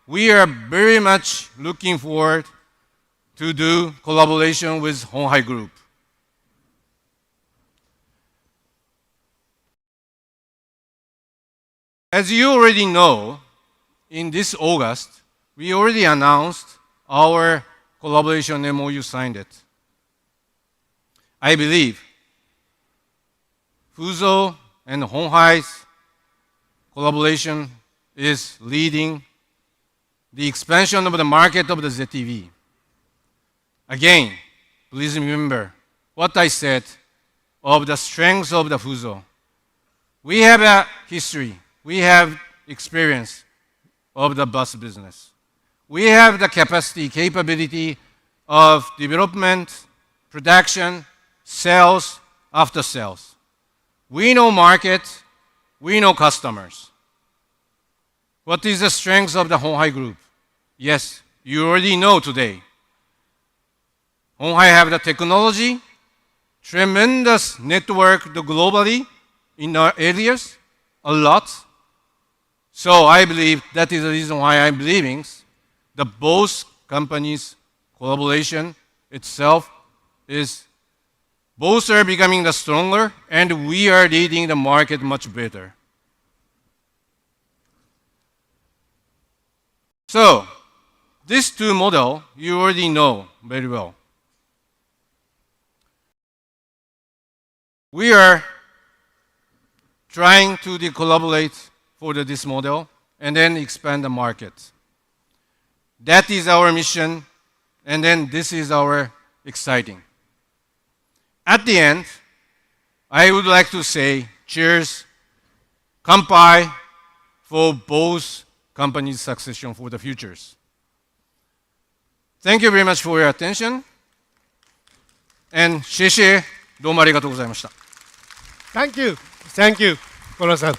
we are very much looking forward to do collaboration with Honghai Group. As you already know, in this August, we already announced our collaboration MOU signed it. I believe Fuso and Honghai's collaboration is leading the expansion of the market of the ZTV. Again, please remember what I said of the strengths of the Fuso. We have a history. We have experience of the bus business. We have the capability of development, production, sales, after sales. We know market, we know customers. What is the strength of the Honghai Group? Yes, you already know today. Honghai have the technology, tremendous network globally in our areas, a lot. So I believe that is the reason why I'm believing that both companies' collaboration itself is both are becoming the stronger and we are leading the market much better. So these two models you already know very well. We are trying to collaborate for this model and then expand the market. That is our mission, and then this is our exciting. At the end, I would like to say cheers, kanpai for both companies' succession for the futures. Thank you very much for your attention, and 谢谢、どうもありがとうございました。Thank you. Thank you, Kono-san.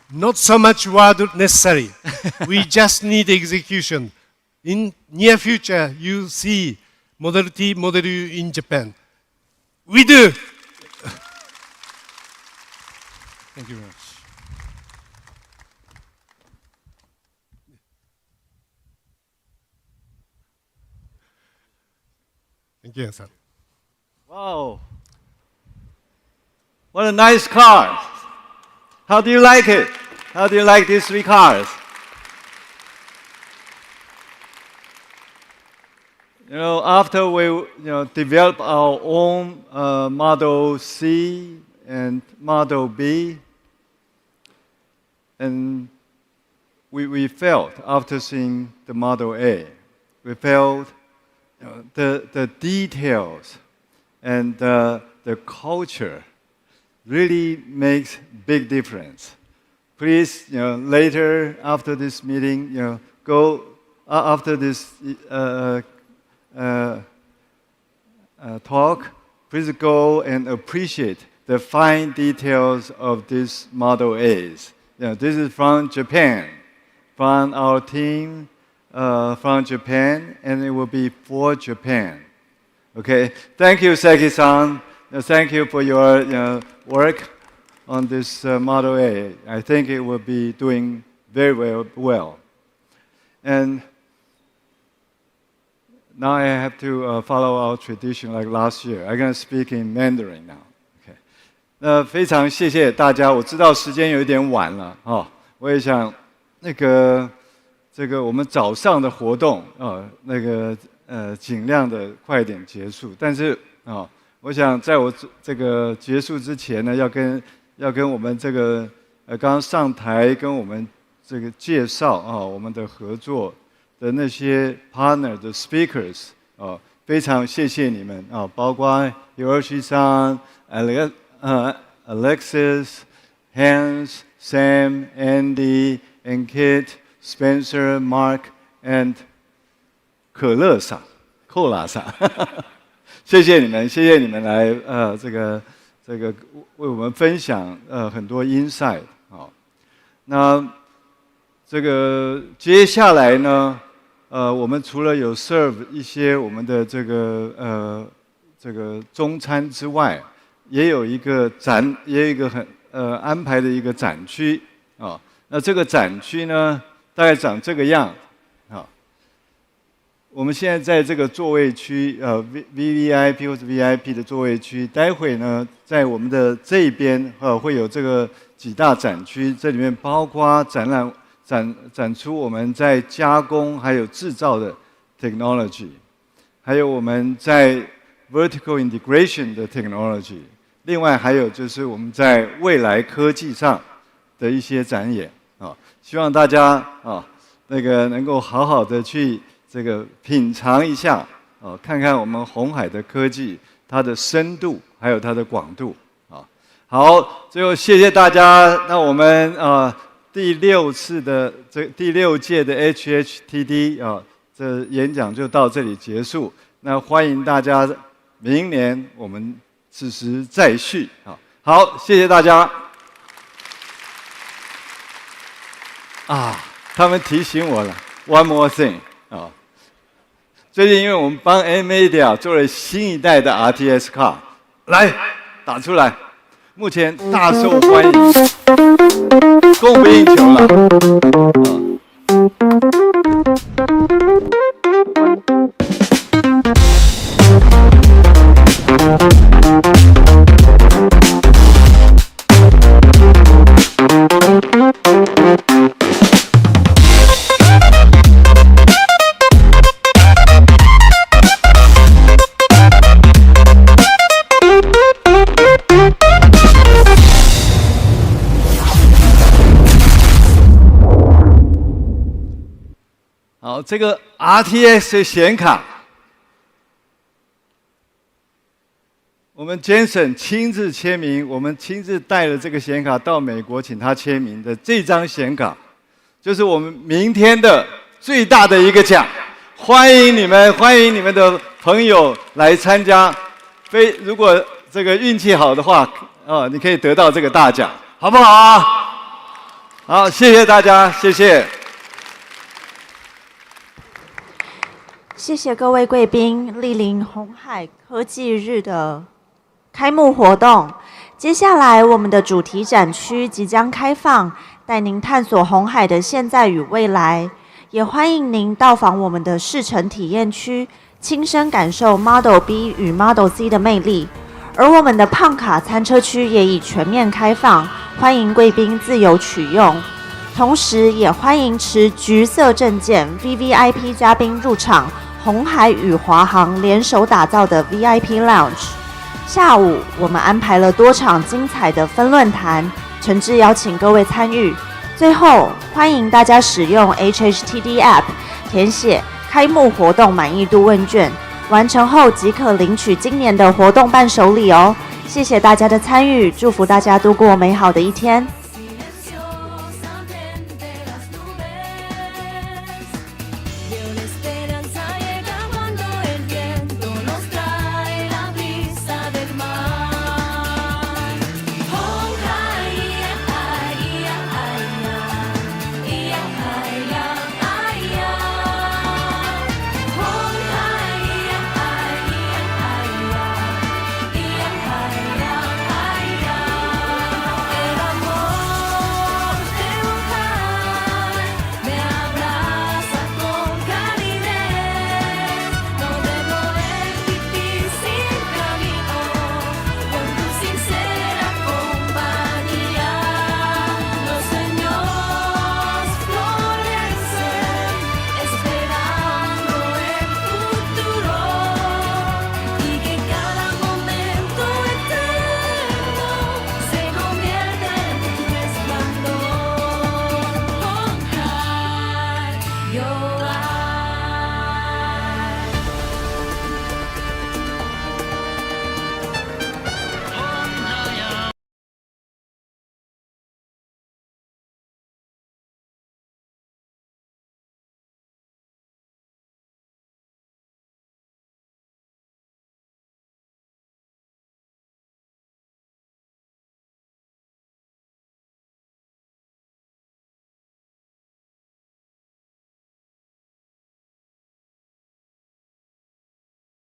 Not so much word necessary. We just need execution. In near future, you see Model T, Model U in Japan. We do. Thank you very much. Thank you, sir. Wow. What a nice car. How do you like it? How do you like these three cars? After we develop our own Model C and Model B, and we felt after seeing the Model A, we felt the details and the culture really makes big difference. Please, later after this meeting, go after this talk. Please go and appreciate the fine details of this Model A's. This is from Japan, from our team from Japan, and it will be for Japan. Okay, thank you, Seki-san. Thank you for your work on this Model A. I think it will be doing very well. And now I have to follow our tradition like last year. I'm going to speak in Mandarin now. Okay. 非常谢谢大家。我知道时间有点晚了我也想这个我们早上的活动尽量的快点结束。但是我想在我这个结束之前呢，要跟我们这个刚刚上台跟我们这个介绍我们的合作的那些 partner 的 speakers 非常谢谢你们包括 Hiroshi-san, Alexis, Hans, Sam, Andy, and Kit, Spencer, Mark, and 可乐さん、コーラさん。谢谢你们，谢谢你们来这个为我们分享很多 insight 那这个接下来呢，我们除了有 serve 一些我们的这个中餐之外，也有一个很安排的一个展区那这个展区呢，大概长这个样我们现在在这个座位区，VVIP 或者 VIP 的座位区，待会呢，在我们的这一边会有这个几大展区，这里面包括展出我们在加工还有制造的 technology， 还有我们在 vertical integration 的 technology， 另外还有就是我们在未来科技上的一些展演希望大家能够好好的去这个品尝一下看看我们鸿海的科技它的深度还有它的广度好，最后谢谢大家。那我们第6届的 HHTD 这演讲就到这里结束。那欢迎大家明年我们此时再续好，谢谢大家。他们提醒我了 ，one more thing 啊。最近因为我们帮 NVIDIA 做了新一代的 RTS car， 来打出来，目前大受欢迎，供不应求了。好，这个 RTX 的显卡，我们 Jensen 亲自签名，我们亲自带了这个显卡到美国，请他签名的这张显卡，就是我们明天的最大的一个奖。欢迎你们，欢迎你们的朋友来参加。如果这个运气好的话，你可以得到这个大奖，好不好啊？好，谢谢大家，谢谢。谢谢各位贵宾莅临鸿海科技日的开幕活动。接下来，我们的主题展区即将开放，带您探索鸿海的现在与未来。也欢迎您到访我们的试乘体验区，亲身感受 Model B 与 Model C 的魅力。而我们的胖卡餐车区也已全面开放，欢迎贵宾自由取用。同时，也欢迎持橘色证件 VVIP 嘉宾入场。鸿海与华航联手打造的 VIP Lounge， 下午我们安排了多场精彩的分论坛，诚挚邀请各位参与。最后，欢迎大家使用 HHTD App 填写开幕活动满意度问卷，完成后即可领取今年的活动伴手礼哦。谢谢大家的参与，祝福大家度过美好的一天。